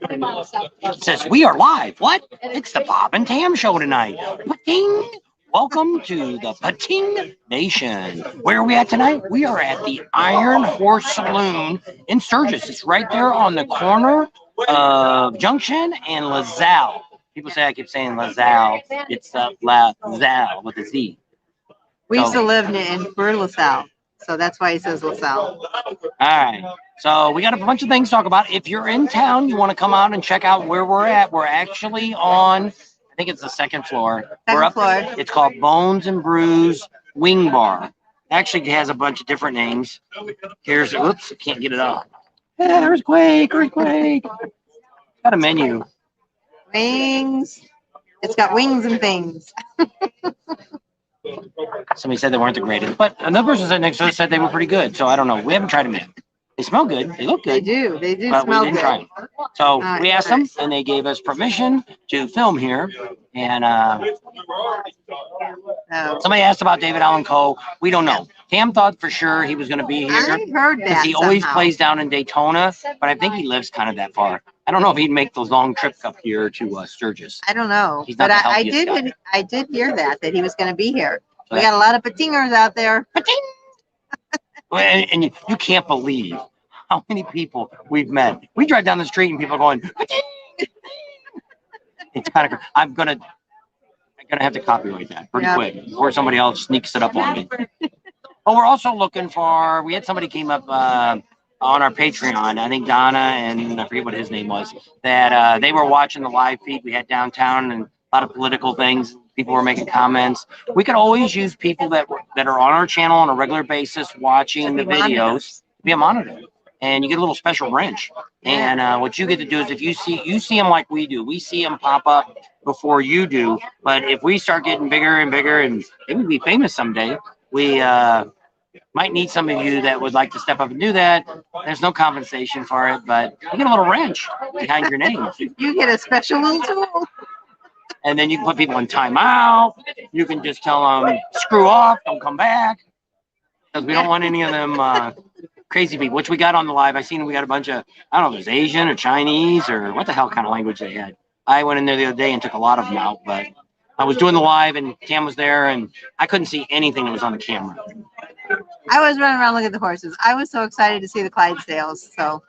It says, we are live. What? It's the Bob and Tam show tonight. Pating. Welcome to the Pating Nation. Where are we at tonight? We are at the Iron Horse Saloon in Sturgis. It's right there on the corner of Junction and LaSalle. People say I keep saying LaSalle. It's LaSalle with a Z. We used to live in LaSalle, so that's why he says LaSalle. All right. So we got a bunch of things to talk about. If you're in town, you want to come out and check out where we're at. We're actually on, I think it's the second floor. We're up. It's called Bones and Brews Wing Bar. Actually, it has a bunch of different names. Here's, oops, can't get it up. Yeah, earthquake. Got a menu. Wings. It's got wings and things. Somebody said they weren't the greatest, but another person next to us said they were pretty good. So I don't know. We haven't tried them yet. They smell good. They look good. They do but smell we didn't good. Try them. So we asked them, and they gave us permission to film here. And somebody asked about David Allan Coe. We don't know. Tam thought for sure he was going to be here. I heard that because he always plays down in Daytona, but I think he lives kind of that far. I don't know if he'd make those long trips up here to Sturgis. I don't know, He's not but the I healthiest did hear that he was going to be here. We got a lot of patingers out there. And you can't believe how many people we've met. We drive down the street and people are going, pating! It's kind of, I'm gonna have to copyright that pretty quick before somebody else sneaks it up on me. But we're also looking for, we had somebody came up on our Patreon, I think Donna, and I forget what his name was, that they were watching the live feed we had downtown and a lot of political things. People were making comments. We could always use people that are on our channel on a regular basis watching the videos to be a monitor. And you get a little special wrench. And what you get to do is if you see them like we do, we see them pop up before you do. But if we start getting bigger and bigger and maybe be famous someday, we might need some of you that would like to step up and do that. There's no compensation for it, but you get a little wrench behind your name. You get a special little tool. And then you can put people in timeout. You can just tell them, screw off, don't come back. Because we don't want any of them crazy people, which we got on the live. I seen we got a bunch of, I don't know if it was Asian or Chinese or what the hell kind of language they had. I went in there the other day and took a lot of them out, but I was doing the live and Tam was there and I couldn't see anything that was on the camera. I was running around looking at the horses. I was so excited to see the Clydesdales. So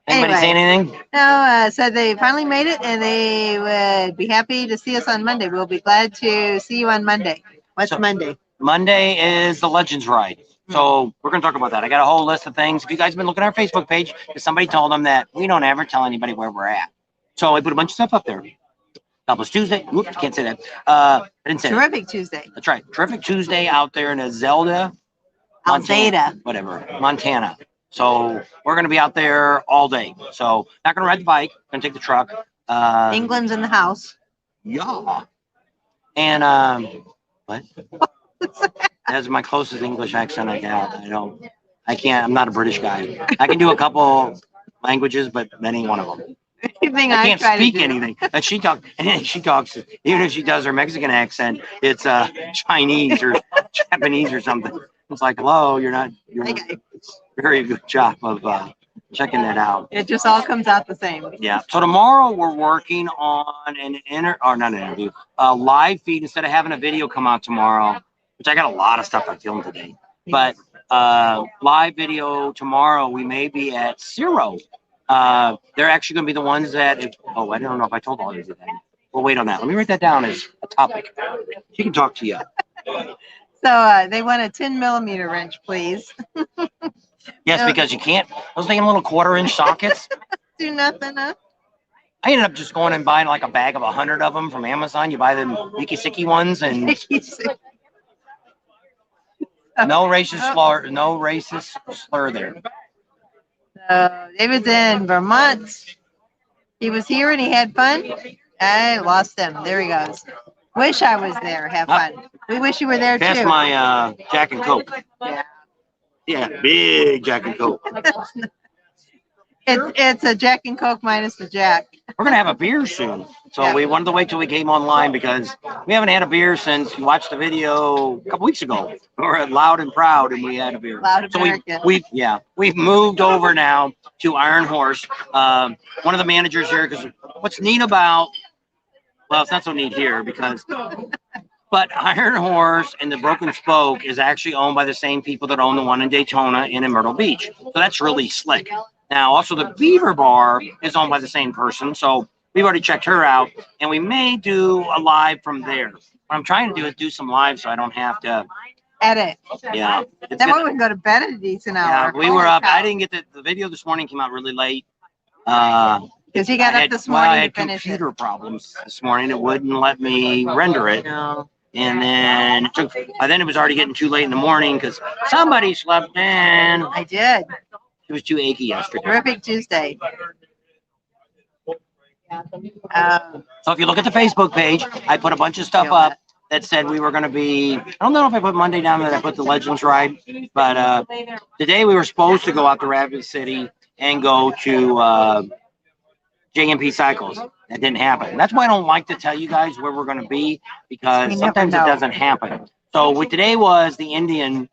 anybody say anything? No, said they finally made it and they would be happy to see us on Monday. We'll be glad to see you on Monday. What's Monday? Monday is the Legends Ride. So we're going to talk about that. I got a whole list of things. If you guys have been looking at our Facebook page, because somebody told them that we don't ever tell anybody where we're at. So I put a bunch of stuff up there. Doubles Tuesday. Oops, can't say that. I didn't say Terrific Tuesday. That's right. Terrific Tuesday out there in Montana. Whatever. Montana. So we're going to be out there all day. So not going to ride the bike. Going to take the truck. England's in the house. Yeah. And what? That's my closest English accent I got. I can't. I'm not a British guy. I can do a couple languages, but that ain't one of them. I can't speak anything. And she talks. Even if she does her Mexican accent, it's Chinese or Japanese or something. It's like, hello, you're not. Very good job of checking that out. It just all comes out the same. Yeah. So tomorrow we're working on a live feed instead of having a video come out tomorrow, which I got a lot of stuff I'm feeling today. But live video tomorrow, we may be at Zero. They're actually going to be the ones that, I don't know if I told all of you that. We'll wait on that. Let me write that down as a topic. She can talk to you. So they want a 10mm wrench, please. Yes, because you can't. Those things little 1/4-inch sockets. Do nothing. Huh? I ended up just going and buying like a bag of 100 of them from Amazon. You buy them Yiki-Siki ones and no racist slur there. David's in Vermont. He was here and he had fun. I lost him. There he goes. Wish I was there. Have fun. We wish you were there too. That's my Jack and Coke. Yeah, big Jack and Coke. It's a Jack and Coke minus the Jack. we're gonna have a beer soon. So we wanted to wait till we came online because we haven't had a beer since you watched the video a couple weeks ago. We were at Loud and Proud and we had a beer. Loud So American. we've moved over now to Iron Horse. One of the managers here, because what's neat about, well, it's not so neat here because, but Iron Horse and the Broken Spoke is actually owned by the same people that own the one in Daytona and in Myrtle Beach. So that's really slick. Now, also the Beaver Bar is owned by the same person. So we've already checked her out and we may do a live from there. What I'm trying to do is do some live so I don't have to edit. Yeah. That way we can go to bed at a decent hour. Yeah, we were up. I didn't get the video this morning came out really late. Because he got up this morning. I had computer problems this morning. It wouldn't let me render it. No. And then it took. Then it was already getting too late in the morning because somebody slept in. I did. It was too achy yesterday. Terrific Tuesday. So if you look at the Facebook page, I put a bunch of stuff up that said we were going to be. I don't know if I put Monday down that I put the Legends ride, but today we were supposed to go out to Rapid City and go to JMP Cycles. That didn't happen. That's why I don't like to tell you guys where we're going to be because sometimes it doesn't happen. So what today was the Indian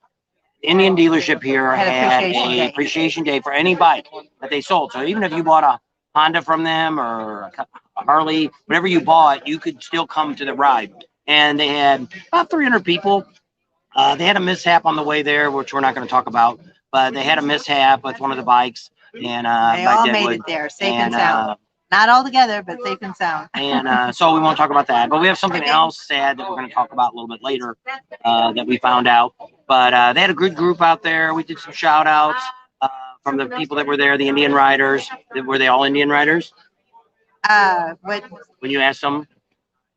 dealership here had an appreciation day for any bike that they sold. So even if you bought a Honda from them or a Harley, whatever you bought, you could still come to the ride. And they had about 300 people. They had a mishap on the way there, which we're not going to talk about, but they had a mishap with one of the bikes. And they all made it there, safe and sound. Not all together, but safe and sound. And so we won't talk about that. But we have something else sad that we're going to talk about a little bit later that we found out. But they had a good group out there. We did some shout outs from the people that were there, the Indian riders. Were they all Indian riders? When you asked them?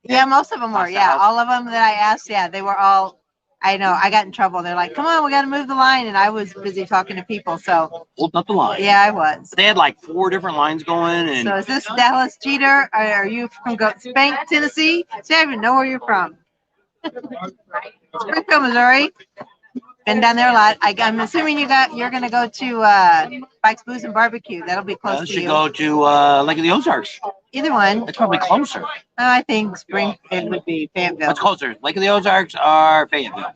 Yeah, most of them were. Yeah, all of them that I asked, yeah, they were all. I know. I got in trouble. They're like, "Come on, we got to move the line," and I was busy talking to people. So hold up the line. Yeah, I was. They had like 4 different lines going. And so is this Dallas Jeter? Or are you from Spank, Tennessee? See, I don't even know where you're from. Springfield, Missouri. Been down there a lot. I'm assuming you're gonna go to Bikes, Booze, and Barbecue. That'll be close to you. Should go to Lake of the Ozarks. Either one. It's probably closer. I think Springfield would be Fayetteville. What's closer, Lake of the Ozarks or Fayetteville?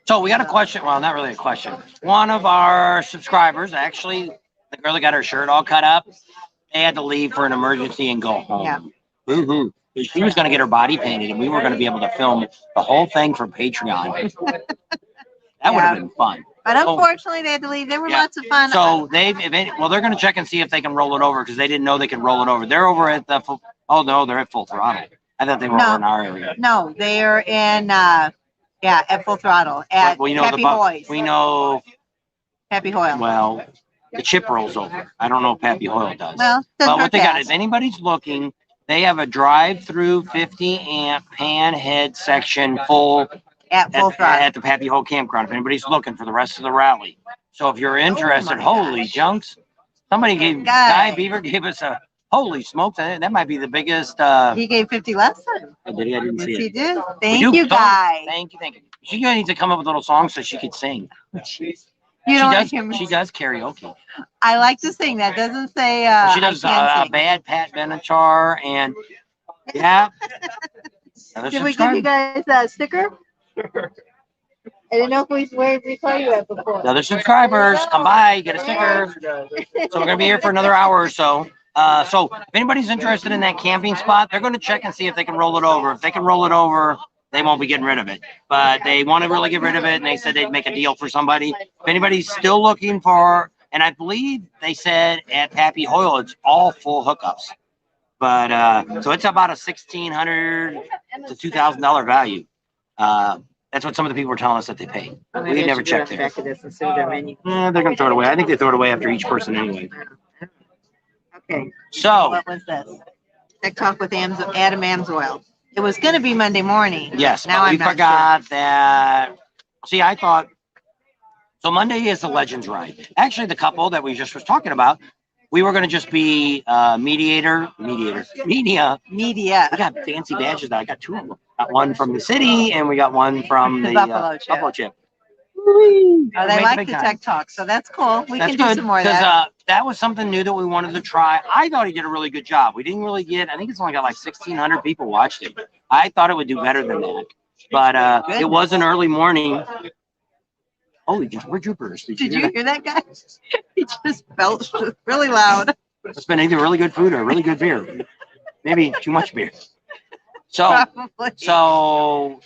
So we got a question. Well, not really a question. One of our subscribers, actually, the girl that got her shirt all cut up, they had to leave for an emergency and go home. Yeah. Boo-hoo. She was going to get her body painted, and we were going to be able to film the whole thing for Patreon. That would have been fun. But unfortunately, they had to leave. They were lots of fun. So they're going to check and see if they can roll it over because they didn't know they could roll it over. They're over at the they're at Full Throttle. I thought they were over in our area. No, they are in at Full Throttle at Happy Hoy's. We know Happy Hoyle. Well, the chip rolls over. I don't know if Happy Hoyle does. Well, but what they got, if anybody's looking, they have a drive-through 50-amp pan head section full at Full Throttle at the Happy Hoyle campground. If anybody's looking for the rest of the rally, so if you're interested, holy junks! Somebody Guy Beaver gave us a holy smokes. That might be the biggest. He gave 50 less than. Oh, did he? I didn't see it. He did. Thank you, Guy. Thank you. She needs to come up with little songs so she could sing. She does karaoke. I like to sing. That doesn't say. She does Bad Pat Benatar and yeah. Did we give you guys a sticker? I didn't know if we told you that before. The other subscribers, come by, get a sticker. So we're gonna be here for another hour or so. So if anybody's interested in that camping spot, they're going to check and see if they can roll it over. If they can roll it over, they won't be getting rid of it. But they want to really get rid of it, and they said they'd make a deal for somebody. If anybody's still looking for, and I believe they said at Happy Hoyle, it's all full hookups. But so it's about a $1,600 to $2,000 value. That's what some of the people were telling us that they paid. We never checked it. They're going to throw it away. I think they throw it away after each person anyway. Okay. So what was this? Tech Talk with Adam Amsoil. It was going to be Monday morning. Yes. Now we forgot that. See, I thought. So Monday is the Legends ride. Actually, the couple that we just was talking about, we were going to just be media. We got fancy badges. I got 2 of them. Got one from the city, and we got one from the Buffalo Chip. Oh, they Make a like big the time. tech talk, so that's cool. We That's can do good some more of because that. that was something new that we wanted to try. I thought he did a really good job. We didn't really get. I think it's only got like 1,600 people watched it. I thought it would do better than that, but it was an early morning. Holy, we're troopers! Did you hear that, guy? He just felt really loud. It's been either really good food or really good beer. Maybe too much beer. So, Probably. so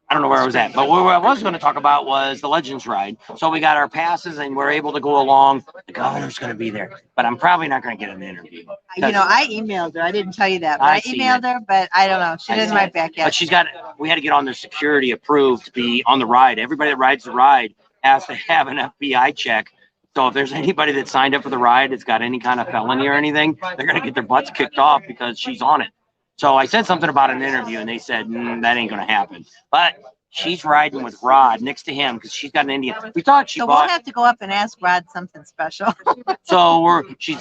I don't know where I was at, but what I was going to talk about was the Legends ride. So we got our passes and we're able to go along. The governor's going to be there, but I'm probably not going to get an interview. You know, I emailed her. I didn't tell you that, but I emailed her, but I don't know. She didn't write back yet. But she's got, we had to get on their security approved to be on the ride. Everybody that rides the ride has to have an FBI check. So if there's anybody that signed up for the ride that's got any kind of felony or anything, they're going to get their butts kicked off because she's on it. So I said something about an interview and they said, that ain't going to happen. But she's riding with Rod next to him because she's got an Indian. We thought she so bought. We'll have to go up and ask Rod something special. So she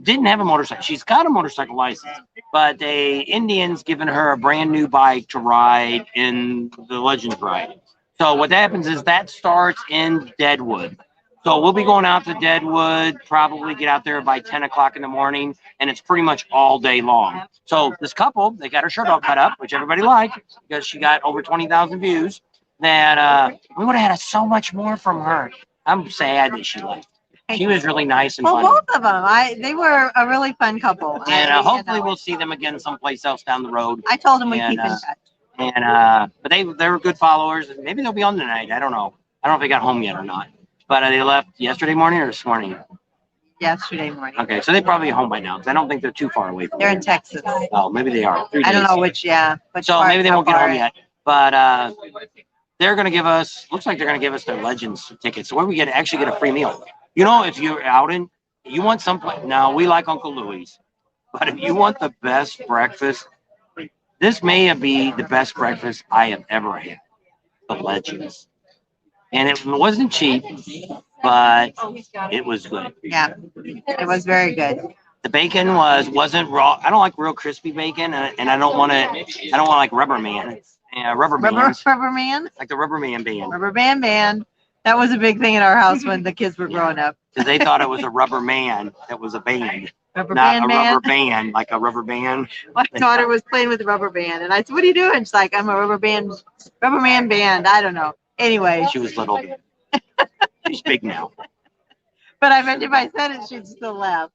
didn't have a motorcycle. She's got a motorcycle license, but the Indian's given her a brand new bike to ride in the Legends ride. So what happens is that starts in Deadwood. So we'll be going out to Deadwood, probably get out there by 10 o'clock in the morning, and it's pretty much all day long. So this couple, they got her shirt all cut up, which everybody liked because she got over 20,000 views, that we would have had so much more from her. I'm sad that she left. She was really nice and funny. Both of them. They were a really fun couple. And hopefully we'll see them again someplace else down the road. I told them we'd keep in touch. And but they were good followers, and maybe they'll be on tonight. I don't know. I don't know if they got home yet or not. But they left yesterday morning or this morning? Yesterday morning. Okay, so they probably home by now because I don't think they're too far away from They're in Texas. Oh, maybe they are. I don't know which, Which so maybe they won't get home yet. But they're going to give us, looks like they're going to give us their Legends tickets. So where we actually get a free meal. You know, if you're out in, you want someplace, now we like Uncle Louie's, but if you want the best breakfast, this may be the best breakfast I have ever had. The Legends. And it wasn't cheap, but it was good. Yeah, it was very good. The bacon wasn't raw. I don't like real crispy bacon, and I don't want like rubber man. Rubber man. Like the rubber man band. Rubber band. That was a big thing in our house when the kids were growing up. Because they thought it was a rubber man that was a band. Rubber not band a rubber band, like a rubber band. My daughter was playing with the rubber band, and I said, "What are you doing?" She's like, "I'm a rubber man band." I don't know. Anyway, she was little. She's big now. But I bet if I said it, she'd still laugh.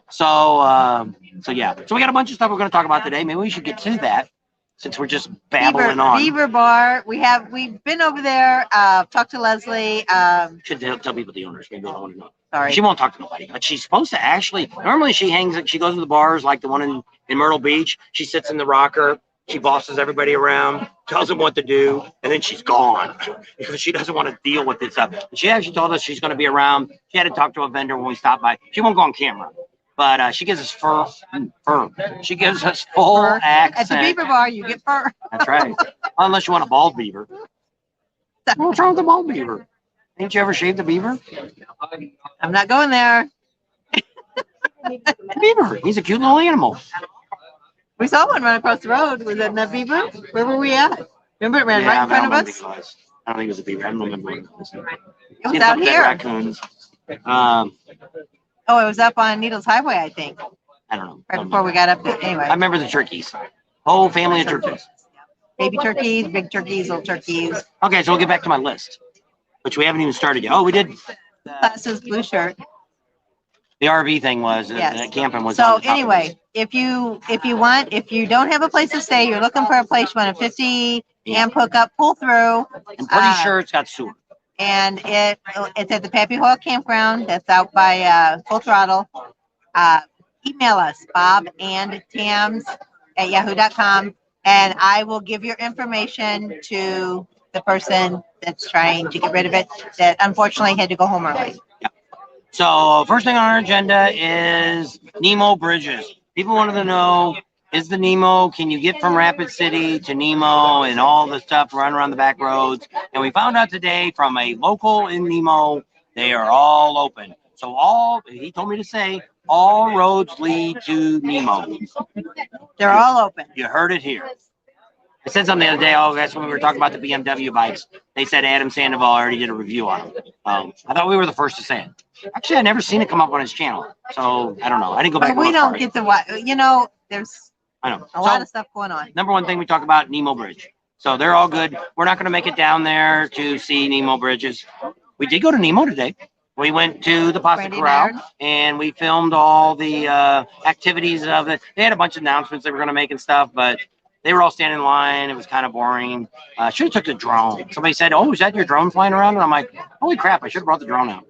So yeah. So we got a bunch of stuff we're going to talk about today. Maybe we should get to that since we're just babbling on. Beaver Bar. We've been over there. Talked to Leslie. Should tell people the owners. Maybe they don't want to know. Sorry. She won't talk to nobody, but she's supposed to actually. Normally, she goes to the bars like the one in Myrtle Beach. She sits in the rocker. She bosses everybody around, tells them what to do, and then she's gone because she doesn't want to deal with this stuff. She actually told us she's going to be around. She had to talk to a vendor when we stopped by. She won't go on camera, but she gives us fur. She gives us full accent. At the Beaver Bar, you get fur. That's right. Unless you want a bald beaver. What's wrong with the bald beaver? Ain't you ever shaved a beaver? I'm not going there. Beaver. He's a cute little animal. We saw one run across the road. Was that not Beaver? Where were we at? Remember it ran right in front of us? I don't think it was a beaver. I don't remember what it was. It was out here. Raccoons. It was up on Needles Highway, I think. I don't know. Right before we got up there. Anyway. I remember the turkeys. Whole family of turkeys. Baby turkeys, big turkeys, little turkeys. Okay, so we'll get back to my list, which we haven't even started yet. Oh, we did. Glasses, blue shirt. The RV thing was, yes. Camping was. So anyway, if you don't have a place to stay, you're looking for a place, you want a 50 amp hookup, pull through. I'm pretty sure it's got sewer. And it's at the Pappy Hall Campground. That's out by Full Throttle. Email us, bobandtams@yahoo.com, and I will give your information to the person that's trying to get rid of it that unfortunately had to go home early. So first thing on our agenda is Nemo bridges. People wanted to know, is the Nemo, can you get from Rapid City to Nemo and all the stuff run around the back roads? And we found out today from a local in Nemo, they are all open. So he told me to say, all roads lead to Nemo. They're all open. You heard it here. I said something the other day. Oh, that's when we were talking about the BMW bikes. They said Adam Sandoval already did a review on them. I thought we were the first to say it. Actually, I never seen it come up on his channel, so I don't know. I didn't go back. But we don't get to watch. You know, there's I know a lot of stuff going on. Number one thing we talk about Nemo Bridge. So they're all good. We're not going to make it down there to see Nemo Bridges. We did go to Nemo today. We went to the Pasta Corral and we filmed all the activities of it. They had a bunch of announcements they were going to make and stuff, but they were all standing in line. It was kind of boring. Should have took the drone. Somebody said, "Oh, is that your drone flying around?" And I'm like, "Holy crap! I should have brought the drone out."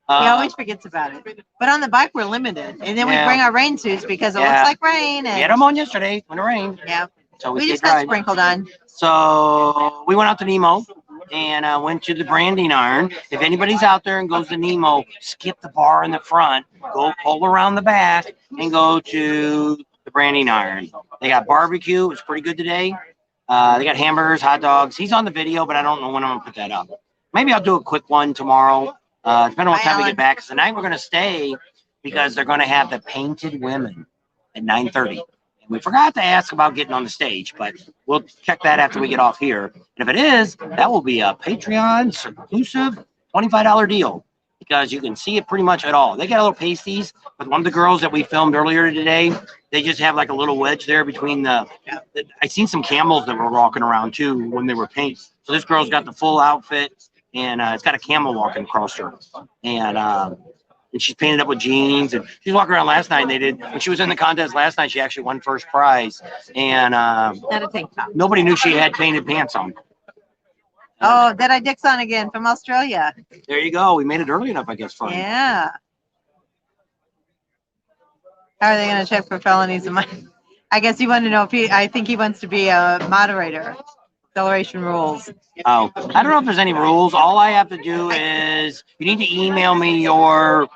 He always forgets about it. But on the bike, we're limited, and then we bring our rain suits because it looks like rain. And we had them on yesterday when it rained. Yeah. So we just got sprinkled on. So we went out to Nemo and went to the branding iron. If anybody's out there and goes to Nemo, skip the bar in the front, go pull around the back, and go to the branding iron. They got barbecue. It was pretty good today. They got hamburgers, hot dogs. He's on the video, but I don't know when I'm going to put that up. Maybe I'll do a quick one tomorrow, depending on what time we get back. Because tonight we're going to stay because they're going to have the painted women at 9:30. We forgot to ask about getting on the stage, but we'll check that after we get off here. And if it is, that will be a Patreon exclusive $25 deal because you can see it pretty much at all. They got a little pasties, but one of the girls that we filmed earlier today, they just have like a little wedge there between the I seen some camels that were walking around too when they were painted. So this girl's got the full outfit and it's got a camel walking across her. And she's painted up with jeans, and she's walking around last night. And they did when she was in the contest last night. She actually won first prize, and not a tank top. Nobody knew she had painted pants on. Oh, Deadeye Dixon again from Australia. There you go. We made it early enough, I guess. For yeah. How are they going to check for felonies? I guess he wanted to know if I think he wants to be a moderator. Acceleration rules. Oh, I don't know if there's any rules. All I have to do is you need to email me your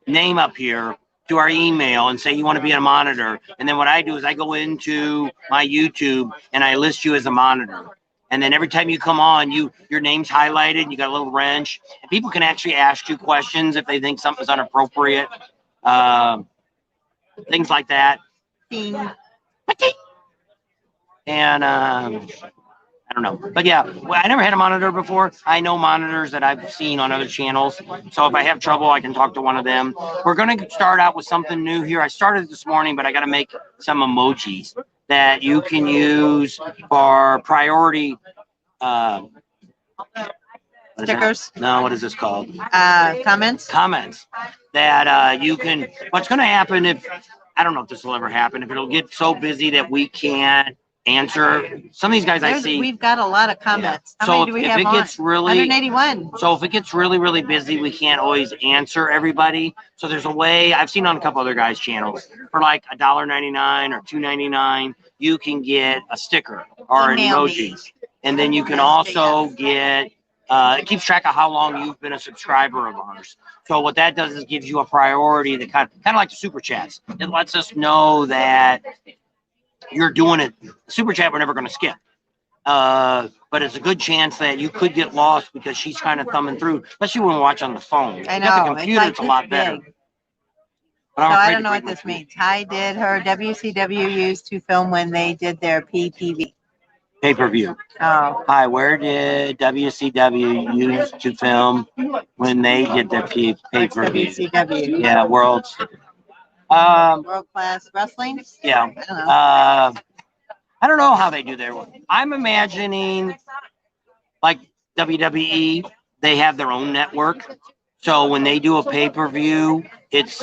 name up here to our email and say you want to be a monitor. And then what I do is I go into my YouTube and I list you as a monitor. And then every time you come on, your name's highlighted and you got a little wrench. And people can actually ask you questions if they think something's inappropriate. Things like that. Ding. And I don't know, but yeah, well, I never had a monitor before. I know monitors that I've seen on other channels, so if I have trouble, I can talk to one of them. We're gonna start out with something new here. I started this morning, but I got to make some emojis that you can use for priority. Stickers? No, what is this called? Comments. Comments that you can. What's gonna happen if I don't know if this will ever happen? If it'll get so busy that we can't answer some of these guys. I see we've got a lot of comments. Yeah. How many do we have on? 181. So if it gets really busy, we can't always answer everybody. So there's a way. I've seen on a couple other guys' channels for like $1.99 or $2.99, you can get a sticker or an emoji, and then you can also get. It keeps track of how long you've been a subscriber of ours. So what that does is gives you a priority that kind of like the super chats. It lets us know that you're doing it. Super chat we're never going to skip, but it's a good chance that you could get lost because she's kind of thumbing through, especially when we watch on the phone. I know. The computer, it's a lot better. So I don't know what this means. Hi did her WCW used to film when they did their PPV. Pay-per-view. Oh. Hi, where did WCW use to film when they did their pay-per-view? WCW. Yeah, World Class Wrestling? Yeah. I don't know. I don't know how they do their work. I'm imagining like WWE, they have their own network. So when they do a pay-per-view, it's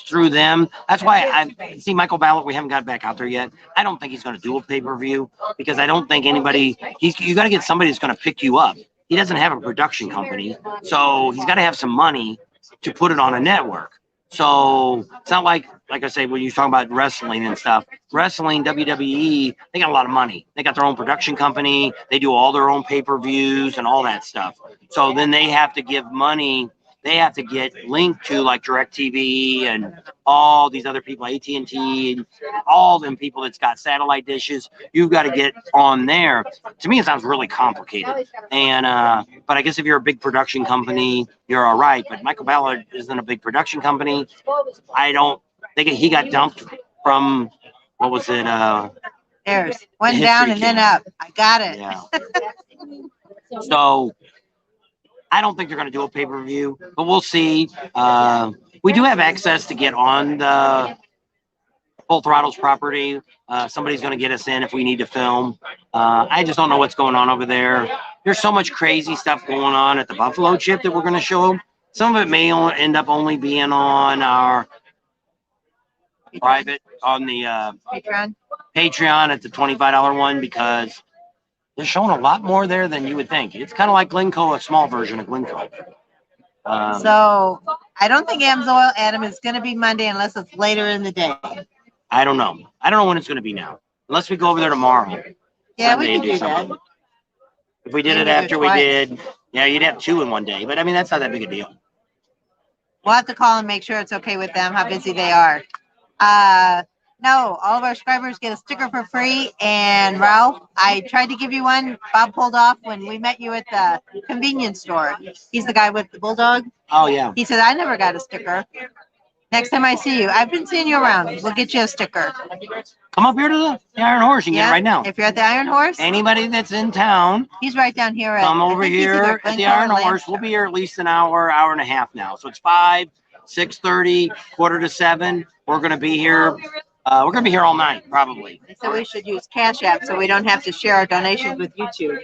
through them. That's why I see Michael Ballard. We haven't got back out there yet. I don't think he's going to do a pay-per-view because I don't think anybody. You got to get somebody that's going to pick you up. He doesn't have a production company, so he's got to have some money to put it on a network. So it's not like I say, when you talk about wrestling and stuff, wrestling, WWE, they got a lot of money. They got their own production company. They do all their own pay-per-views and all that stuff. So then they have to give money. They have to get linked to like DirecTV and all these other people, AT&T, and all them people that's got satellite dishes. You've got to get on there. To me, it sounds really complicated. And but I guess if you're a big production company, you're all right. But Michael Ballard isn't a big production company. I don't think he got dumped from what was it? There's one The down history and then cam. up. I got it. Yeah. So I don't think they're going to do a pay-per-view, but we'll see. We do have access to get on the Full Throttle's property. Somebody's going to get us in if we need to film. I just don't know what's going on over there. There's so much crazy stuff going on at the Buffalo Chip that we're going to show. Some of it may end up only being on our private, on the Patreon at the $25 one, because they're showing a lot more there than you would think. It's kind of like Glencoe, a small version of Glencoe. So I don't think AMSOIL, Adam, is going to be Monday unless it's later in the day. I don't know. I don't know when it's going to be now. Unless we go over there tomorrow. Yeah, Sunday, we and can do something. that. If we did Maybe it after we twice. did, yeah, you'd have 2 in one day. But I mean, that's not that big a deal. We'll have to call and make sure it's okay with them, how busy they are. No, all of our subscribers get a sticker for free. And Ralph, I tried to give you one. Bob pulled off when we met you at the convenience store. He's the guy with the bulldog. Oh, yeah. He said, I never got a sticker. Next time I see you, I've been seeing you around. We'll get you a sticker. Come up here to the Iron Horse. You can get it right now. If you're at the Iron Horse. Anybody that's in town, he's right down here. Come over here at the Iron Horse. We'll be here at least an hour, hour and a half now. So it's 5, 6:30, 6:45. We're going to be here. We're going to be here all night, probably. So we should use Cash App so we don't have to share our donations with YouTube.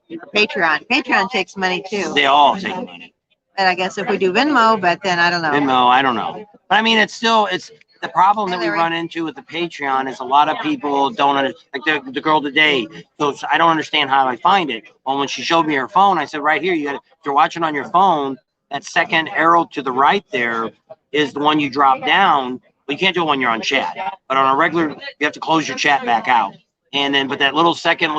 Patreon. Patreon takes money too. They all take money. And I guess if we do Venmo, but then I don't know. Venmo, I don't know. But I mean, it's the problem that we run into with the Patreon is a lot of people don't like the girl today goes, I don't understand how I find it. Well, when she showed me her phone, I said, right here, if you're watching on your phone, that second arrow to the right there is the one you drop down. Well, you can't do it when you're on chat, but on a regular, you have to close your chat back out. And then, but that little second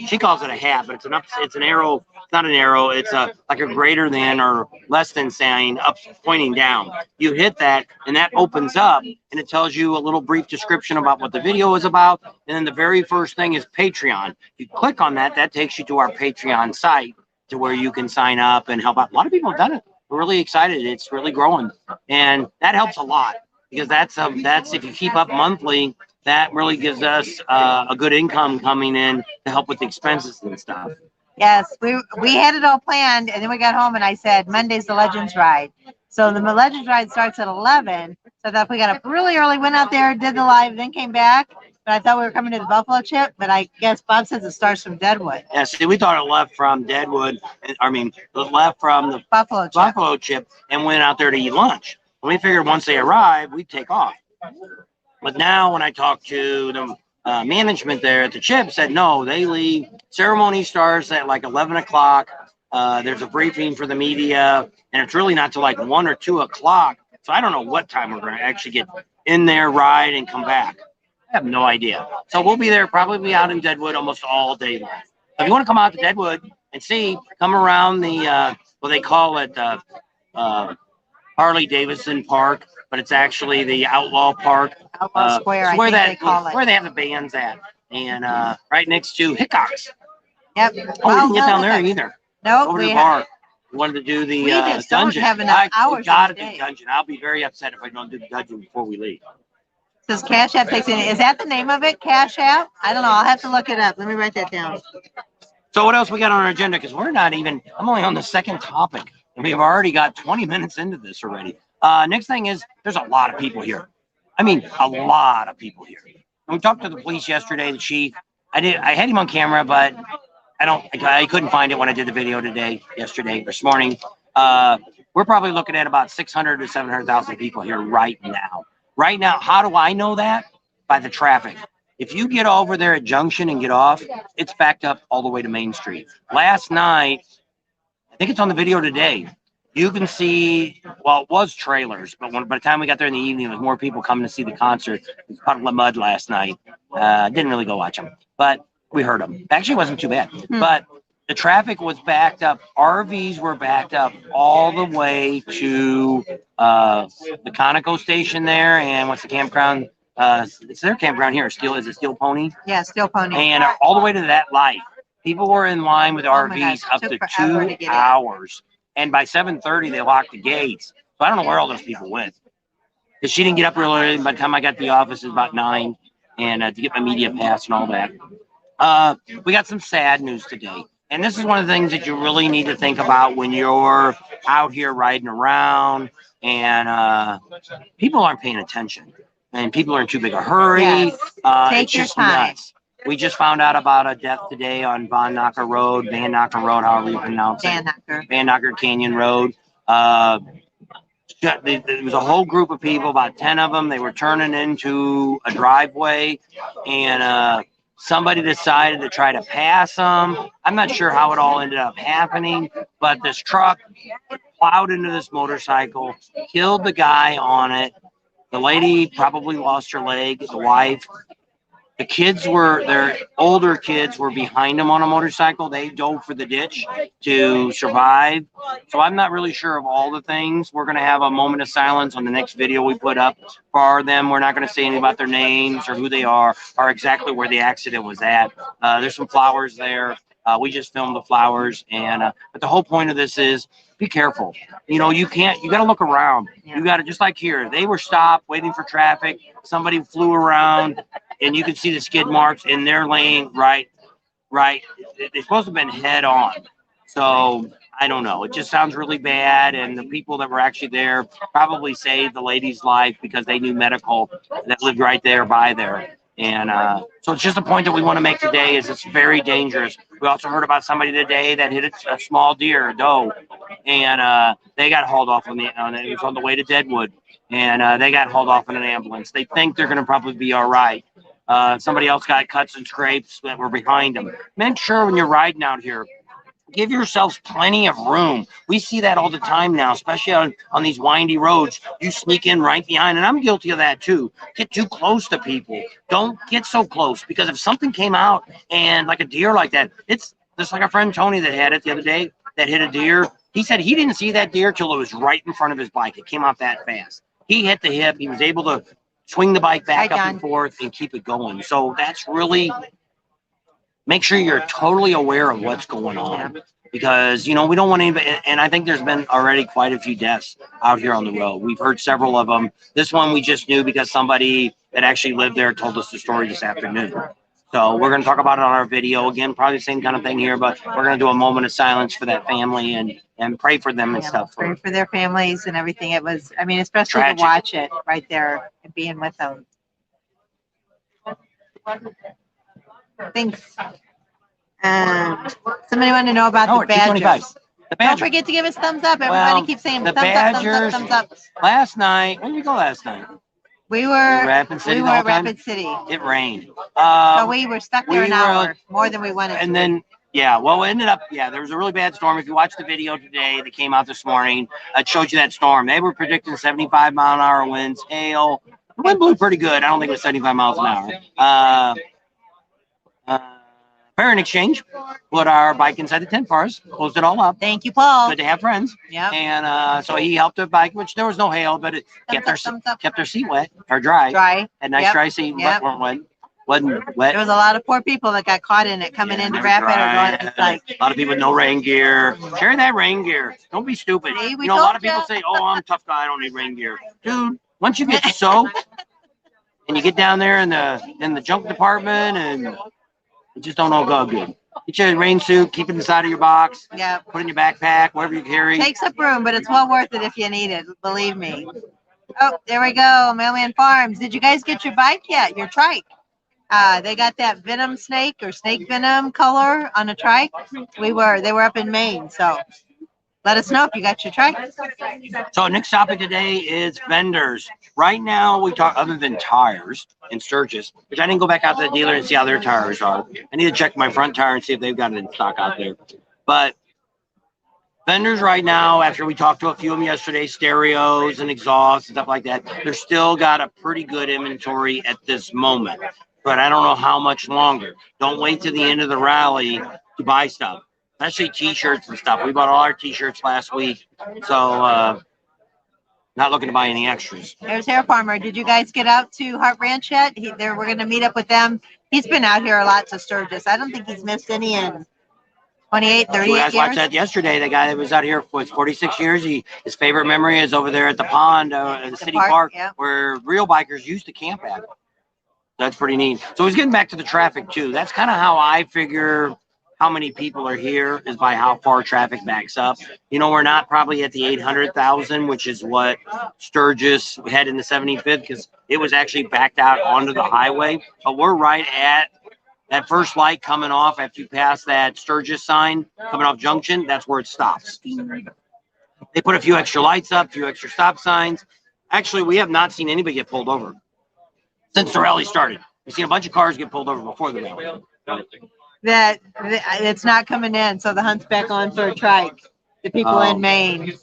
she calls it a hat, but it's an arrow. It's not an arrow. It's like a greater than or less than sign up pointing down. You hit that and that opens up and it tells you a little brief description about what the video is about. And then the very first thing is Patreon. You click on that, that takes you to our Patreon site to where you can sign up and help out. A lot of people have done it. We're really excited. It's really growing. And that helps a lot because that's if you keep up monthly, that really gives us a good income coming in to help with the expenses and stuff. Yes, we had it all planned, and then we got home, and I said, Monday's the Legends Ride. So the Legends Ride starts at 11. So that we got up really early, went out there, did the live, then came back. But I thought we were coming to the Buffalo Chip, but I guess Bob says it starts from Deadwood. Yeah, see, we thought it left from Deadwood. It left from the Buffalo Chip and went out there to eat lunch. And we figured once they arrived, we'd take off. But now when I talked to the management there at the Chip, said no, they leave. Ceremony starts at like 11 o'clock. There's a briefing for the media, and it's really not till like 1 or 2 o'clock. So I don't know what time we're going to actually get in there, ride, and come back. I have no idea. So we'll be there, probably out in Deadwood almost all day long. If you want to come out to Deadwood and see, come around the, what they call it, Harley Davidson Park, but it's actually the Outlaw Park. Outlaw Square, I think they call it. Where they have the bands at. And right next to Hickox. Yep. Oh, we didn't get down there either. Nope. Over to the bar. We wanted to do the just dungeon. Don't have enough hours. We got to do dungeon. I'll be very upset if I don't do the dungeon before we leave. Says Cash App takes in. Is that the name of it? Cash App? I don't know. I'll have to look it up. Let me write that down. So what else we got on our agenda? Because we're not even, I'm only on the second topic. And we've already got 20 minutes into this already. Next thing is there's a lot of people here. I mean, a lot of people here. When we talked to the police yesterday, the chief, I had him on camera, but I couldn't find it when I did the video this morning. We're probably looking at about 600 to 700,000 people here right now. Right now, how do I know that? By the traffic. If you get over there at Junction and get off, it's backed up all the way to Main Street. Last night, I think it's on the video today, you can see, well, it was trailers, but by the time we got there in the evening, there was more people coming to see the concert. It was a puddle of mud last night. Didn't really go watch them, but we heard them. Actually, it wasn't too bad. But the traffic was backed up. RVs were backed up all the way to the Conoco station there. And what's the campground? It's their campground here. Is it Steel Pony? Yeah, Steel Pony. And all the way to that light. People were in line with RVs up to 2 hours. And by 7:30, they locked the gates. So I don't know where all those people went. Because she didn't get up real early. By the time I got to the office, it was about 9. and to get my media pass and all that. We got some sad news today. And this is one of the things that you really need to think about when you're out here riding around and people aren't paying attention and people are in too big a hurry. Yes. Take It's your just time. nuts. We just found out about a death today on Van Knocker Road, however you pronounce it. Van Knocker Canyon Road. There was a whole group of people, about 10 of them. They were turning into a driveway, and somebody decided to try to pass them. I'm not sure how it all ended up happening, but this truck plowed into this motorcycle, killed the guy on it. The lady probably lost her leg, the wife. The kids their older kids were behind them on a motorcycle. They dove for the ditch to survive. So I'm not really sure of all the things. We're going to have a moment of silence on the next video we put up for them. We're not going to say anything about their names or who they are or exactly where the accident was at. There's some flowers there. We just filmed the flowers. But the whole point of this is be careful. You got to look around. You got to, just like here, they were stopped waiting for traffic. Somebody flew around. And you can see the skid marks in their lane, right. They're supposed to have been head on. So I don't know. It just sounds really bad. And the people that were actually there probably saved the lady's life because they knew medical that lived right there by there. And so it's just a point that we want to make today is it's very dangerous. We also heard about somebody today that hit a small deer, a doe, and they got hauled off it was on the way to Deadwood, and they got hauled off in an ambulance. They think they're going to probably be all right. Somebody else got cuts and scrapes that were behind them. Make sure when you're riding out here, give yourselves plenty of room. We see that all the time now, especially on these windy roads. You sneak in right behind, and I'm guilty of that too. Get too close to people. Don't get so close, because if something came out and like a deer like that, it's just like our friend Tony that had it the other day that hit a deer. He said he didn't see that deer till it was right in front of his bike. It came off that fast. He hit the hip. He was able to swing the bike back up and forth and keep it going. So that's really, make sure you're totally aware of what's going on, because we don't want anybody. And I think there's been already quite a few deaths out here on the road. We've heard several of them. This one we just knew because somebody that actually lived there told us the story this afternoon. So we're going to talk about it on our video again, probably the same kind of thing here, but we're going to do a moment of silence for that family and pray for them and stuff. Pray for their families and everything. It was, especially tragic. To watch it right there and being with them. Thanks. Somebody wanted to know about the Badgers. The Badgers. Don't forget to give us thumbs up. Everybody keeps saying thumbs up, thumbs up. Last night, where did we go last night? We were at Rapid City. Rapid City. It rained. So we were stuck there an hour, more than we wanted. And then, it ended up, there was a really bad storm. If you watch the video today that came out this morning, it showed you that storm. They were predicting 75-mile-an-hour winds, hail. The wind blew pretty good. I don't think it was 75 miles an hour. Parent Exchange put our bike inside the tent for us, closed it all up. Thank you, Paul. Good to have friends. Yeah. And so he helped the bike, which there was no hail, but it kept their seat wet or dry. Dry. Had nice dry seat, weren't wet. Wasn't wet. There was a lot of poor people that got caught in it coming into Rapid. Or going, a lot of people with no rain gear. Share that rain gear. Don't be stupid. See, a lot of people say, "Oh, I'm a tough guy. I don't need rain gear." Dude, once you get soaked and you get down there in the junk department and it just don't all go good. Get your rain suit, keep it inside of your box. Yeah. Put it in your backpack, whatever you carry. Takes up room, but it's well worth it if you need it. Believe me. Oh, there we go. Mailman Farms. Did you guys get your bike yet? Your trike? They got that venom snake or snake venom color on a trike. They were up in Maine, so let us know if you got your trike. So next topic today is vendors. Right now we talk, other than tires in Sturgis, which I didn't go back out to the dealer and see how their tires are. I need to check my front tire and see if they've got it in stock out there. But vendors right now, after we talked to a few of them yesterday, stereos and exhausts and stuff like that, they're still got a pretty good inventory at this moment. But I don't know how much longer. Don't wait to the end of the rally to buy stuff, especially T-shirts and stuff. We bought all our T-shirts last week, so not looking to buy any extras. There's Hair Farmer. Did you guys get out to Hart Ranch yet? We're going to meet up with them. He's been out here a lot to Sturgis. I don't think he's missed any in 28, 38 years. I watched that yesterday. The guy that was out here for 46 years, his favorite memory is over there at the pond, the city park, yeah, where real bikers used to camp at. That's pretty neat. So he's getting back to the traffic too. That's kind of how I figure how many people are here is by how far traffic backs up. You know, we're not probably at the 800,000, which is what Sturgis had in the 75th, because it was actually backed out onto the highway. But we're right at that first light coming off after you pass that Sturgis sign coming off Junction. That's where it stops. They put a few extra lights up, a few extra stop signs. Actually, we have not seen anybody get pulled over since the rally started. We've seen a bunch of cars get pulled over before the rally. That it's not coming in, so the hunt's back on for a trike. The people in Maine.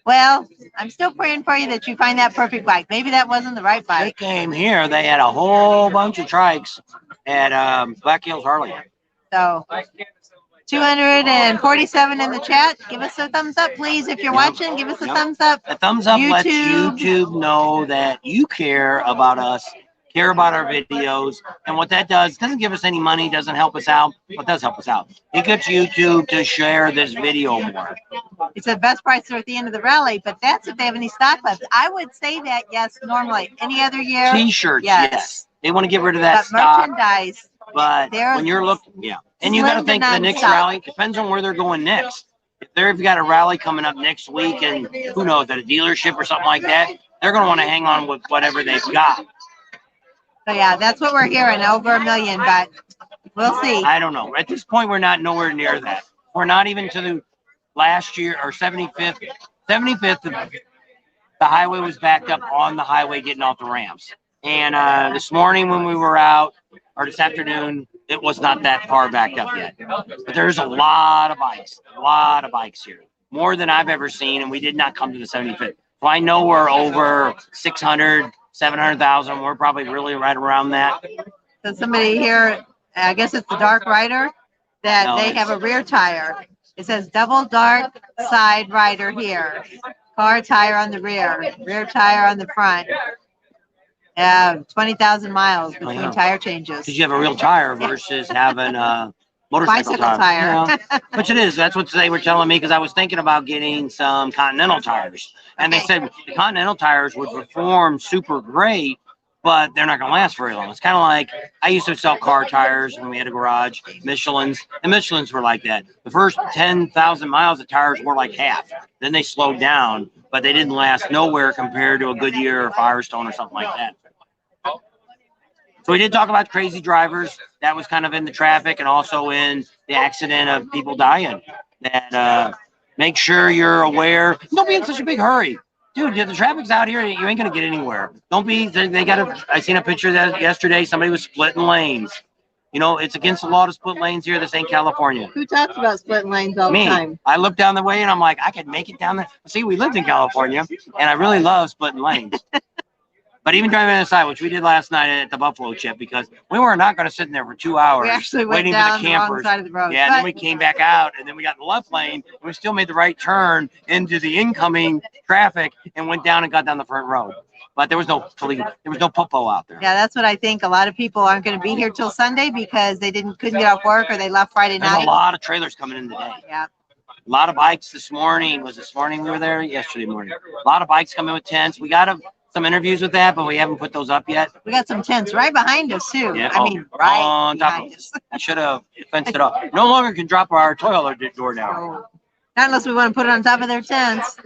Well, I'm still praying for you that you find that perfect bike. Maybe that wasn't the right They bike. came here. They had a whole bunch of trikes at Black Hills Harley. So 247 in the chat. Give us a thumbs up, please. If you're watching, give us a thumbs up. A thumbs up lets YouTube know that you care about us, care about our videos. And what that does, doesn't give us any money, doesn't help us out, but does help us out. It gets YouTube to share this video more. It's the best price at the end of the rally, but that's if they have any stock left. I would say that, yes, normally. Any other year? T-shirts, yes. They want to get rid of that but stock. Merchandise. But when you're looking, and you got to think the next rally depends on where they're going next. If they've got a rally coming up next week, and who knows, at a dealership or something like that, they're going to want to hang on with whatever they've got. So yeah, that's what we're hearing, over 1 million, but we'll see. I don't know. At this point, we're not nowhere near that. We're not even to the last year or 75th. 75th, the highway was backed up on the highway getting off the ramps. And this morning when we were out, or this afternoon, it was not that far backed up yet. But there's a lot of bikes here. More than I've ever seen, and we did not come to the 75th. So I know we're over 600, 700,000. We're probably really right around that. So somebody here, I guess it's the Dark Rider, that they have a rear tire. It says double dark side rider here. Car tire on the rear tire on the front. 20,000 miles between tire changes. Because you have a real tire versus having a motorcycle tire. You know? Which it is. That's what they were telling me, because I was thinking about getting some Continental tires. And they said the Continental tires would perform super great, but they're not going to last very long. It's kind of like I used to sell car tires when we had a garage, Michelin's, and Michelin's were like that. The first 10,000 miles, the tires were like half. Then they slowed down, but they didn't last nowhere compared to a Goodyear or Firestone or something like that. So we did talk about crazy drivers. That was kind of in the traffic and also in the accident of people dying. That make sure you're aware. Don't be in such a big hurry. Dude, the traffic's out here. You ain't going to get anywhere. Don't be, I seen a picture that yesterday. Somebody was splitting lanes. You know, it's against the law to split lanes here. This ain't California. Who talks about splitting lanes all the time? I look down the way and I'm like, I could make it down there. See, we lived in California and I really love splitting lanes. But even driving on the side, which we did last night at the Buffalo Chip, because we were not going to sit in there for 2 hours we actually waiting went for the campers. The wrong side of the road. Yeah, and then we came back out, and then we got in the left lane, and we still made the right turn into the incoming traffic and went down and got down the front road. But there was no police, there was no popo out there. Yeah, that's what I think. A lot of people aren't going to be here till Sunday because they couldn't get off work or they left Friday night. There's a lot of trailers coming in today. Yeah. A lot of bikes this morning. Was this morning we were there? Yesterday morning. A lot of bikes coming with tents. We got some interviews with that, but we haven't put those up yet. We got some tents right behind us too. Yeah, I mean, right on top of us. I should have fenced it up. No longer can drop our toilet door down. Oh, not unless we want to put it on top of their tents.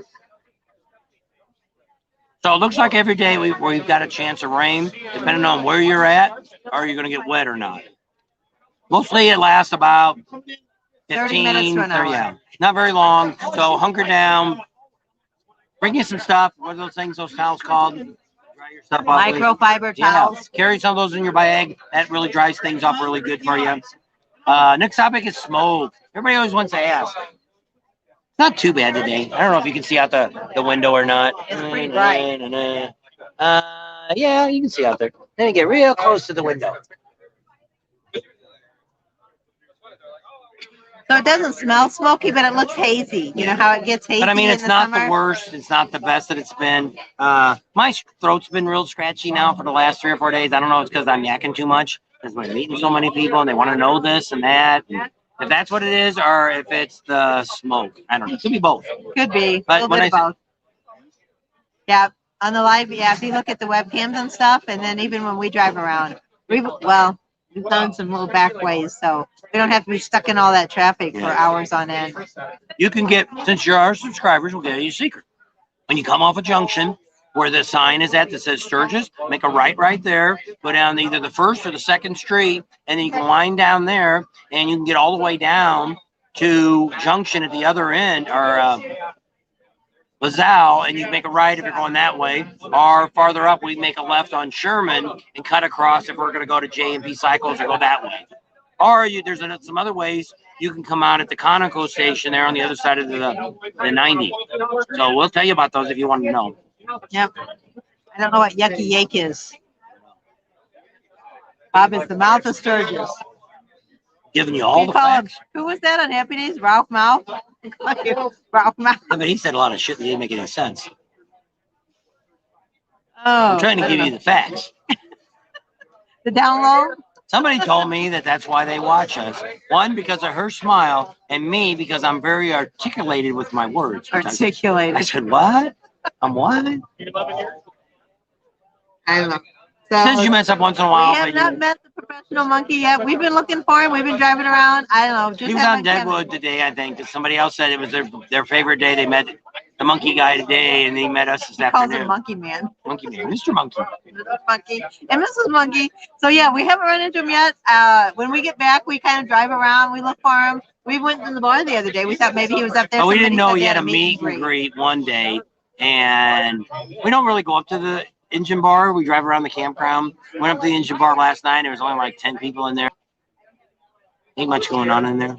So it looks like every day we've got a chance of rain, depending on where you're at. Are you going to get wet or not? Mostly it lasts about 30 minutes to an hour. Yeah, not very long. So hunker down. Bring you some stuff. What are those things, those towels called? Dry your stuff off. Microfiber towels. Yeah. Carry some of those in your bag. That really dries things off really good for you. Next topic is smoke. Everybody always wants to ask. Not too bad today. I don't know if you can see out the window or not. It's pretty bright. Yeah, you can see out there. Then you get real close to the window. So it doesn't smell smoky, but it looks hazy. You know how it gets hazy. But I mean, it's not the worst. It's not the best that it's been. My throat's been real scratchy now for the last 3 or 4 days. I don't know if it's because I'm yakking too much. Because we're meeting so many people and they want to know this and that. If that's what it is, or if it's the smoke, I don't know. It could be both. Could be. But when both. Yeah, on the live, yeah. If you look at the webcams and stuff, and then even when we drive around, we've done some little back ways, so we don't have to be stuck in all that traffic for hours on end. You can get, since you're our subscribers, we'll get you a secret. When you come off a junction where the sign is at that says Sturgis, make a right there, go down either the first or the second street, and then you can wind down there, and you can get all the way down to Junction at the other end, or LaSalle, and you can make a right if you're going that way, or farther up, we make a left on Sherman and cut across if we're going to go to J&P Cycles or go that way. Or there's some other ways you can come out at the Conoco station there on the other side of the 90. So we'll tell you about those if you want to know. Yep. I don't know what yucky yake is. Bob is the mouth of Sturgis. Giving you all the facts. Who was that on Happy Days? Ralph Mouth? Ralph Mouth. I mean, he said a lot of shit that didn't make any sense. Oh, I'm trying to give you the facts. The download? Somebody told me that that's why they watch us. One, because of her smile, and me, because I'm very articulated with my words. Articulated. I said, what? I'm what? I don't know. So, since you mess up once in a while. We have not met the professional monkey yet. We've been looking for him. We've been driving around. I don't know. Just he was on Deadwood today, I think. Somebody else said it was their favorite day. They met the monkey guy today, and he met us this afternoon. Calls him Monkey Man. Monkey Man, Mr. Monkey. Mr. Monkey and Mrs. Monkey. So yeah, we haven't run into him yet. When we get back, we kind of drive around. We look for him. We went in the bar the other day. We thought maybe he was up there. Oh, we didn't know he had a meet and greet one day, and we don't really go up to the engine bar. We drive around the campground. Went up to the engine bar last night. There was only like 10 people in there. Ain't much going on in there.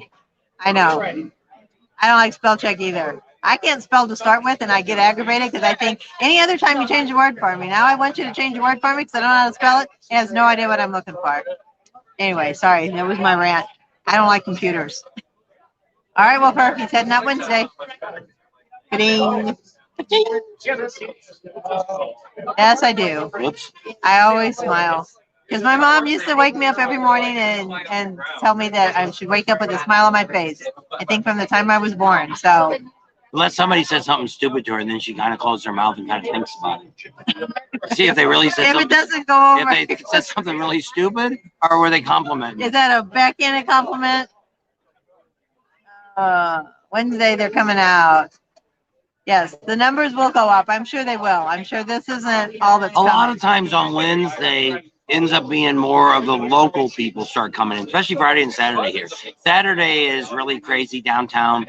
I know. I don't like spell check either. I can't spell to start with, and I get aggravated because I think any other time you change a word for me. Now I want you to change a word for me because I don't know how to spell it. It has no idea what I'm looking for. Anyway, sorry. That was my rant. I don't like computers. All right, well, Perk, he's heading out Wednesday. Ka-ding. Yes, I do. Whoops. I always smile. Because my mom used to wake me up every morning and tell me that I should wake up with a smile on my face. I think from the time I was born. So unless somebody says something stupid to her, and then she kind of closes her mouth and kind of thinks about it. See if they really said something. If it doesn't go over. If they said something really stupid, or were they complimenting? Is that a backhanded compliment? Wednesday they're coming out. Yes, the numbers will go up. I'm sure they will. I'm sure this isn't all that's coming. A lot of times on Wednesday ends up being more of the local people start coming in, especially Friday and Saturday here. Saturday is really crazy downtown.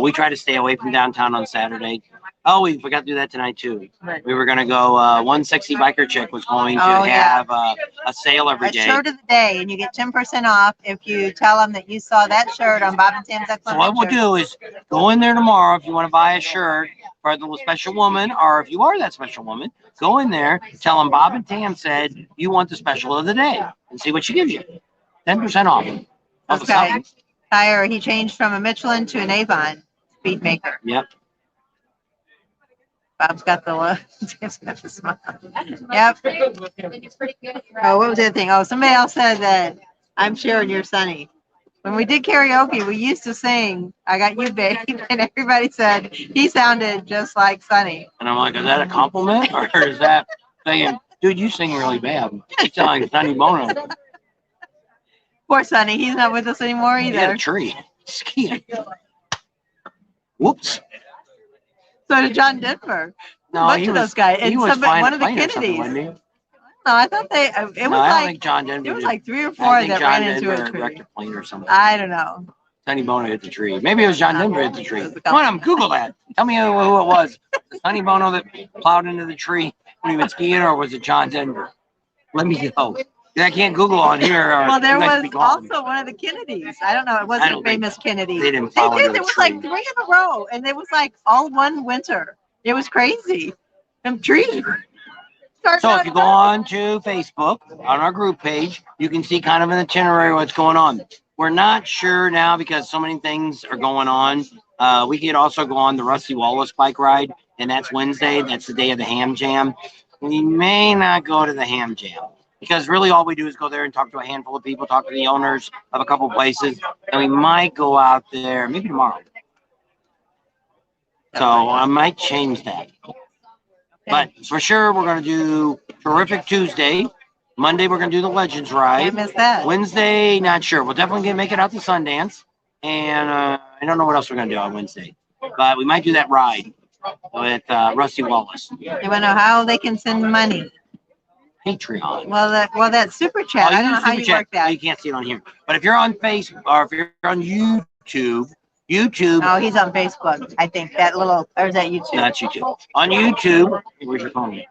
We try to stay away from downtown on Saturday. Oh, we forgot to do that tonight too. Right. We were going to go, One Sexy Biker Chick was going to have a sale every day. Shirt of the day, and you get 10% off if you tell them that you saw that shirt on Bob and Sam's Excellent. So what we'll do is go in there tomorrow if you want to buy a shirt for the special woman, or if you are that special woman, go in there, tell them Bob and Tam said you want the special of the day, and see what she gives you. 10% off. Okay. Tire, he changed from a Michelin to an Avon speed maker. Yep. Bob's got the look. Sam's got the smile. Yep. Oh, what was the other thing? Oh, somebody else said that I'm sharing your Sonny. When we did karaoke, we used to sing "I Got You, Babe," and everybody said he sounded just like Sonny. And I'm like, is that a compliment, or is that saying, dude, you sing really bad? You sound like Sonny Bono. Poor Sonny, he's not with us anymore either. He had a tree. Skiing. Whoops. So did John Denver. No, a bunch of those guys. And one of the Kennedys. No, I thought they. It was I don't think John Denver. It was like 3 or 4 that ran into a tree. Wrecked a plane or something. I don't know. Sonny Bono hit the tree. Maybe it was John Denver hit the tree. Come on, Google that. Tell me who it was. Sonny Bono that plowed into the tree when he was skiing, or was it John Denver? Let me know. I can't Google on here. Well, there was also one of the Kennedys. I don't know. It wasn't a famous Kennedy. They didn't follow There was like 3 in a row, and it was like all one winter. It was crazy. Them trees. So if you go on to Facebook, on our group page, you can see kind of an itinerary of what's going on. We're not sure now because so many things are going on. We could also go on the Rusty Wallace bike ride, and that's Wednesday. That's the day of the Ham Jam. We may not go to the Ham Jam because really all we do is go there and talk to a handful of people, talk to the owners of a couple places, and we might go out there maybe tomorrow. So I might change that. But for sure, we're going to do Terrific Tuesday. Monday, we're going to do the Legends I ride. missed that. Wednesday, not sure. We'll definitely make it out to Sundance. And I don't know what else we're going to do on Wednesday. But we might do that ride with Rusty Wallace. You want to know how they can send money? Patreon. Well, that super chat. I don't know how you work that. Oh, you can't see it on here. But if you're on Facebook or if you're on YouTube. Oh, he's on Facebook. I think that little, or is that YouTube? That's YouTube. On YouTube. Where's your phone?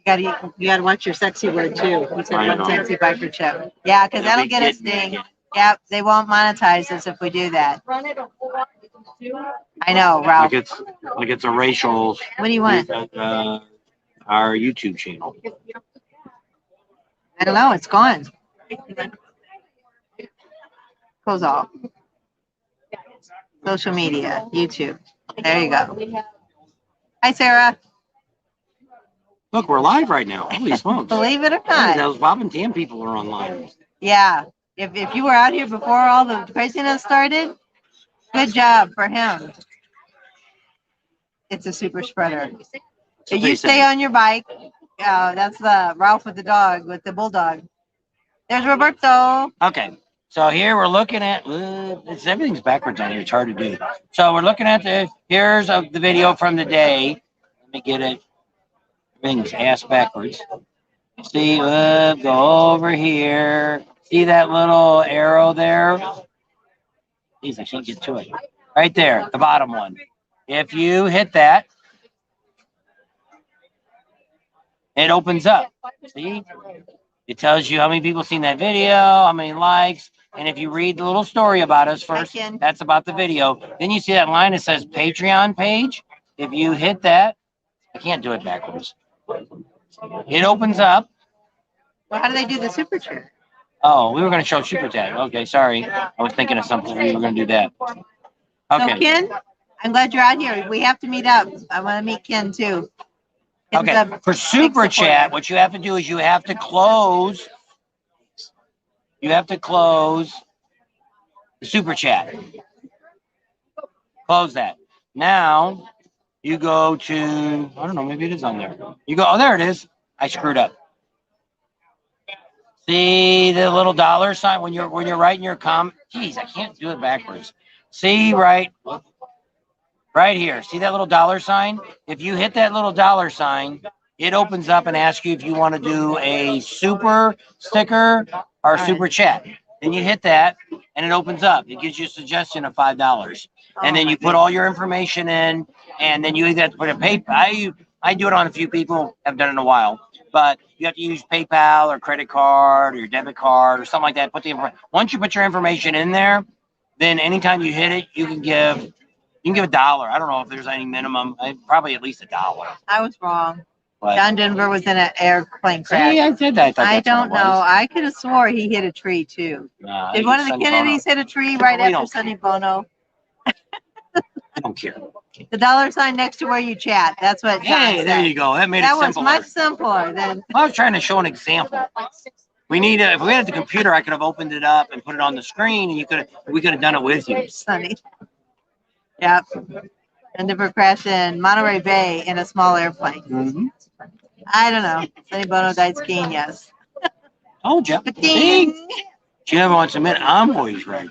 You gotta watch your sexy word too. You said one sexy microchip. Yeah, because that'll get us ding. Yep, they won't monetize us if we do that. I know, Ralph. Like it's a racial. What do you want? Our YouTube channel. I don't know. It's gone. Close off. Social media, YouTube. There you go. Hi, Sarah. Look, we're live right now. Holy smokes. Believe it or Hey, not. those Bob and Tam people are online. Yeah. If you were out here before all the craziness started, good job for him. It's a super spreader. If you stay on your bike, that's the Ralph with the dog, with the bulldog. There's Roberto. Okay. So here we're looking at, everything's backwards on here. It's hard to do. So we're looking at here's the video from the day. Let me get it. Everything's ass backwards. See, go over here. See that little arrow there? Jeez, I can't get to it. Right there, the bottom one. If you hit that, it opens up. See? It tells you how many people seen that video, how many likes, and if you read the little story about us first, that's about the video. Then you see that line that says Patreon page. If you hit that, I can't do it backwards. It opens up. Well, how do they do the super chat? Oh, we were going to show super chat. Okay, sorry. I was thinking of something. We were going to do that. Okay. So, Ken, I'm glad you're out here. We have to meet up. I want to meet Ken, too. Ken's Okay, for super chat, what you have to do is you have to close. You have to close the super chat. Close that. Now, you go to, I don't know, maybe it is on there. You go, oh, there it is. I screwed up. See the little dollar sign when you're writing your comment? Geez, I can't do it backwards. See right here. See that little dollar sign? If you hit that little dollar sign, it opens up and asks you if you want to do a super sticker or super chat. Then you hit that and it opens up. It gives you a suggestion of $5. And then you put all your information in, and then you either have to put a PayPal. I do it on a few people, haven't done it in a while, but you have to use PayPal or credit card or your debit card or something like that. Once you put your information in there, then anytime you hit it, you can give $1. I don't know if there's any minimum. Probably at least $1. I was wrong. But John Denver was in an airplane crash. See, I did that. I don't know. I could have swore he hit a tree too. Did one of the Kennedys hit a tree right after Sonny Bono? I don't care. The dollar sign next to where you chat. That's what John said. There you go. That made it simpler. That was much simpler than. I was trying to show an example. We need if we had the computer, I could have opened it up and put it on the screen, and we could have done it with you. Sonny. Yep. And Denver crashed in Monterey Bay in a small airplane. Mm-hmm. I don't know. Sonny Bono died skiing. Yes. Told you. Ding. She never wants to admit I'm always right.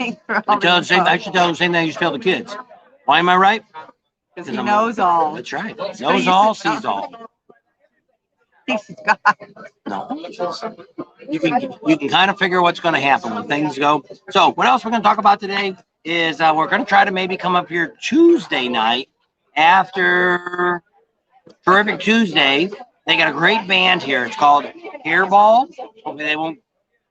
I should tell the same thing I used to tell the kids. Why am I right? Because he knows all. That's right. Knows all, sees all. God. No. You can kind of figure what's going to happen when things go. So what else we're going to talk about today is we're going to try to maybe come up here Tuesday night after Terrific Tuesday. They got a great band here. It's called Hairball. Hopefully they won't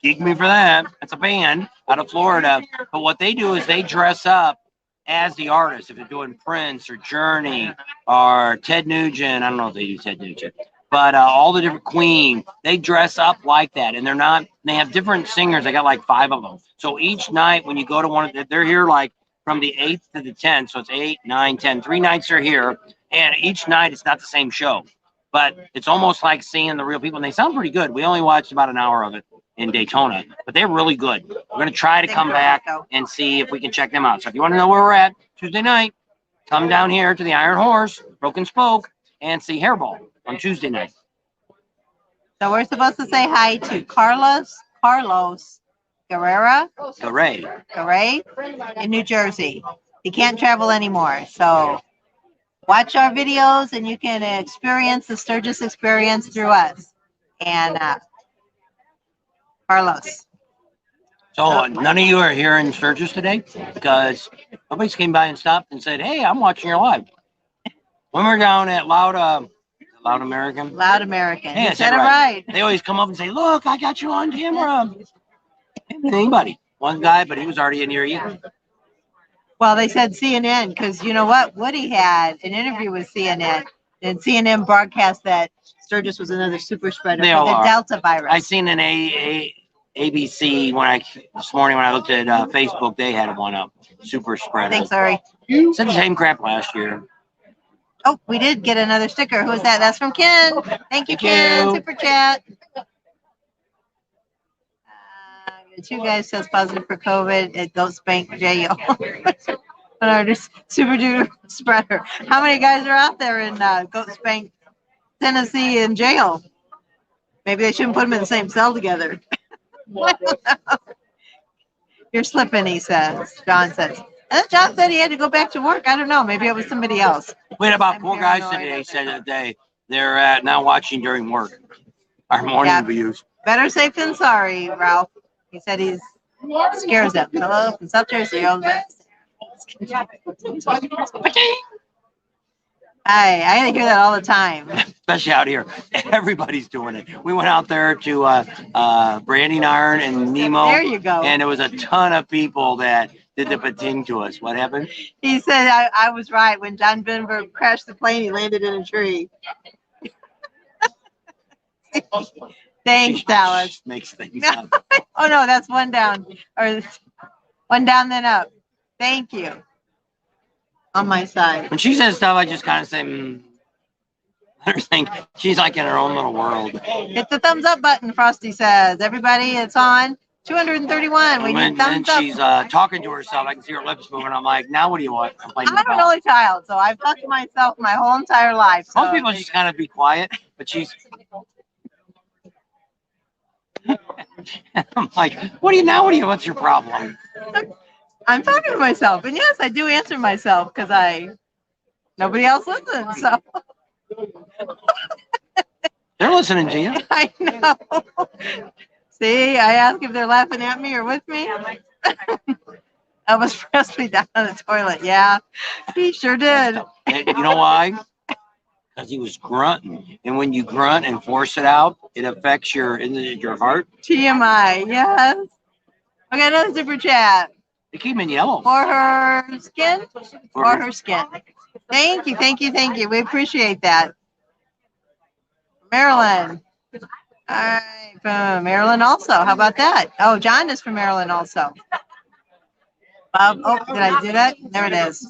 gig me for that. It's a band out of Florida. But what they do is they dress up as the artist. If they're doing Prince or Journey or Ted Nugent, I don't know if they do Ted Nugent, but all the different Queen, they dress up like that. And they have different singers. They got like 5 of them. So each night when you go to one, they're here like from the 8th to the 10th. So it's 8, 9, 10. 3 nights are here. And each night it's not the same show. But it's almost like seeing the real people. And they sound pretty good. We only watched about an hour of it in Daytona, but they're really good. We're going to try to come back and see if we can check them out. So if you want to know where we're at, Tuesday night, come down here to the Iron Horse, Broken Spoke, and see Hairball on Tuesday night. So we're supposed to say hi to Carlos Guerrera Garay in New Jersey. He can't travel anymore, so watch our videos and you can experience the Sturgis experience through us. And Carlos. So none of you are here in Sturgis today because nobody's came by and stopped and said, "Hey, I'm watching your live." When we're down at Loud American. Loud American. Hey, you said it right. They always come up and say, "Look, I got you on camera." Anybody? One guy, but he was already in here either. Well, they said CNN because you know what? Woody had an interview with CNN, and CNN broadcast that Sturgis was another super spreader for the Delta virus. I seen an ABC this morning when I looked at Facebook. They had one up. Super spreader. Thanks, sorry. Said the same crap last year. Oh, we did get another sticker. Who is that? That's from Ken. Thank you, Ken. Super chat. The two guys test positive for COVID at Goat Spank jail. An artist, super duper spreader. How many guys are out there in Goat Spank, Tennessee in jail? Maybe they shouldn't put them in the same cell together. You're slipping, he says. John says. And then John said he had to go back to work. I don't know. Maybe it was somebody else. We had about 4 guys today said that they're now watching during work. Our morning views. Better safe than sorry, Ralph. He said he's scares them. Hello, from South Jersey. I gotta hear that all the time. Especially out here. Everybody's doing it. We went out there to Branding Iron and Nemo. There you go. And there was a ton of people that did the pating to us. What happened? He said I was right. When John Binberg crashed the plane, he landed in a tree. Thanks, Dallas. Makes things up. Oh no, that's one down. Or one down, then up. Thank you. On my side. When she says stuff, I just kind of say, let her think she's like in her own little world. Hit the thumbs up button, Frosty says. Everybody, it's on. 231. We need thumbs up. She's talking to herself. I can see her lips moving. I'm like, now what do you want? I'm an only child, so I've talked to myself my whole entire life. So. Most people just kind of be quiet, but she's. I'm like, what's your problem? I'm talking to myself, and yes, I do answer myself because nobody else listens. So they're listening to you. I know. See, I ask if they're laughing at me or with me. Elvis Presley down on the toilet. Yeah, he sure did. And you know why? Because he was grunting, and when you grunt and force it out, it affects your heart. TMI, yes. Okay, another super chat. They keep them in yellow. For her skin? For her skin. Thank you, thank you, thank you. We appreciate that. Maryland. All right, from Maryland also. How about that? Oh, John is from Maryland also. Oh, did I do that? There it is.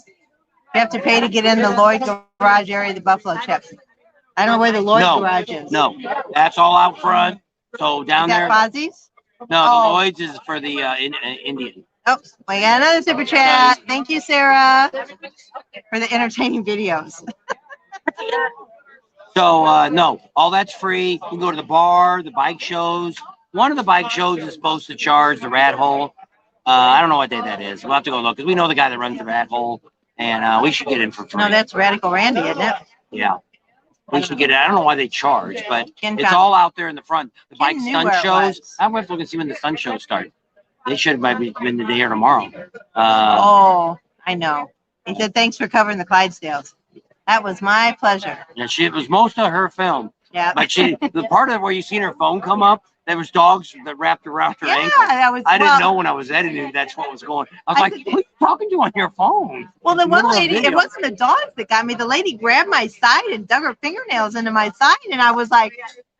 You have to pay to get in the Lloyd garage area, the Buffalo Chips. I don't know where the Lloyd garage is. No, that's all out front. So down there. Fozzie's? No, the Lloyd's is for the Indian. Oh, we got another super chat. Thank you, Sarah, for the entertaining videos. So, no, all that's free. You can go to the bar, the bike shows. One of the bike shows is supposed to charge the Rat Hole. I don't know what day that is. We'll have to go look because we know the guy that runs the Rat Hole, and we should get in for free. No, that's Radical Randy, isn't it? Yeah. We should get it. I don't know why they charge, but it's all out there in the front. The bike stunt shows. I'm going to look and see when the stunt shows start. They should have been the day or tomorrow. Oh, I know. He said, thanks for covering the Clydesdales. That was my pleasure. Yeah, it was most of her film. Yeah. But the part of where you seen her phone come up, there was dogs that wrapped around her ankle. That was. I didn't know when I was editing that's what was going. I was like, what are you talking to on your phone? Well, the one lady, it wasn't the dogs that got me. The lady grabbed my side and dug her fingernails into my side, and I was like,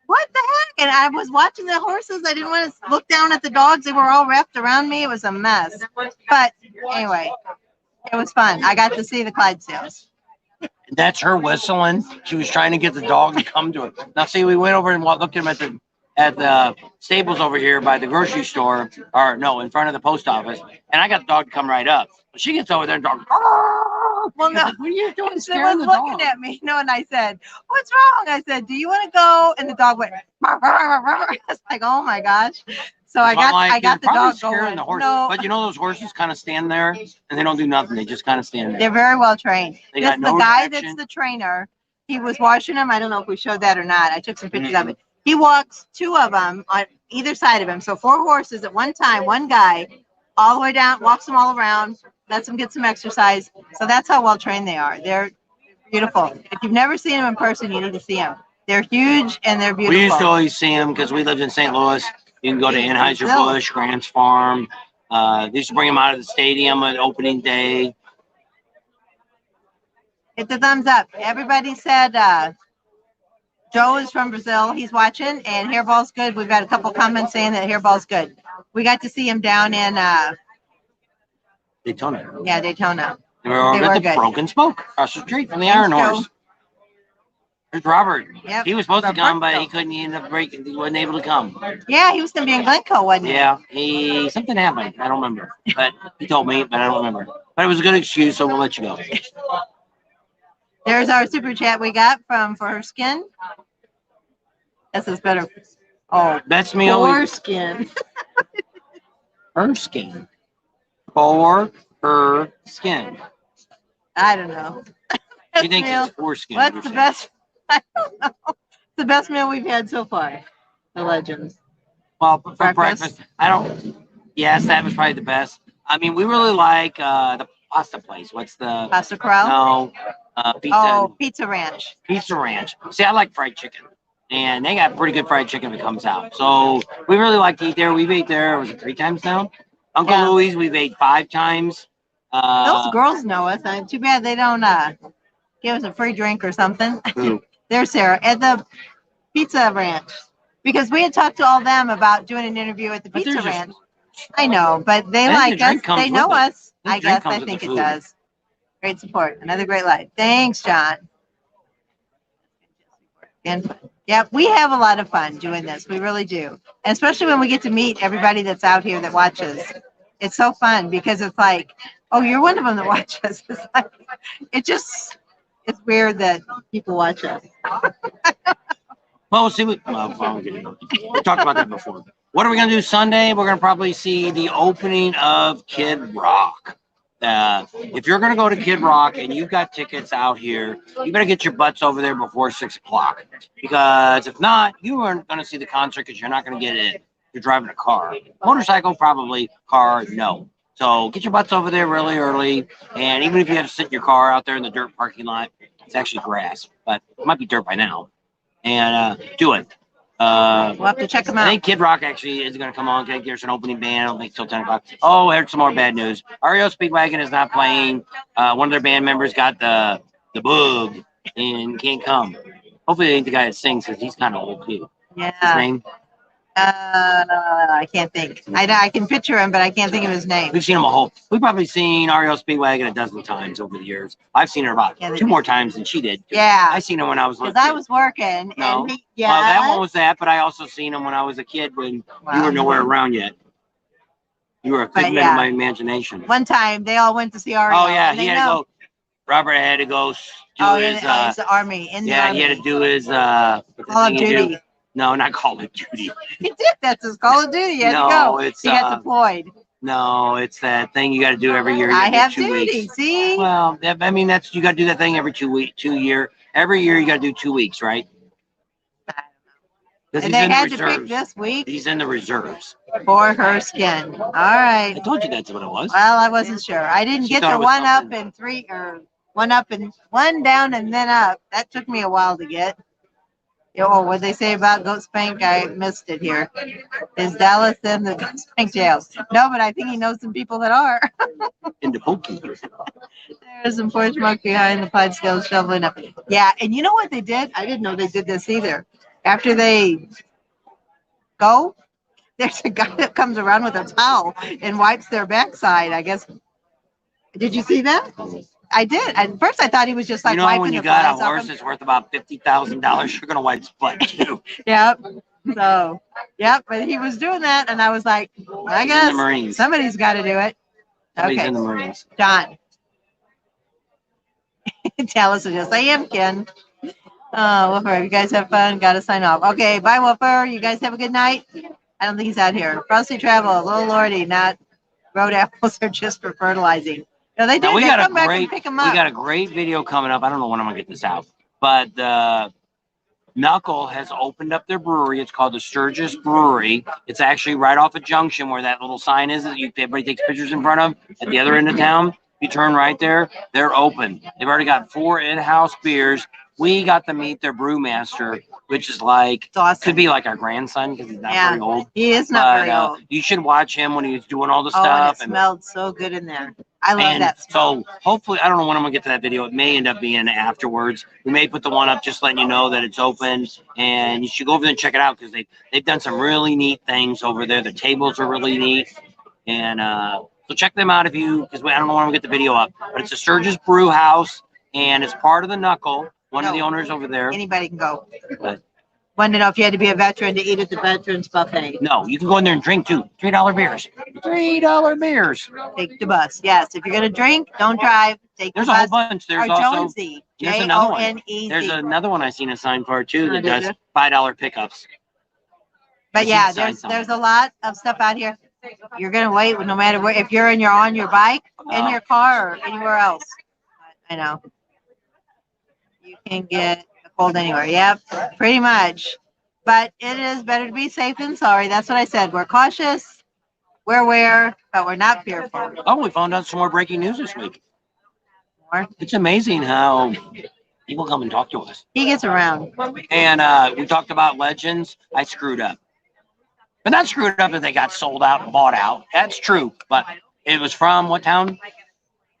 what the heck? And I was watching the horses. I didn't want to look down at the dogs. They were all wrapped around me. It was a mess. But anyway, it was fun. I got to see the Clydesdales. That's her whistling. She was trying to get the dog to come to it. Now, see, we went over and looked at him at the stables over here by the grocery store, or no, in front of the post office. And I got the dog to come right up. But she gets over there and dog, Well, no. What are you doing? She was looking at me, and I said, "What's wrong?" I said, "Do you want to go?" And the dog went. I was like, "Oh my gosh!" So I got the dog going. The horse. No, But you know those horses kind of stand there and they don't do nothing. They just kind of stand there. they're very well trained. They This got no the guy reaction. that's the trainer. He was washing them. I don't know if we showed that or not. I took some pictures of it. He walks 2 of them on either side of him. So 4 horses at one time. One guy all the way down, walks them all around, lets them get some exercise. So that's how well trained they are. They're beautiful. If you've never seen them in person, you need to see them. They're huge and they're beautiful. We used to always see them because we lived in St. Louis. You can go to Anheuser-Busch, Grant's Farm. They used to bring them out of the stadium on opening day. Hit the thumbs up. Everybody said Joe is from Brazil. He's watching, and Hairball's good. We've got a couple comments saying that Hairball's good. We got to see him down in Daytona. Yeah, Daytona. They were over at the Broken Spoke across the street from the Iron Horse. There's Robert. Yep. He was supposed to come, but he couldn't. He ended up breaking. He wasn't able to come. Yeah, he was going to be in Glencoe, wasn't he? Yeah, something happened. I don't remember. But he told me, but I don't remember. But it was a good excuse, so we'll let you go. There's our super chat we got from For Her Skin. This is better. Oh, that's me. For Skin. Her skin. For her skin. I don't know. You think it's foreskin? What's the best? I don't know. The best meal we've had so far. The Legends. Well, for breakfast, I don't. Yes, that was probably the best. I mean, we really like the pasta place. What's the Pasta Corral? No, pizza. Oh, Pizza Ranch. Pizza Ranch. See, I like fried chicken, and they got pretty good fried chicken that comes out. So we really like to eat there. We've ate there. Was it 3 times now? Uncle Louie's, we've ate 5 times. Those girls know us. Too bad they don't give us a free drink or something. There's Sarah at the Pizza Ranch, because we had talked to all them about doing an interview at the Pizza Ranch. I know, but they like us. They know us. I guess. I think it does. Great support. Another great live. Thanks, John. And yeah, we have a lot of fun doing this. We really do. And especially when we get to meet everybody that's out here that watches. It's so fun because it's like, oh, you're one of them that watches. It's like, it's weird that people watch us. Well, see, we talked about that before. What are we going to do Sunday? We're going to probably see the opening of Kid Rock. If you're going to go to Kid Rock and you've got tickets out here, you better get your butts over there before 6 o'clock. Because if not, you aren't going to see the concert because you're not going to get it. You're driving a car. Motorcycle, probably. Car, no. So get your butts over there really early. And even if you have to sit in your car out there in the dirt parking lot, it's actually grass, but it might be dirt by now. And do it. We'll have to check them out. I think Kid Rock actually is going to come on. There's an opening band. I don't think till 10 o'clock. Oh, I heard some more bad news. REO Speedwagon is not playing. One of their band members got the bug and can't come. Hopefully, it ain't the guy that sings because he's kind of old too. Yeah. His name? I can't think. I can picture him, but I can't think of his name. We've seen him a whole. We've probably seen REO Speedwagon a dozen times over the years. I've seen her about 2 more times than she did. Yeah. I seen him when I was little. Because I was working. No. And Well, that one was that, but I also seen him when I was a kid when you were nowhere around yet. You were a figment of my imagination. One time they all went to see REO. Oh yeah, he had to go. Robert had to go do his. The army. He had to do his. Call of Duty. No, not Call of Duty. He did. That's his Call of Duty. He had to go. He got deployed. No, it's that thing you got to do every year. I have duty. See? Well, I mean, you got to do that thing every 2 weeks, 2 year. Every year you got to do 2 weeks, right? And they had to pick this week. He's in the reserves. For Her Skin. All right. I told you that's what it was. Well, I wasn't sure. I didn't get the 1 up and 3, or 1 up and 1 down and then up. That took me a while to get. Oh, what they say about Goat Spank? I missed it here. Is Dallas in the Goat Spank jail? No, but I think he knows some people that are. In the pokey. There's some porch smoke behind the pine scales shoveling up. Yeah, and you know what they did? I didn't know they did this either. After they go, there's a guy that comes around with a towel and wipes their backside, I guess. Did you see that? I did. At first, I thought he was just like wiping when you the got a horse that's worth about $50,000, you're gonna wipe his butt too. Yep. So, yep. But he was doing that, and I was like, I guess somebody's got to do it. Somebody's in the Marines. John. Dallas is just, I am Ken. Woofer, you guys have fun. Got to sign off. Okay, bye, Woofer. You guys have a good night. I don't think he's out here. Frosty Travel, little Lordy, not road apples are just for fertilizing. No, they do. Now, we They got come a back great, and pick them we up. got a great video coming up. I don't know when I'm gonna get this out, but Knuckle has opened up their brewery. It's called the Sturgis Brewery. It's actually right off a junction where that little sign is that everybody takes pictures in front of at the other end of town. You turn right there, they're open. They've already got 4 in-house beers. We got to meet their brewmaster, which is like, awesome. Could be like our grandson because he's not very old. He is not very old. You should watch him when he's doing all the Oh, stuff. and it smelled so good in there. I love that smell. So hopefully, I don't know when I'm gonna get to that video. It may end up being afterwards. We may put the one up just letting you know that it's open, and you should go over there and check it out because they've done some really neat things over there. The tables are really neat, and so check them out because I don't know when I'm gonna get the video up. But it's a Sturgis Brew House, and it's part of the Knuckle. One of the owners over there. Anybody can go. But, wanted to know if you had to be a veteran to eat at the Veterans Buffet. No, you can go in there and drink too. $3 beers. $3 beers. Take the bus. Yes, if you're gonna drink, don't drive. Take the bus. There's a whole bunch. There's also Jonesy. there's another one. J-O-N-E-Z. There's another one I seen a sign for too that did does you? $5 pickups. But yeah, there's a lot of stuff out here. You're gonna wait no matter where. If you're on your bike, in your car, or anywhere else. I know. You can get a cold anywhere. Yep, pretty much. But it is better to be safe than sorry. That's what I said. We're cautious, we're aware, but we're not fearful. Oh, we found out some more breaking news this week. More? It's amazing how people come and talk to us. He gets around. And we talked about Legends. I screwed up. But not screwed up that they got sold out and bought out. That's true. But it was from what town?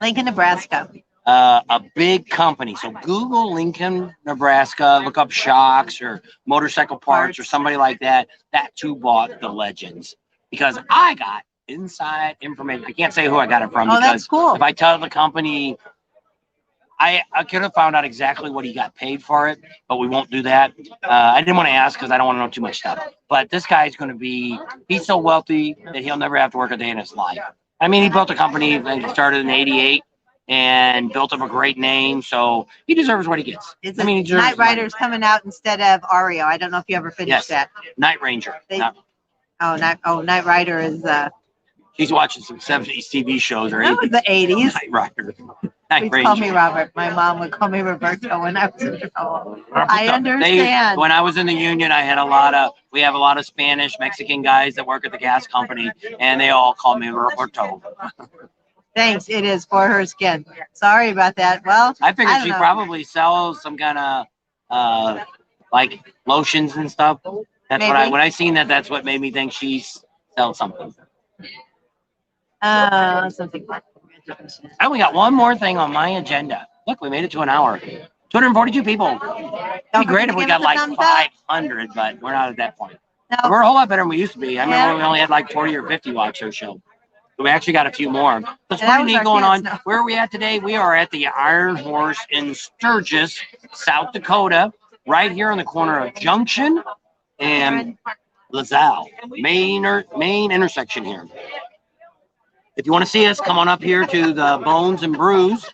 Lincoln, Nebraska. A big company. So Google Lincoln, Nebraska, look up Shocks or Motorcycle Parts or somebody like that. That too bought the Legends because I got inside information. I can't say who I got it from. Oh, that's cool. If I tell the company, I could have found out exactly what he got paid for it, but we won't do that. I didn't want to ask because I don't want to know too much stuff. But this guy's going to he's so wealthy that he'll never have to work a day in his life. I mean, he built a company and started in '88. And built up a great name, so he deserves what he gets. Night Rider's coming out instead of Ario. I don't know if you ever finished that. Night Ranger. Night Rider is. She's watching some '70s TV shows or that was the '80s. Night Rider. Please call me Robert. My mom would call me Roberto when I was in trouble. I understand. When I was in the union, we have a lot of Spanish, Mexican guys that work at the gas company, and they all call me Roberto. Thanks. It is for her skin. Sorry about that. Well, I figured she probably sells some kind of like lotions and stuff. That's when I seen that. That's what made me think she sells something. Something. I only got one more thing on my agenda. Look, we made it to an hour. 242 people. It'd be great if we got like 500, but we're not at that point. No. We're a whole lot better than we used to be. I remember we only had like 40 or 50 watch our show. We actually got a few more. There's pretty neat going on. Where are we at today? We are at the Iron Horse in Sturgis, South Dakota, right here on the corner of Junction and LaSalle, main intersection here. If you want to see us, come on up here to the Bones and Brews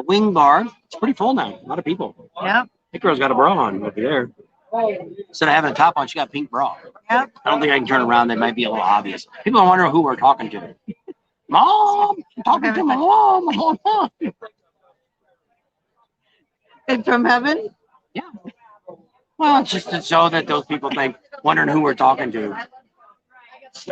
wing bar. It's pretty full now. A lot of people. Yep. That girl's got a bra on over there. Instead of having a top on, she got a pink bra. Yep. I don't think I can turn around. That might be a little obvious. People are wondering who we're talking to. Mom, I'm talking to my mom. And from heaven? Yeah. Well, it's just to show that those people wondering who we're talking to.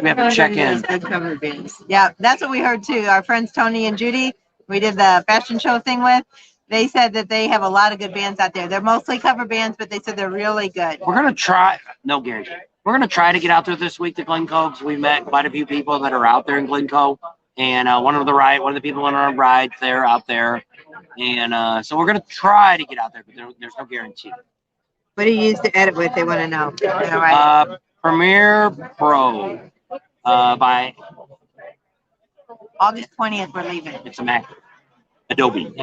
We have to check in. Good cover bands. Yeah, that's what we heard too. Our friends Tony and Judy, we did the fashion show thing with. They said that they have a lot of good bands out there. They're mostly cover bands, but they said they're really good. We're going to try, no guarantee. We're going to try to get out there this week to Glencoe because we met quite a few people that are out there in Glencoe. And one of the people on our rides, they're out there. And so we're going to try to get out there, but there's no guarantee. What do you use to edit with? They want to know. Premiere Pro by August 20th, we're leaving. It's a Mac. Adobe.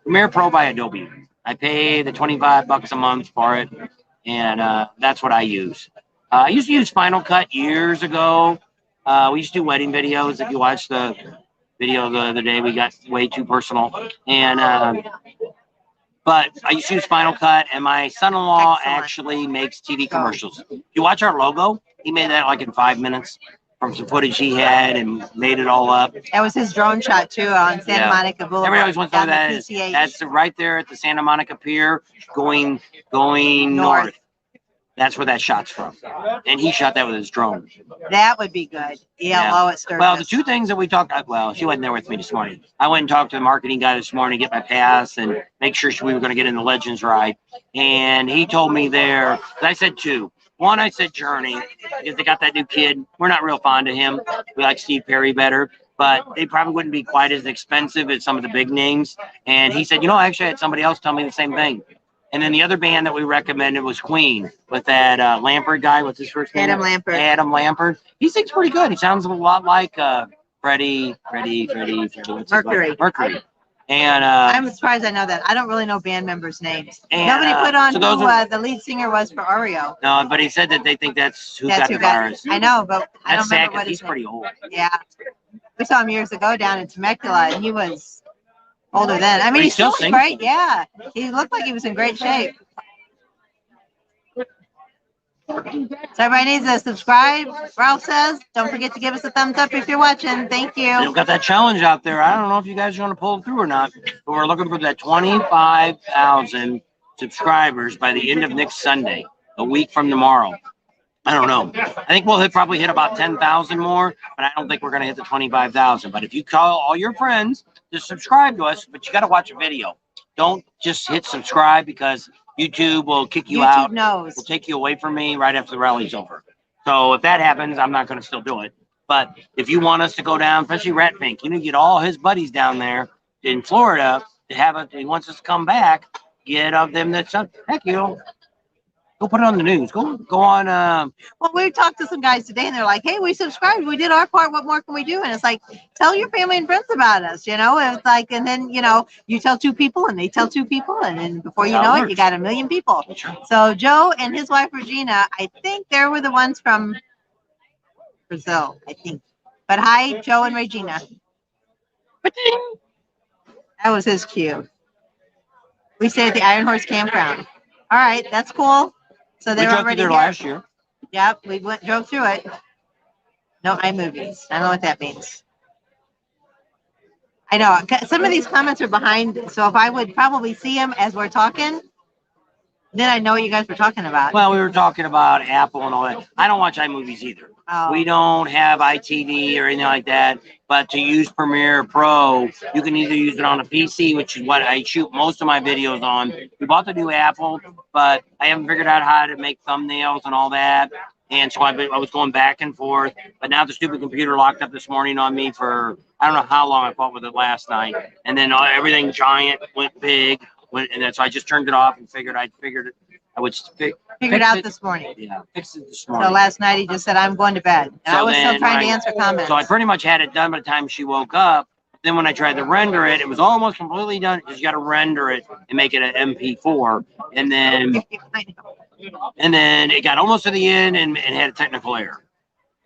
Premiere Pro by Adobe. I pay the $25 a month for it, and that's what I use. I used to use Final Cut years ago. We used to do wedding videos. If you watch the video the other day, we got way too personal. And But I used to use Final Cut, and my son-in-law Excellent. actually makes TV commercials. If you watch our logo, he made that like in 5 minutes from some footage he had and made it all up. That was his drone shot too on Santa Monica Boulevard. Everybody always wants to know down that the is. PCH. That's right there at the Santa Monica Pier, going north. That's where that shot's from. And he shot that with his drone. That would be good. ELO at Sturgis. Well, the two things that we talked about, well, she wasn't there with me this morning. I went and talked to the marketing guy this morning, get my pass and make sure we were going to get in the Legends ride. And he told me there, I said two. One, I said Journey, because they got that new kid. We're not real fond of him. We like Steve Perry better, but they probably wouldn't be quite as expensive as some of the big names. And he said, actually I had somebody else tell me the same thing. And then the other band that we recommended was Queen with that Lampert guy. What's his first name? Adam Lampert. Adam Lampert. He sings pretty good. He sounds a lot like Freddie. Mercury. Mercury. And I'm surprised I know that. I don't really know band members' names. And, nobody put on so who the lead singer was for Oreo. No, but he said that they think that's who got the virus. I know, but I don't remember what he's pretty old. Yeah. We saw him years ago down in Temecula, and he was older then. I mean, he still was great. Yeah. He looked like he was in great shape. So everybody needs to subscribe. Ralph says, don't forget to give us a thumbs up if you're watching. Thank you. We've got that challenge out there. I don't know if you guys are going to pull it through or not, but we're looking for that 25,000 subscribers by the end of next Sunday, a week from tomorrow. I don't know. I think we'll probably hit about 10,000 more, but I don't think we're going to hit the 25,000. But if you call all your friends to subscribe to us, but you got to watch a video. Don't just hit subscribe because YouTube will kick you out. Knows. Will take you away from me right after the rally's over. So if that happens, I'm not going to still do it. But if you want us to go down, especially Rat Pink, get all his buddies down there in Florida to have it. He wants us to come back. Get of them that's heck, go put it on the news. Go on. Well, we talked to some guys today, and they're like, "Hey, we subscribed. We did our part. What more can we do?" And it's like, tell your family and friends about us. And it's like, and then you tell two people, and they tell two people, and then before you know it, you got 1 million people. So Joe and his wife Regina, I think they were the ones from Brazil, I think. But hi, Joe and Regina. That was his cue. We stayed at the Iron Horse Campground. All right, that's cool. So they're already there last year. Yep, we drove through it. No iMovies. I don't know what that means. I know some of these comments are behind, so if I would probably see them as we're talking, then I know what you guys were talking about. Well, we were talking about Apple and all that. I don't watch iMovies either. Oh. We don't have iTV or anything like that. But to use Premiere Pro, you can either use it on a PC, which is what I shoot most of my videos on. We bought the new Apple, but I haven't figured out how to make thumbnails and all that. And so I was going back and forth. But now the stupid computer locked up this morning on me for, I don't know how long I fought with it last night. And then everything giant went big. And then, so I just turned it off and figured I would figured out this morning. Yeah, fixed it this morning. So last night he just said, I'm going to bed. And so I was still trying to answer comments. So I pretty much had it done by the time she woke up. Then when I tried to render it, it was almost completely done because you got to render it and make it an MP4. And then it got almost to the end and had a technical error.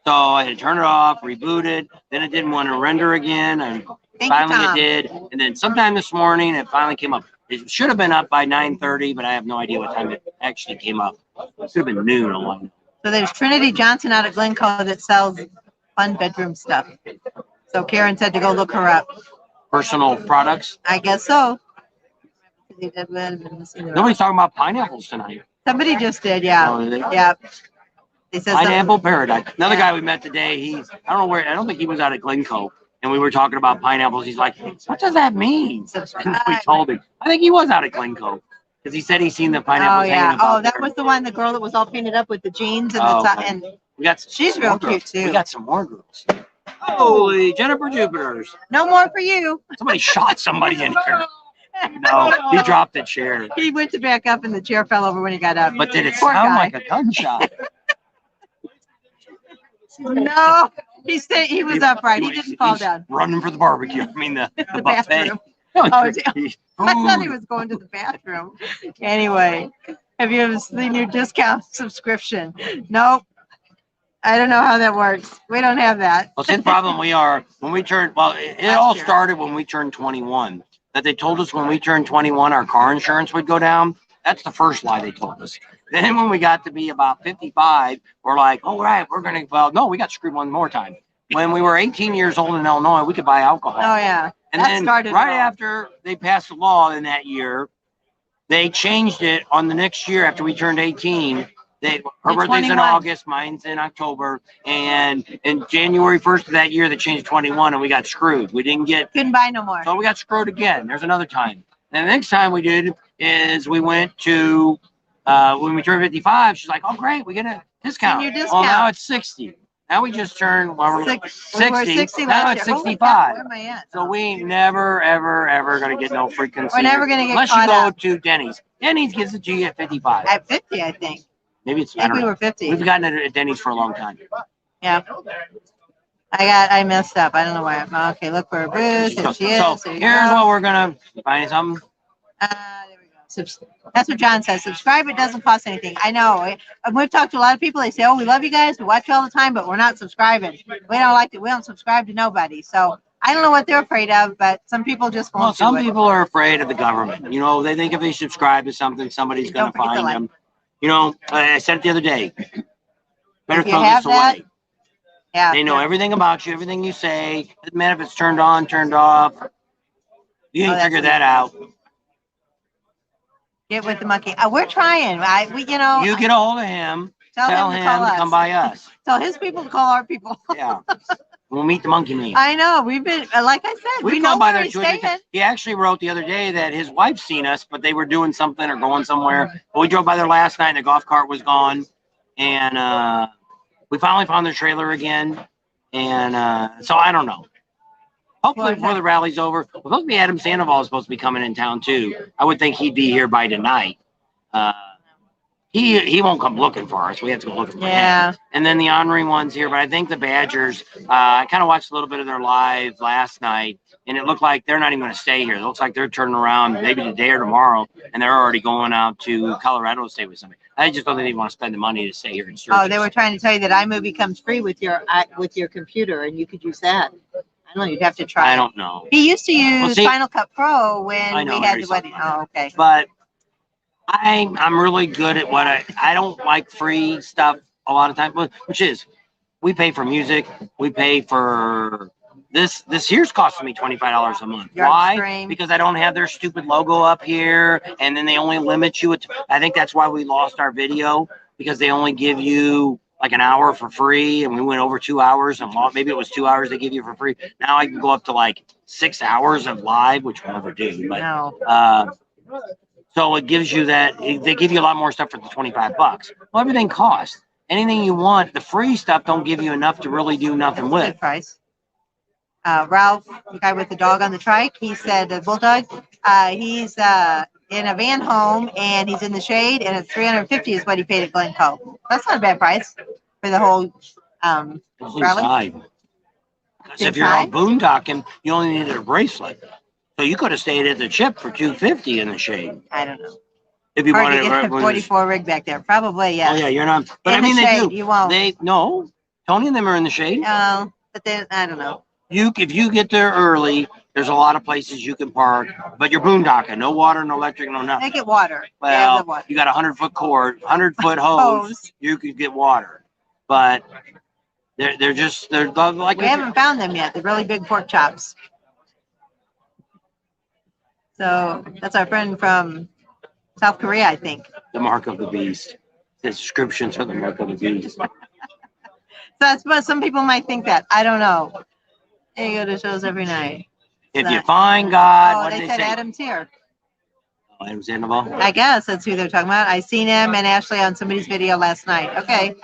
So I had to turn it off, reboot it. Then it didn't want to render again. And finally it did. And then sometime this morning, it finally came up. It should have been up by 9:30, but I have no idea what time it actually came up. It should have been noon or one. So there's Trinity Johnson out of Glencoe that sells fun bedroom stuff. So Karen said to go look her up. Personal products? I guess so. Nobody's talking about pineapples tonight. Somebody just did, yeah. Oh, yeah. They said Pineapple Paradise. Another guy we met today, I don't know where, I don't think he was out of Glencoe. And we were talking about pineapples. He's like, what does that mean? We told him. I think he was out of Glencoe. Because he said he's seen the pineapples hanging about that was the one, the girl that was all painted up with the jeans and the top. And we got she's real cute too. We got some more girls. Holy Jennifer Jupiters. No more for you. Somebody shot somebody in here. No, he dropped the chair. He went to back up and the chair fell over when he got up. But did it sound like a gunshot? No. He was upright. He didn't fall down. Running for the barbecue. I mean, the bathroom. I thought he was going to the bathroom. Anyway, have you ever seen your discount subscription? Nope. I don't know how that works. We don't have that. Well, see, the problem when we turned, it all started when we turned 21. that they told us when we turned 21, our car insurance would go down. That's the first lie they told us. Then when we got to be about 55, we're like, all right, we're going to, well, no, we got screwed one more time. When we were 18 years old in Illinois, we could buy alcohol. Oh, yeah. And that then started right after they passed a law in that year, they changed it on the next year after we turned 18. Her birthday's in August, mine's in October, and in January 1st of that year, they changed 21, and we got screwed. We couldn't buy no more. So we got screwed again. There's another time. And the next time we did is we went to when we turned 55. She's like, "Oh, great, we get a discount." Senior discount. Well, now it's 60. Now we just turned 60. Now it's 65. Where am I at? So we ain't never, ever gonna get no freaking. We're never gonna get unless caught you go up. to Denny's. Denny's gives it to you at 55. At 50, I think. Maybe it's. I think we were 50. We've gotten it at Denny's for a long time. Yeah. I messed up. I don't know why. Okay, look for a booth. There she is. So here's what we're gonna find something. There we go. That's what John says. Subscribe. It doesn't cost anything. I know. We've talked to a lot of people. They say, "Oh, we love you guys. We watch you all the time, but we're not subscribing. We don't like it. We don't subscribe to nobody." So I don't know what they're afraid of, but some people just won't. Well, some people are afraid of the government. You know, they think if they subscribe to something, somebody's gonna find them. You know, I said it the other day. Better throw this away. Yeah. They know everything about you, everything you say. Doesn't matter if it's turned on, turned off. You can figure that out. Get with the monkey. We're trying. You get a hold of him. Tell him to come by us. Tell his people to call our people. Yeah. We'll meet the monkey man. I know. We've been, like I said, we know where he's staying. He actually wrote the other day that his wife's seen us, but they were doing something or going somewhere. But we drove by there last night and the golf cart was gone. And we finally found their trailer again. And so I don't know. Hopefully before the rally's over. Well, supposed to be Adam Sandoval is supposed to be coming in town too. I would think he'd be here by tonight. He won't come looking for us. We have to go looking for him. And then the Honoring one's here, but I think the Badgers, I kind of watched a little bit of their live last night, and it looked like they're not even going to stay here. It looks like they're turning around maybe today or tomorrow, and they're already going out to Colorado to stay with somebody. I just don't think they want to spend the money to stay here in Sturgis. Oh, they were trying to tell you that iMovie comes free with your computer, and you could use that. I don't know. You'd have to try. I don't know. He used to use Final Cut Pro when we had the wedding. Oh, okay. But I'm really good at what I don't like free stuff a lot of times, which is we pay for music, we pay for this here's costing me $25 a month. Why? Because I don't have their stupid logo up here, and then they only limit you. I think that's why we lost our video, because they only give you like an hour for free, and we went over 2 hours, and maybe it was 2 hours they give you for free. Now I can go up to like 6 hours of live, which we'll never do. But so it gives you that. They give you a lot more stuff for the $25. Well, everything costs. Anything you want. The free stuff don't give you enough to really do nothing with. Good price. Ralph, the guy with the dog on the trike, he said the bulldog. He's in a van home and he's in the shade, and it's $350 is what he paid at Glencoe. That's not a bad price for the whole rally. Because if you're out boondocking, you only needed a bracelet. So you could have stayed at the chip for $250 in the shade. I don't know. If you wanted to get a 44 rig back there, probably, yeah. Oh yeah, you're not. But in I mean, the shade, they do. You won't. No. Tony and them are in the shade. No, but then I don't know. If you get there early, there's a lot of places you can park, but you're boondocking. No water, no electric, no nothing. They get water. Well, you got a 100-foot cord, 100-foot hose. You could get water, but they're like. We haven't found them yet. They're really big pork chops. So that's our friend from South Korea, I think. The mark of the beast. The descriptions are the mark of the beast. So that's what some people might think that. I don't know. They go to shows every night. If you find God, what they did said they say? Adam's here. Oh, Adam Sandoval? I guess that's who they're talking about. I seen him and Ashley on somebody's video last night. Okay.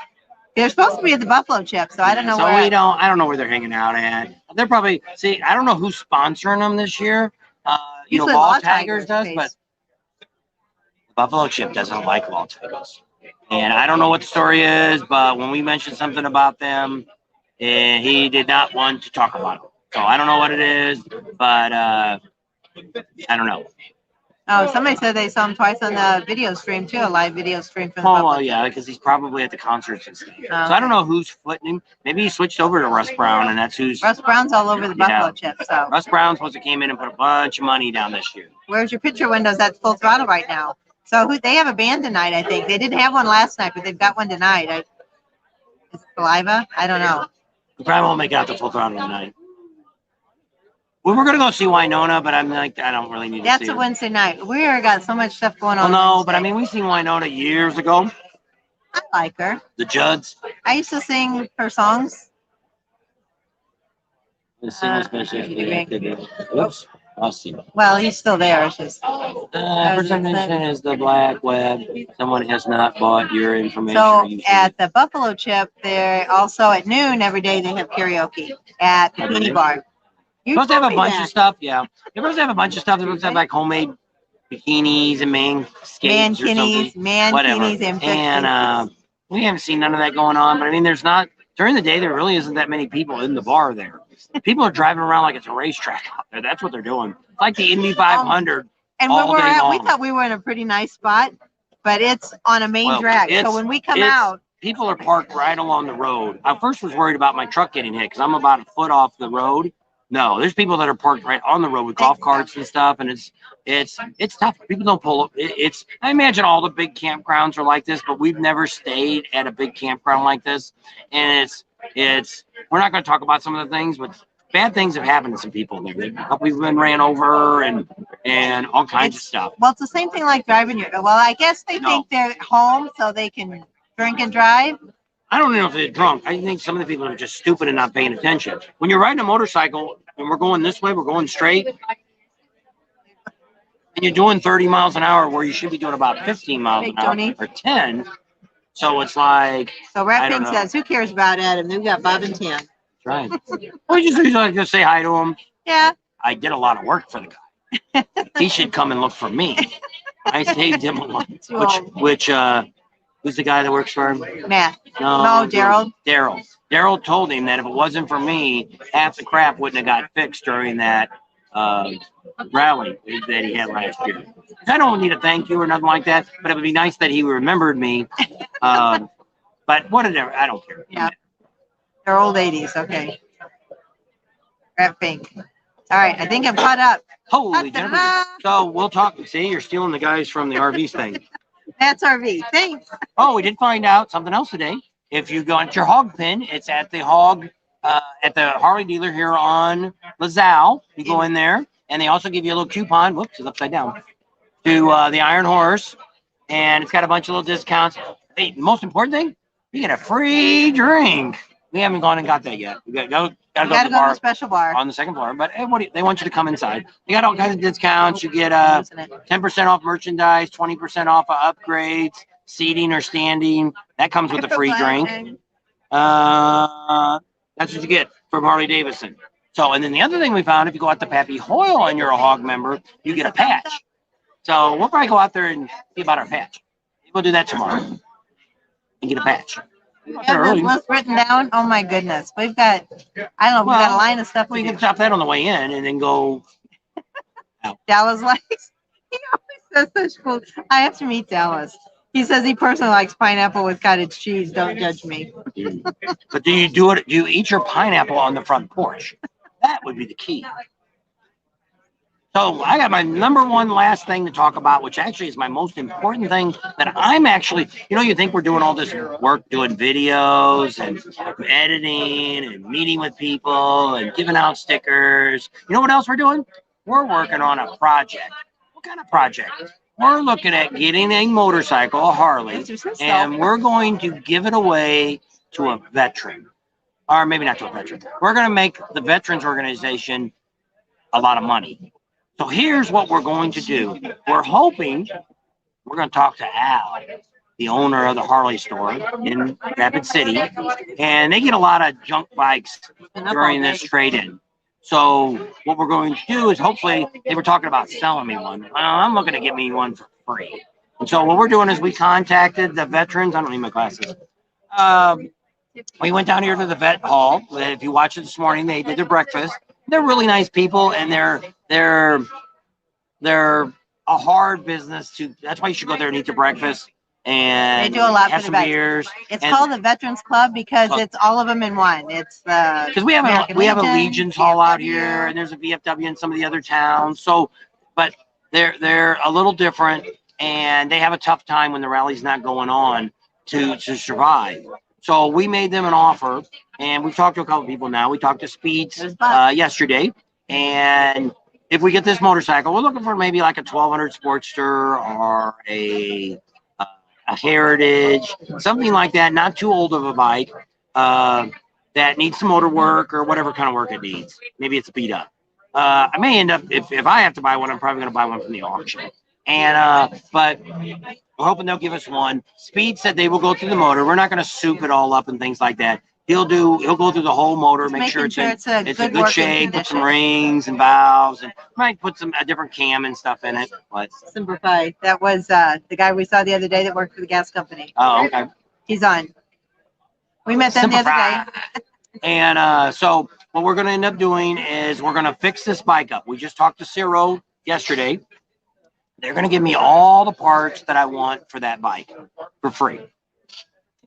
They're supposed to be at the Buffalo Chip, so I don't know where. I don't know where they're hanging out at. They're probably, I don't know who's sponsoring them this year. Law Tigers does, but Buffalo Chip doesn't like Law Tigers. And I don't know what the story is, but when we mentioned something about them, he did not want to talk about it. So I don't know what it is, but I don't know. Oh, somebody said they saw him twice on the video stream too, a live video stream from the Oh, Buffalo. well, yeah, because he's probably at the concerts and stuff. Oh, So I don't know who's footing him. Maybe he switched over to Russ Brown, and that's who's. Russ Brown's all over the Buffalo chip. So Russ Brown's supposed to came in and put a bunch of money down this year. where's your picture windows? That's full throttle right now. So they have a band tonight, I think. They didn't have one last night, but they've got one tonight. Is it Saliva? I don't know. We probably won't make it out to full throttle tonight. We were gonna go see Winona, but I'm like, I don't really need to see That's her. a Wednesday night. We got so much stuff going Well, on. no, Wednesday. but I mean, we seen Winona years ago. I like her. The Judds. I used to sing her songs. The single special. Oops. I'll see. Well, he's still there. It's just Presentation is the black web. Someone has not bought your information. so at the Buffalo Chip, they're also at noon every day. They have karaoke at the Bikini Bar. You Supposed to have told a me bunch that. of stuff, yeah. They're supposed to have a bunch of stuff. They're supposed to have like homemade bikinis and skates or something. Mankinis, and And we haven't seen none of that going on. But I mean, there's not during the day. There really isn't that many people in the bar there. People are driving around like it's a racetrack out there. That's what they're doing. It's like the Indy 500. And where all we're day at, we long. thought we were in a pretty nice spot, but it's on a main Well, drag. So it's- when we come it's- out, People are parked right along the road. I first was worried about my truck getting hit because I'm about a foot off the road. No, there's people that are parked right on the road with golf carts and stuff, and it's tough. People don't pull up. I imagine all the big campgrounds are like this, but we've never stayed at a big campground like this. And it's we're not going to talk about some of the things, but bad things have happened to some people there. We've been ran over and all kinds of stuff. well, it's the same thing like driving your. Well, I guess they think they're home so they can drink and drive. I don't know if they're drunk. I think some of the people are just stupid and not paying attention. When you're riding a motorcycle and we're going this way, we're going straight, and you're doing 30 miles an hour where you should be doing about 15 miles an hour or 10. So it's like. So Red says, "Who cares about Adam?" They've got Bob and Tim. Right. We just say hi to him. Yeah. I did a lot of work for the guy. He should come and look for me. I saved him a lot. Which who's the guy that works for him? Matt. No, Daryl. Daryl told him that if it wasn't for me, half the crap wouldn't have got fixed during that rally that he had last year. I don't need a thank you or nothing like that, but it would be nice that he remembered me. But whatever, I don't care. Yeah. They're old 80s. Okay. Red Pink. All right. I think I'm caught up. Holy Jennifer. So we'll talk. See, you're stealing the guys from the RVs thing. That's RV. Thanks. Oh, we did find out something else today. If you go at your hog pin, it's at the Harley dealer here on LaSalle. You go in there, and they also give you a little coupon. Whoops, it's upside down. To the Iron Horse, and it's got a bunch of little discounts. Hey, the most important thing, you get a free drink. We haven't gone and got that yet. We gotta go to the special bar on the second floor. But they want you to come inside. They got all kinds of discounts. You get 10% off merchandise, 20% off of upgrades, seating or standing. That comes with a free drink. That's what you get from Harley Davidson. So, and then the other thing we found, if you go out to Pappy Hoyle and you're a hog member, you get a patch. So we'll probably go out there and see about our patch. We'll do that tomorrow and get a patch. You have this list written down? Oh my goodness. We've got, I don't know, we've got a line of stuff. We can chop that on the way in and then go out. Dallas likes, he always says such cool. I have to meet Dallas. He says he personally likes pineapple with cottage cheese. Don't judge me. But do you eat your pineapple on the front porch? That would be the key. So I got my number one last thing to talk about, which actually is my most important thing that I'm actually, you think we're doing all this work, doing videos and editing and meeting with people and giving out stickers. You know what else we're doing? We're working on a project. What kind of project? We're looking at getting a motorcycle, a Harley, and we're going to give it away to a veteran. Or maybe not to a veteran. We're going to make the veterans organization a lot of money. So here's what we're going to do. We're hoping we're going to talk to Al, the owner of the Harley store in Rapid City, and they get a lot of junk bikes during this trade-in. So what we're going to do is hopefully they were talking about selling me one. I'm looking to get me one for free. And so what we're doing is we contacted the veterans. I don't need my glasses. We went down here to the vet hall. If you watched it this morning, they did their breakfast. They're really nice people, and they're a hard business to. That's why you should go there and eat your breakfast and they do a lot have for some the vets. beers. It's called the Veterans Club because it's all of them in one. It's the because we have a Legion's Hall out here, and there's a VFW in some of the other towns. So, but they're a little different, and they have a tough time when the rally's not going on to survive. So we made them an offer, and we've talked to a couple people now. We talked to Speeds yesterday, and if we get this motorcycle, we're looking for maybe like a 1200 Sportster or a Heritage, something like that, not too old of a bike that needs some motor work or whatever kind of work it needs. Maybe it's beat up. I may end up, if I have to buy one, I'm probably going to buy one from the auction. And but we're hoping they'll give us one. Speed said they will go through the motor. We're not going to soup it all up and things like that. He'll go through the whole motor, make sure it's in good shape, put some rings and valves, and might put a different cam and stuff in it. But Simplify. That was the guy we saw the other day that worked for the gas company. Oh, okay. He's on. We met them the other day. And so what we're going to end up doing is we're going to fix this bike up. We just talked to Ciro yesterday. They're going to give me all the parts that I want for that bike for free.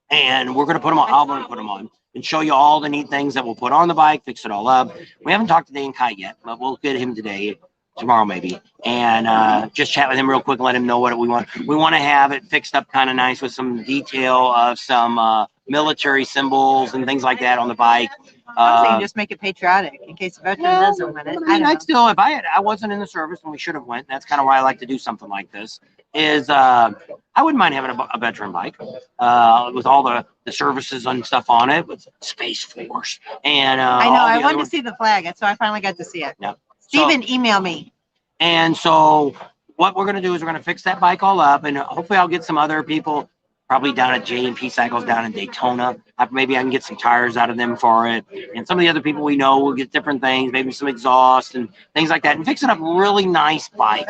And we're going to put them on. I'm going to put them on and show you all the neat things that we'll put on the bike, fix it all up. We haven't talked to Dane Kite yet, but we'll get him today, tomorrow maybe, and just chat with him real quick and let him know what we want. We want to have it fixed up kind of nice with some detail of some military symbols and things like that on the bike. So you can just make it patriotic in case the veteran doesn't win it. I'd still, if I wasn't in the service and we should have went, that's kind of why I like to do something like this, is I wouldn't mind having a veteran bike with all the services and stuff on it, with Space Force. And I know, I wanted to see the flag, so I finally got to see it. Yeah. Steven, email me. And so what we're going to do is we're going to fix that bike all up, and hopefully I'll get some other people probably down at J&P Cycles down in Daytona. Maybe I can get some tires out of them for it. And some of the other people we know will get different things, maybe some exhaust and things like that, and fix it up really nice bike.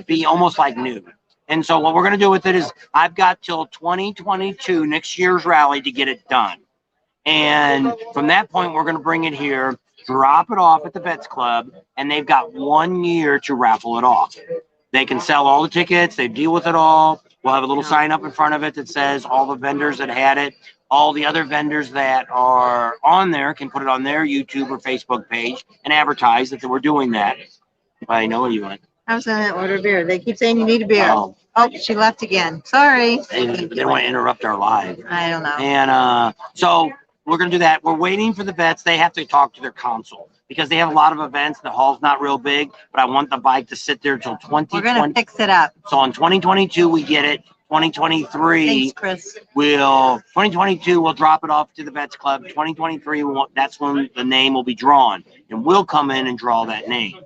Be almost like new. And so what we're going to do with it is I've got till 2022, next year's rally, to get it done. And from that point, we're going to bring it here, drop it off at the Vets Club, and they've got 1 year to raffle it off. They can sell all the tickets. They deal with it all. We'll have a little sign up in front of it that says all the vendors that had it. All the other vendors that are on there can put it on their YouTube or Facebook page and advertise that we're doing that. I know what you want. I was going to order a beer. They keep saying you need a beer. Oh, she left again. Sorry. They don't want to interrupt our live. I don't know. And so we're going to do that. We're waiting for the vets. They have to talk to their council because they have a lot of events. The hall's not real big, but I want the bike to sit there until 2020. We're going to fix it up. So in 2022, we get it. 2023, thanks, Chris. 2022, we'll drop it off to the Vets Club. 2023, that's when the name will be drawn, and we'll come in and draw that name.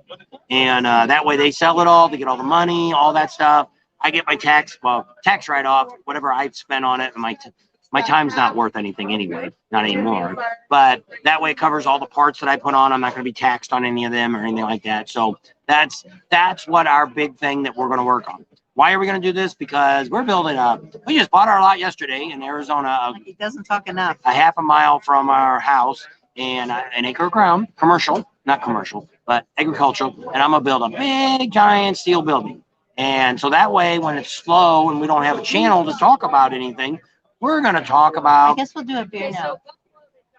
And that way they sell it all, they get all the money, all that stuff. I get my tax write-off, whatever I've spent on it, and my time's not worth anything anyway, not anymore. But that way it covers all the parts that I put on. I'm not going to be taxed on any of them or anything like that. So that's what our big thing that we're going to work on. Why are we going to do this? Because we're building up. We just bought our lot yesterday in Arizona. He doesn't talk enough. A half a mile from our house, and an acre of ground, not commercial, but agricultural. And I'm going to build a big, giant steel building. And so that way, when it's slow and we don't have a channel to talk about anything, we're going to talk about. I guess we'll do a beer now.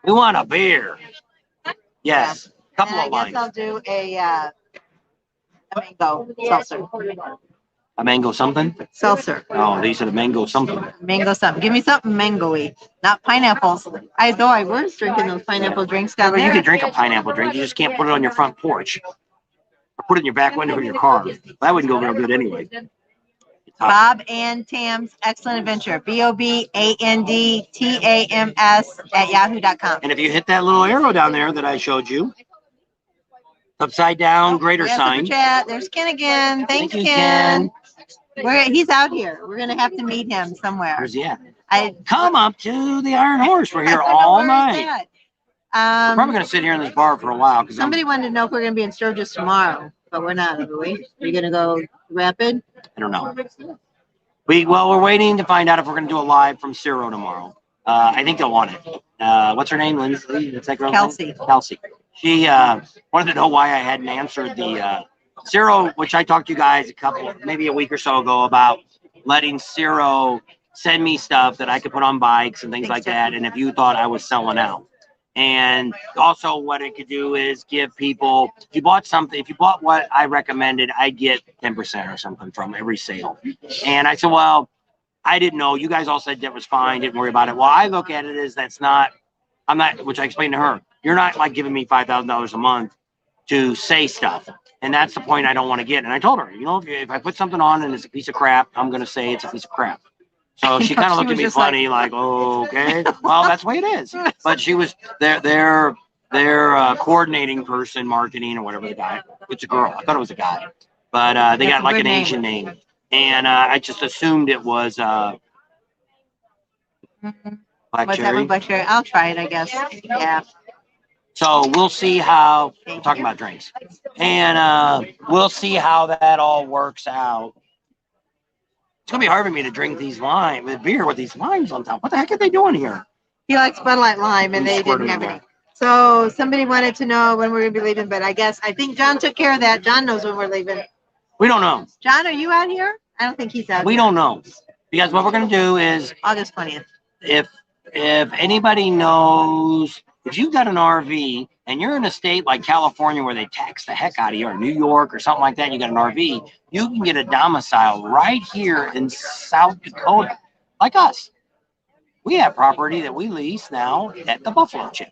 We want a beer. Yes. Yeah. Couple of lines. I guess I'll do a mango seltzer. A mango something? Seltzer. Oh, they said a mango something. Mango something. Give me something mango-y, not pineapples. I was drinking those pineapple drinks down there. You can drink a pineapple drink. You just can't put it on your front porch. Or put it in your back window of your car. That wouldn't go real good anyway. Bob and Tam's Excellent Adventure. BOBANDTAMS@yahoo.com. And if you hit that little arrow down there that I showed you, upside down greater sign. Chat. There's Ken again. Thanks, Ken. He's out here. We're gonna have to meet him somewhere. Where's he at? Come up to the Iron Horse. We're here all night. We're probably gonna sit here in this bar for a while. Somebody wanted to know if we're gonna be in Sturgis tomorrow, but we're not, are we? Are you gonna go Rapid? I don't know. We're waiting to find out if we're gonna do a live from Ciro tomorrow. I think they'll want it. What's her name? Lindsay? What's that girl's name? Kelsey. She wanted to know why I hadn't answered the Ciro, which I talked to you guys maybe a week or so ago about letting Ciro send me stuff that I could put on bikes and things like that. And if you thought I was selling out. And also what it could do is give people, if you bought what I recommended, I'd get 10% or something from every sale. And I said, well, I didn't know. You guys all said that was fine. Didn't worry about it. Well, I look at it as which I explained to her, you're not like giving me $5,000 a month to say stuff. And that's the point I don't want to get. And I told her, if I put something on and it's a piece of crap, I'm going to say it's a piece of crap. So she kind of looked at me funny, like, oh, okay, well, that's the way it is. But she was their coordinating person, marketing or whatever the guy. It's a girl. I thought it was a guy, but they got like an Asian name, and I just assumed it was Black Cherry. Black Cherry. I'll try it, I guess. Yeah. So we'll see how. We're talking about drinks, and we'll see how that all works out. It's gonna be hard for me to drink beer with these limes on top. What the heck are they doing here? He likes Bud Light Lime, and they didn't have any. So somebody wanted to know when we're gonna be leaving, but I think John took care of that. John knows when we're leaving. We don't know. John, are you out here? I don't think he's out. We don't know, because what we're gonna do is August 20th. If anybody knows, if you've got an RV and you're in a state like California where they tax the heck out of you, or New York or something like that, you got an RV, you can get a domicile right here in South Dakota, like us. We have property that we lease now at the Buffalo Chip.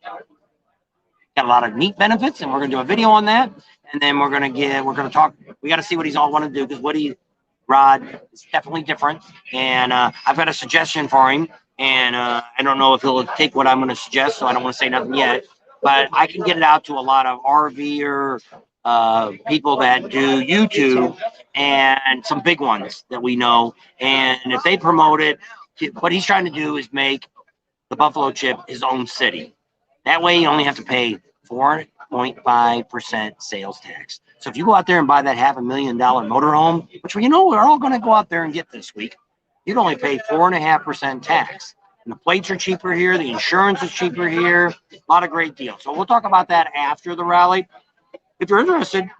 Got a lot of neat benefits, and we're gonna do a video on that. And then we're gonna talk. We got to see what he's all want to do, because Rod is definitely different. And I've got a suggestion for him. And I don't know if he'll take what I'm going to suggest, so I don't want to say nothing yet. But I can get it out to a lot of RVer people that do YouTube, and some big ones that we know. And if they promote it, what he's trying to do is make the Buffalo Chip his own city. That way you only have to pay 4.5% sales tax. So if you go out there and buy that $500,000 motorhome, which we're all going to go out there and get this week, you'd only pay 4.5% tax. And the plates are cheaper here. The insurance is cheaper here. A lot of great deals. So we'll talk about that after the rally. If you're interested,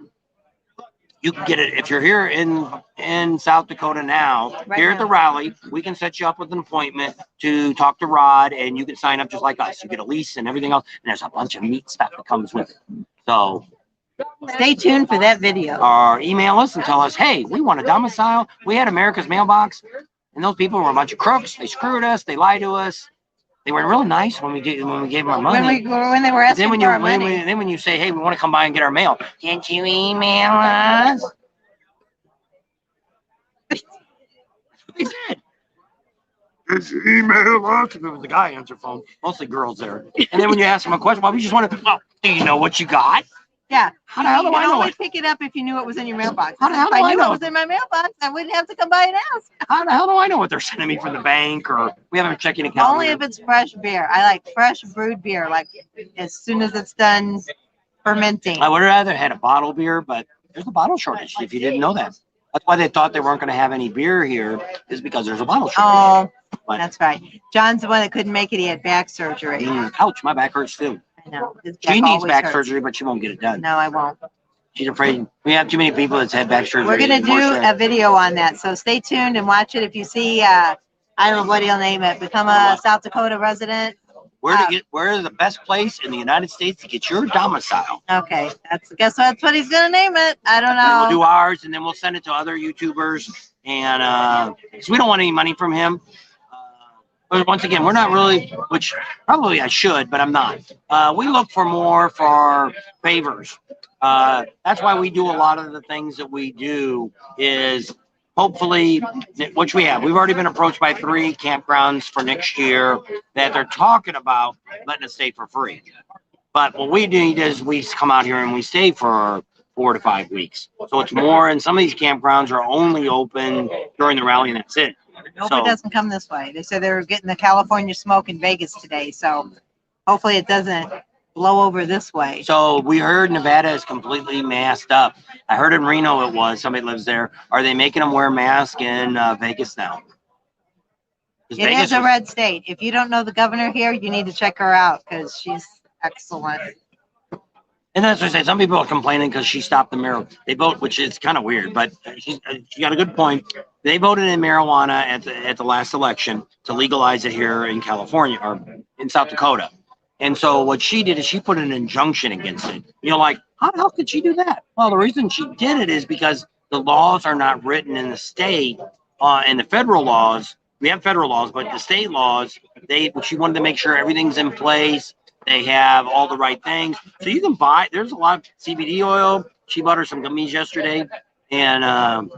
you can get it. If you're here in South Dakota now, here at the rally, we can set you up with an appointment to talk to Rod, and you can sign up just like us. You get a lease and everything else, and there's a bunch of neat stuff that comes with it. So stay tuned for that video. Or email us and tell us, hey, we want a domicile. We had America's Mailbox. And those people were a bunch of crooks. They screwed us. They lied to us. They were really nice when we gave them our money. When they were asking for our money. Then when you say, hey, we want to come by and get our mail, can't you email us? That's what they said. Just email us. If it was the guy answer phone, mostly girls there. And then when you ask them a question, well, we just want to, do you know what you got? Yeah. How the hell do I know? You only pick it up if you knew it was in your mailbox. How the hell do I I knew know? it was in my mailbox, I wouldn't have to come by and ask. How the hell do I know what they're sending me from the bank, or we have a checking account? Only if it's fresh beer. I like fresh brewed beer, like as soon as it's done fermenting. I would have rather had a bottle beer, but there's a bottle shortage. If you didn't know that, that's why they thought they weren't going to have any beer here, is because there's a bottle shortage. Oh, that's right. John's the one that couldn't make it. He had back surgery. Ouch, my back hurts too. I know. She needs back surgery, but she won't get it done. No, I won't. She's afraid. We have too many people that's had back surgery. We're going to do a video on that, so stay tuned and watch it. If you see, I don't know what he'll name it, become a South Dakota resident. Where is the best place in the United States to get your domicile? Okay, guess that's what he's going to name it. I don't know. We'll do ours, and then we'll send it to other YouTubers, and because we don't want any money from him. But once again, we're not really, which probably I should, but I'm not. We look for favors. That's why we do a lot of the things that we do is hopefully, which we have. We've already been approached by 3 campgrounds for next year that they're talking about letting us stay for free. But what we do is we come out here and we stay for 4 to 5 weeks. So it's more, and some of these campgrounds are only open during the rally, and that's it. Hope it doesn't come this way. They said they were getting the California smoke in Vegas today, so hopefully it doesn't blow over this way. So we heard Nevada is completely masked up. I heard in Reno it was. Somebody lives there. Are they making them wear masks in Vegas now? It is a red state. If you don't know the governor here, you need to check her out because she's excellent. And that's what I say. Some people are complaining because she stopped the marijuana. They vote, which is kind of weird, but she got a good point. They voted in marijuana at the last election to legalize it here in California or in South Dakota. And so what she did is she put an injunction against it. You know, like, how could she do that? Well, the reason she did it is because the laws are not written in the state, and the federal laws. We have federal laws, but the state laws, she wanted to make sure everything's in place. They have all the right things. So you can buy, there's a lot of CBD oil. She bought her some gummies yesterday, and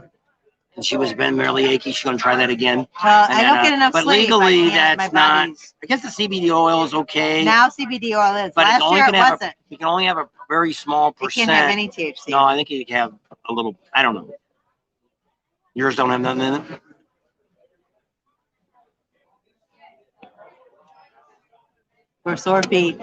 she was been really achy. She's going to try that again. Well, I don't get enough but sleep. legally, that's not. I guess the CBD oil is okay. Now CBD oil is. But last year it wasn't. You can only have a very small percent. You can't have any THC. No, I think you can have a little. I don't know. Yours don't have nothing in it? For sore feet.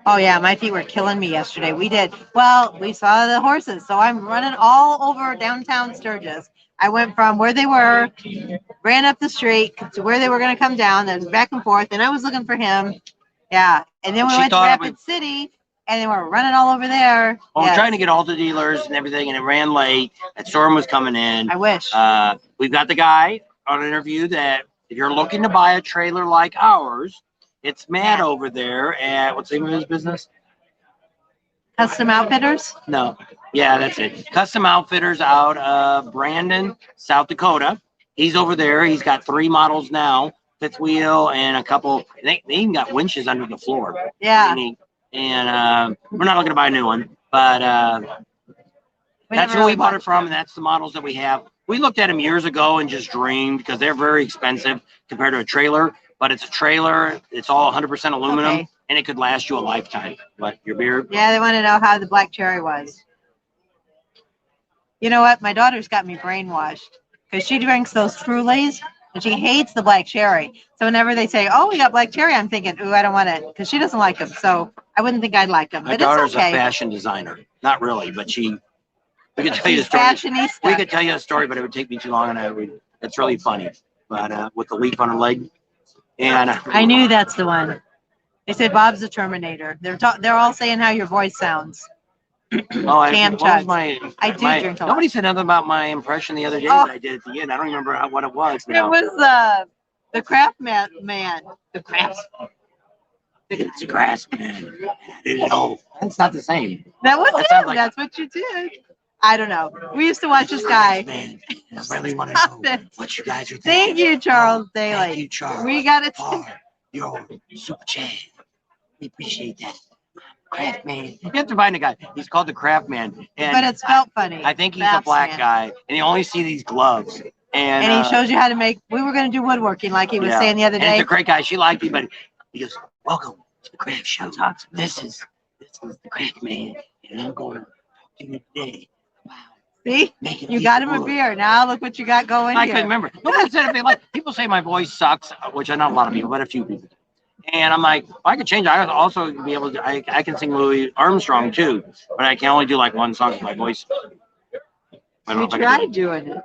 Oh yeah, my feet were killing me yesterday. We saw the horses. So I'm running all over downtown Sturgis. I went from where they were, ran up the street to where they were going to come down, then back and forth. And I was looking for him. Yeah. And then we went to Rapid City, and then we're running all over there. Well, we're trying to get all the dealers and everything, and it ran late. That storm was coming in. I wish. We've got the guy on an interview that if you're looking to buy a trailer like ours, it's Matt over there at, what's the name of his business? Custom Outfitters? No. Yeah, that's it. Custom Outfitters out of Brandon, South Dakota. He's over there. He's got 3 models now, fifth wheel and a couple. They even got winches under the floor. Yeah. And we're not looking to buy a new one, but that's where we bought it from, and that's the models that we have. We looked at them years ago and just dreamed because they're very expensive compared to a trailer. But it's a trailer. It's all 100% aluminum, and it could last you a lifetime. What, your beer? Yeah, they want to know how the black cherry was. You know what? My daughter's got me brainwashed because she drinks those Trulies, and she hates the black cherry. So whenever they say, "Oh, we got black cherry," I'm thinking, "Ooh, I don't want it," because she doesn't like them. So I wouldn't think I'd like them. My but daughter's it's okay. a fashion designer. Not really, but we could tell you a story. Fashionista. We could tell you a story, but it would take me too long, and it's really funny. But with the leaf on her leg. And I knew that's the one. They said Bob's the Terminator. They're all saying how your voice sounds. I do drink a lot. Nobody said nothing about my impression the other day that I did at the end. I don't remember what it was. It was the craft man. The crafts. It's a craftsman. No, that's not the same. That was it. Like, that's what you did. I don't know. We used to watch this guy. Man, I really want to know what you guys are thinking. Thank you, Charles Daly. Thank you, Charles. We got it. Your super chat. We appreciate that. Craft man. You have to find a guy. He's called the Craft Man. But it's spelled funny. I think he's a black guy, and you only see these gloves. And he shows you how to make. We were going to do woodworking, like he was saying the other day. He's a great guy. She liked him, but he goes, "Welcome to the Craft Show. This is the Craft Man, and I'm going to talk to you today." Wow. See, you got him a beer. Now look what you got going here. I couldn't remember. Nobody said anything. Like, people say my voice sucks, which are not a lot of people, but a few people. And I'm like, if I could change it, I would also be able to. I can sing Louis Armstrong too, but I can only do like one song with my voice. You tried doing it.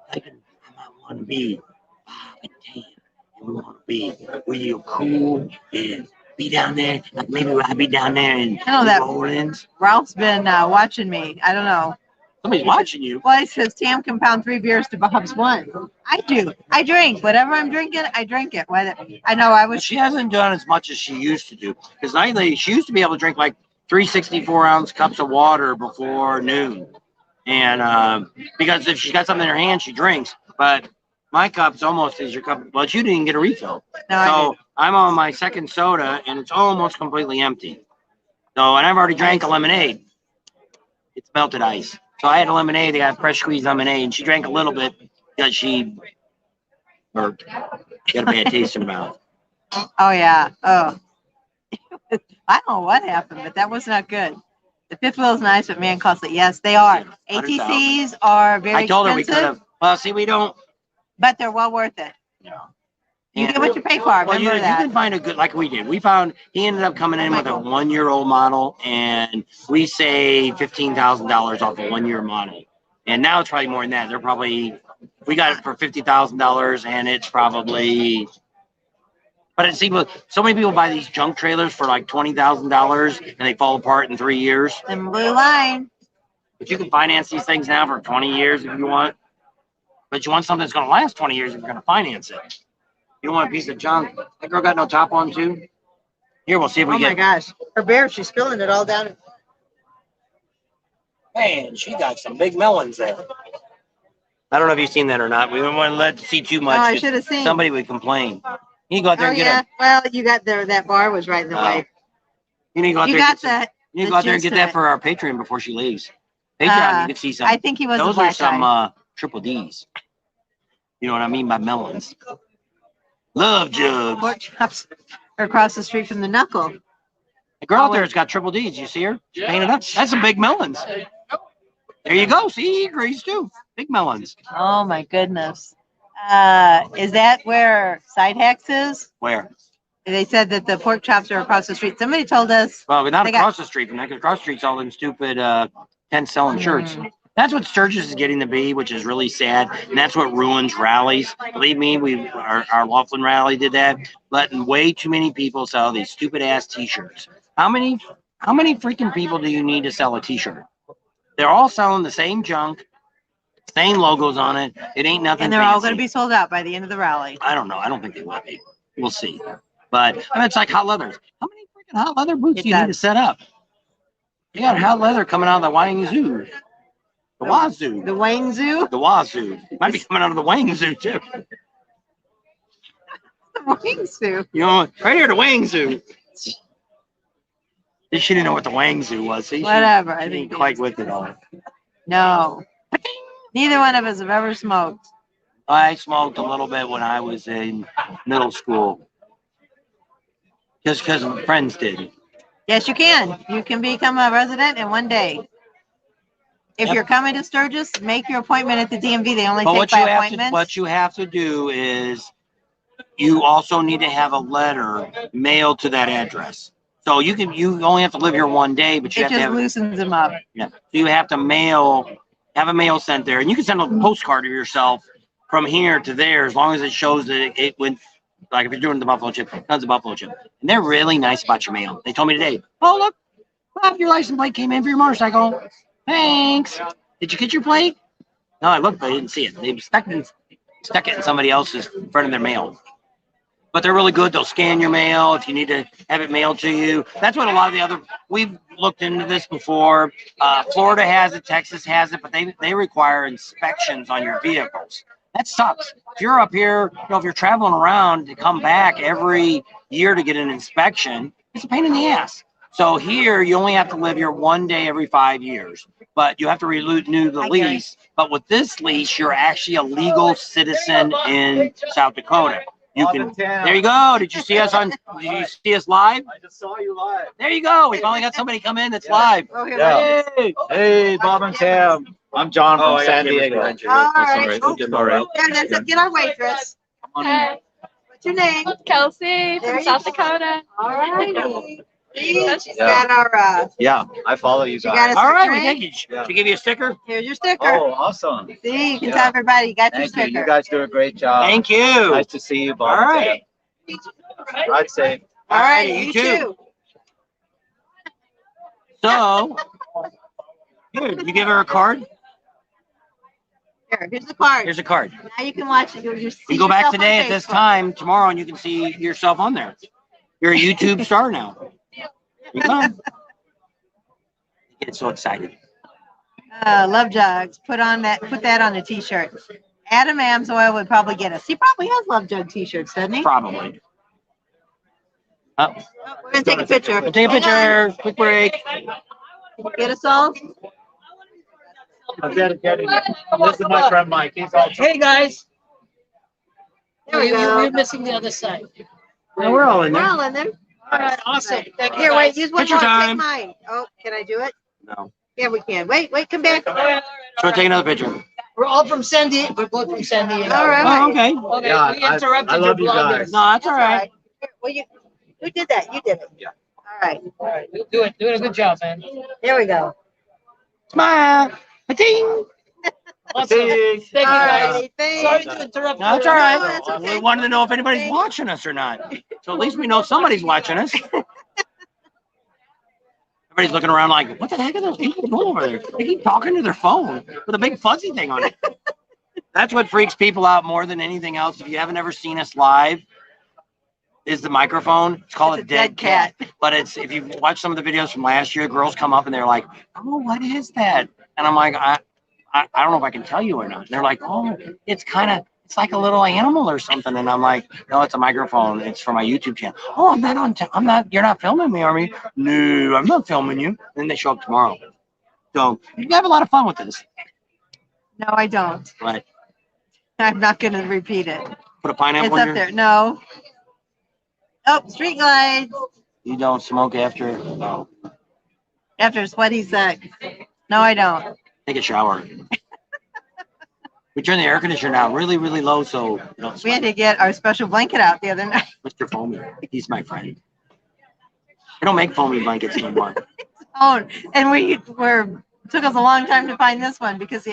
I think I might want to be 5 and 10. And we want to be real cool and be down there. Like maybe I'd be down there in New Orleans. Ralph's been watching me. I don't know. Somebody's watching you. Well, he says Tam can pound 3 beers to Bob's 1. I do. I drink. Whatever I'm drinking, I drink it. I know I was. She hasn't done as much as she used to do. Because nightly, she used to be able to drink like 3 64-ounce cups of water before noon. And because if she's got something in her hand, she drinks. But my cup's almost as your cup. But you didn't get a refill. No, so I'm on my second soda, and it's almost completely empty. So, and I've already drank a lemonade. It's melted ice. So I had a lemonade. They got fresh squeezed lemonade, and she drank a little bit because she burped. She had a bad taste in her mouth. Oh, yeah. Oh. I don't know what happened, but that was not good. The fifth wheel is nice, but man, costly. Yes, they are. ATCs are very expensive. I told her we could have. Well, see, we don't. But they're well worth it. Yeah. You get what you pay for. Remember you that. can find a good, like we did. We found, he ended up coming in with a 1-year-old model, and we saved $15,000 off a 1-year model. And now it's probably more than that. They're probably, we got it for $50,000, and it's probably But it seems so many people buy these junk trailers for like $20,000 and they fall apart in 3 years. And blue line. But you can finance these things now for 20 years if you want. But you want something that's going to last 20 years if you're going to finance it. You don't want a piece of junk. That girl got no top on too. Here, we'll see if we get. Oh my gosh, her bear, she's spilling it all down. Man, she got some big melons there. I don't know if you've seen that or not. We don't want to let see too much. Oh, I should have seen. Somebody would complain. You go out there and get it. Well, you got there. That bar was right in the way. You need to go out You there. got that. You need to go out there and get that for our Patreon before she leaves. Patreon, you can see some. I think he was. Those are some triple D's. You know what I mean by melons. Love jugs. Pork chops are across the street from the knuckle. The girl out there has got triple D's. You see her? She's painted up. That's some big melons. There you go. See, he agrees too. Big melons. Oh my goodness. Is that where Side Hacks is? Where? They said that the pork chops are across the street. Somebody told us. Well, we're not across the street from that, because across the street's all them stupid tent selling shirts. That's what Sturgis is getting to be, which is really sad, and that's what ruins rallies. Believe me, our Laughlin rally did that, letting way too many people sell these stupid ass T-shirts. How many freaking people do you need to sell a T-shirt? They're all selling the same junk, same logos on it. It ain't nothing. And they're all going to be sold out by the end of the rally. I don't know. I don't think they will be. We'll see. But I mean, it's like hot leathers. How many freaking hot leather boots do you need to set up? You got hot leather coming out of the Wangzoo. The Wazoo. The Wangzoo? The Wazoo. Might be coming out of the Wangzoo too. The Wangzoo. You know, right here, the Wangzoo. She didn't know what the Wangzoo was. See, whatever. I think quite with it all. No. Neither one of us have ever smoked. I smoked a little bit when I was in middle school. Just because my friends did. Yes, you can. You can become a resident in one day. If you're coming to Sturgis, make your appointment at the DMV. They only take by appointments. What you have to do is you also need to have a letter mailed to that address. So you only have to live here one day, but you have to have. It just loosens them up. Yeah. So you have to have a mail sent there, and you can send a postcard of yourself from here to there as long as it shows that it went. Like if you're doing the buffalo chip, tons of buffalo chip, and they're really nice about your mail. They told me today, "Oh look, Bob, your license plate came in for your motorcycle. Thanks. Did you get your plate?" No, I looked, but I didn't see it. They stuck it in somebody else's front of their mail. But they're really good. They'll scan your mail if you need to have it mailed to you. That's what a lot of the other. We've looked into this before. Florida has it, Texas has it, but they require inspections on your vehicles. That sucks. If you're up here, if you're traveling around to come back every year to get an inspection, it's a pain in the ass. So here, you only have to live here one day every 5 years, but you have to renew the lease. But with this lease, you're actually a legal citizen in South Dakota. You can. There you go. Did you see us live? I just saw you live. There you go. We finally got somebody come in that's live. Yeah. Hey, Bob and Tam. I'm John from San Diego. All right. Get our waitress. Hey. What's your name? Kelsey from South Dakota. All righty. She's got our. Yeah, I follow you guys. All right, we thank you. Should we give you a sticker? Here's your sticker. Oh, awesome. See, you can tell everybody you got your sticker. You guys do a great job. Thank you. Nice to see you, Bob. All right. Ride safe. All right, you too. So, here, you give her a card? Here's the card. Here's a card. Now you can watch it. You go back today at this time, tomorrow, and you can see yourself on there. You're a YouTube star now. You go. Get so excited. Love jugs. Put that on a t-shirt. Adam Amsoil would probably get us. He probably has love jug t-shirts, doesn't he? Probably. Oh. We're gonna take a picture. We'll take a picture. Quick break. Get us all. I'm dedicating it. This is my friend Mike. He's all. Hey guys. There we go. You're missing the other side. No, we're all in We're there. all in there. All right, awesome. Thank you. Here, wait. Use one Picture more. time. Take mine. Oh, can I do it? No. Yeah, we can. Wait. Come back. So take another picture. We're all from San Diego. We're both from San Diego. All right. Oh, okay. Okay, Yeah, we interrupted I your love you blogger. guys. No, that's all right. Well, who did that? You did it. Yeah. All right. All right, you're doing a good job, man. There we go. Smile. Ding. Awesome. Awesome. Thank you, guys. Alrighty, thanks. Sorry to interrupt. No, it's your- all right. No, that's okay. We wanted to know if anybody's watching us or not. So at least we know somebody's watching us. Everybody's looking around like, what the heck are those people doing over there? They keep talking to their phone with a big fuzzy thing on it. That's what freaks people out more than anything else. If you haven't ever seen us live, is the microphone. It's called a dead cat. But it's, if you watch some of the videos from last year, girls come up and they're like, oh, what is that? And I'm like, I don't know if I can tell you or not. And they're like, oh, it's kind of, it's like a little animal or something. And I'm like, no, it's a microphone. It's for my YouTube channel. Oh, I'm not on, I'm not, you're not filming me, are you? No, I'm not filming you. And then they show up tomorrow. So you have a lot of fun with this. No, I don't. Right. I'm not going to repeat it. Put a pineapple It's in up your, there. No. Oh, street lights. you don't smoke after, no. After sweaty sex. No, I don't. Take a shower. We turn the air conditioner down really, really low so you don't We sweat. had to get our special blanket out the other night. Mr. Foamy, he's my friend. They don't make foamy blankets anymore. Oh, and took us a long time to find this one because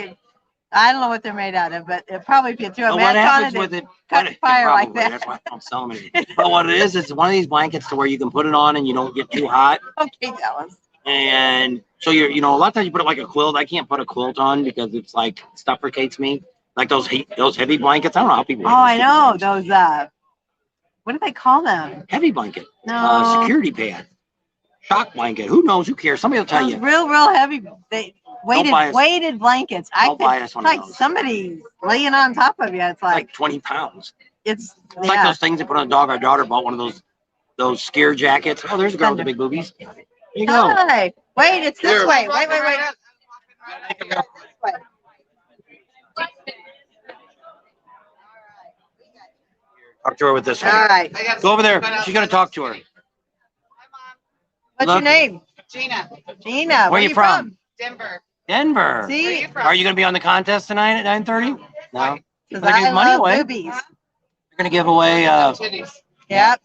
I don't know what they're made out of, but it probably if you threw a But what match on happens it, with it it? cut fire like that. That's why I don't sell them anything. But what it is, it's one of these blankets to where you can put it on and you don't get too hot. Okay, Dallas. And so a lot of times you put it like a quilt. I can't put a quilt on because it's like suffocates me. Like those heavy blankets. I don't know how people. Oh, I know those. What do they call them? Heavy blanket. No. Security pad. Shock blanket. Who knows? Who cares? Somebody will tell Those you. real heavy. They buy us- weighted blankets. Don't buy us one of Like those. somebody laying on top of you. It's Like like 20 pounds. it's It's like those things they put on a dog. Our daughter bought one of those scare jackets. Oh, there's a girl with the big boobies. There you go. Hi. Wait, it's this Here. way. Wait. Talk to her with this All one. right. Go over there. She's gonna talk to her. What's your Look. name? Gina, Gina. Where you from? Denver. Denver. See? Are you gonna be on the contest tonight at 9:30? No. Why? You're Because gonna I give money love away. boobies. You're gonna give away. Titties. Yep.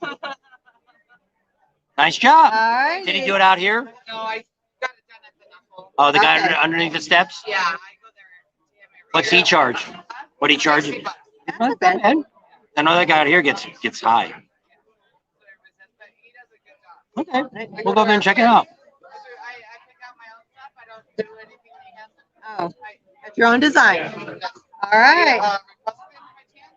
Nice job. All right. Did he do it out here? No, I got it done at the knuckle. Oh, the guy Okay. underneath the steps. Yeah, I go there. What's he charge? What he charge you? Not bad. I know that guy out here gets high. Okay, we'll go there and check it out. I pick out my own stuff. I don't do anything he has. Oh, that's your own design. All right. Requested it by chance?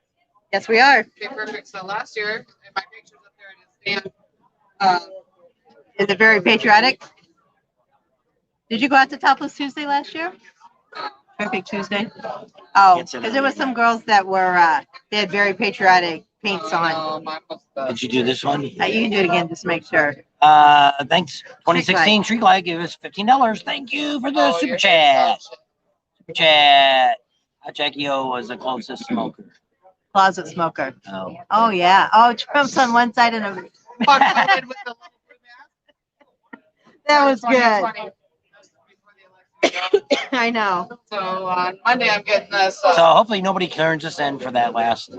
Yes, we are. Okay, perfect. So last year, and my picture's up there in his stand. Is it very patriotic? Did you go out to Topless Tuesday last year? Perfect Tuesday. Oh, Gets in because there. there was some girls that were they had very patriotic paints on. Mine was Did you do this one? You can do it again just to make sure. Thanks. 2016 Street Light gave us $15. Thank you for the super chat. Super chat. Jackie-O was the closest smoker. Closet smoker. Oh. Oh yeah. Oh, Trump's on one side and with the little blue mask. that was good. 2020. I know. So on Monday, I'm getting this. So hopefully nobody turns us in for that last.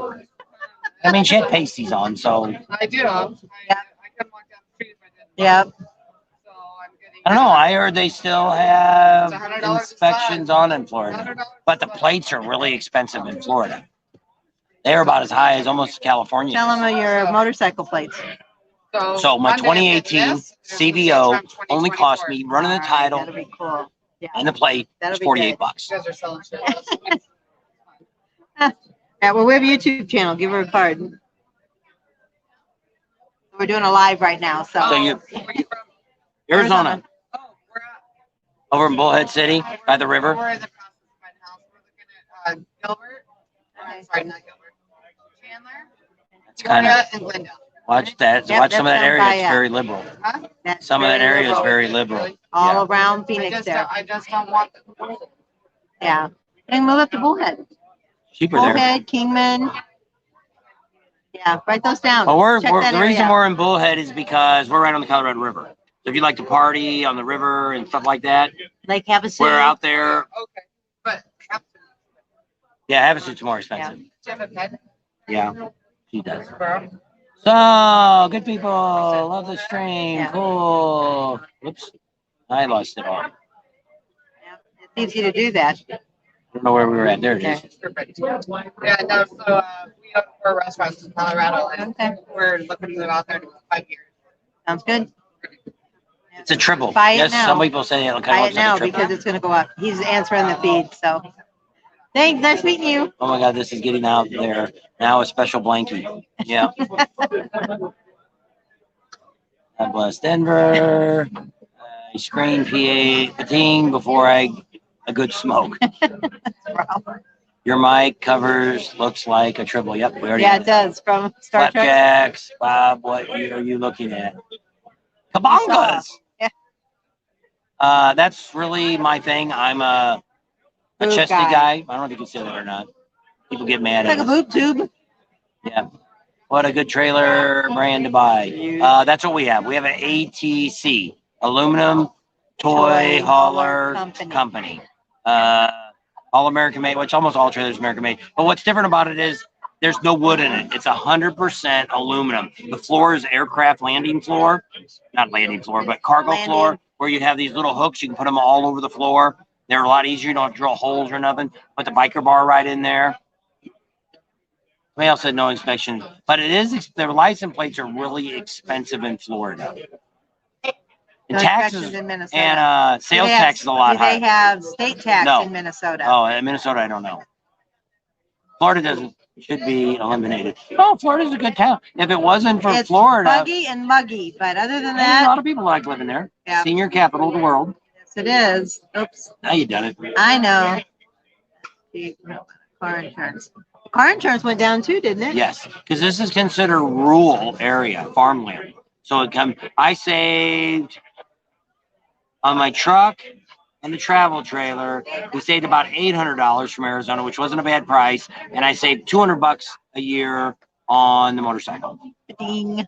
I mean, she had pasties on, so I do. Yeah. I couldn't walk down the street if I didn't. Yep. So I'm getting. I don't know. I heard they still have It's $100 inspections on in Florida, $100. but the plates are really expensive in Florida. They're about as high as almost California. Tell them your motorcycle plates. So my Monday, I'm getting 2018 this, and CVO I'm only cost me running the All right, title that'll be cool. Yeah. and the plate That'll is be 48 good. bucks. You guys are selling shit. Yeah, well, we have a YouTube channel. Give her a card. We're doing a live right now, so. So you, Where you from? Arizona, Oh, we're at. over in Bullhead City by the river. We're in the process of buying a house. We're looking at Gilbert. I'm sorry, not Gilbert. Chandler, It's kind of, Florida, and Glendale. watch that, Yep, watch some of that's that down area. by, It's very liberal. Huh? That's Some of that very area is liberal. very liberal. All Yeah. around Phoenix there. I just don't want the. Yeah. And move up to Bullhead. Cheaper there. Bullhead, Kingman. Yeah, write those down. Well, Check that the area reason out. we're in Bullhead is because we're right on the Colorado River. So if you like to party on the river and stuff like that, Lake Havasu. we're out there. Okay, but have Yeah, Havasu's more expensive. you have a pen? Yeah, she does. Bro? So, good people, love the stream. Yeah. Cool. Whoops, I lost it all. Yeah, it's easy to do that. don't know where we were at. There it is. Perfect. Yeah, no, so we open 4 restaurants in Colorado, and we're looking to move out there in 5 years. Sounds good. It's a triple. Buy it Yes, now. some people say it kind Buy of it looks like now a triple. because it's going to go up. He's answering the feed, so. Thanks. Nice meeting you. Oh my God, this is getting out there. Now a special blankie. Yeah. God bless Denver. I screen PA pating before a good smoke. Your mic covers looks like a triple. Yep, we already. Yeah, it does. From Star Trek. Flapjacks. Bob, what are you looking at? Kabongas. Yeah. That's really my thing. I'm a Boob chesty guy. guy. I don't know if you can see that or not. People get mad It's like at a us. boob tube. Yeah. What a good trailer brand to buy. That's what we have. We have an ATC, Aluminum Toy Hauler Company. All American made, which almost all trailers American made. But what's different about it is there's no wood in it. It's 100% aluminum. The floor is aircraft landing floor, not landing floor, but cargo floor, where you have these little hooks. You can put them all over the floor. They're a lot easier. You don't drill holes or nothing. Put the biker bar right in there. Somebody else said no inspection, but it is, their license plates are really expensive in Florida. And No taxes inspections in Minnesota. and sales tax is a lot Do they higher. have state tax No. in Minnesota? Oh, in Minnesota, I don't know. Florida doesn't, should be eliminated. Oh, Florida's a good town. If it wasn't for It's Florida, buggy and muggy, but other than there's a that, lot of people like living there. Yeah. Senior capital of the world. yes, it is. Oops, Now you done it. I know. Car insurance. Car insurance went down too, didn't it? Yes, because this is considered rural area, farmland. So it come. I saved on my truck and the travel trailer. We saved about $800 from Arizona, which wasn't a bad price, and I saved $200 a year on the motorcycle. Ding.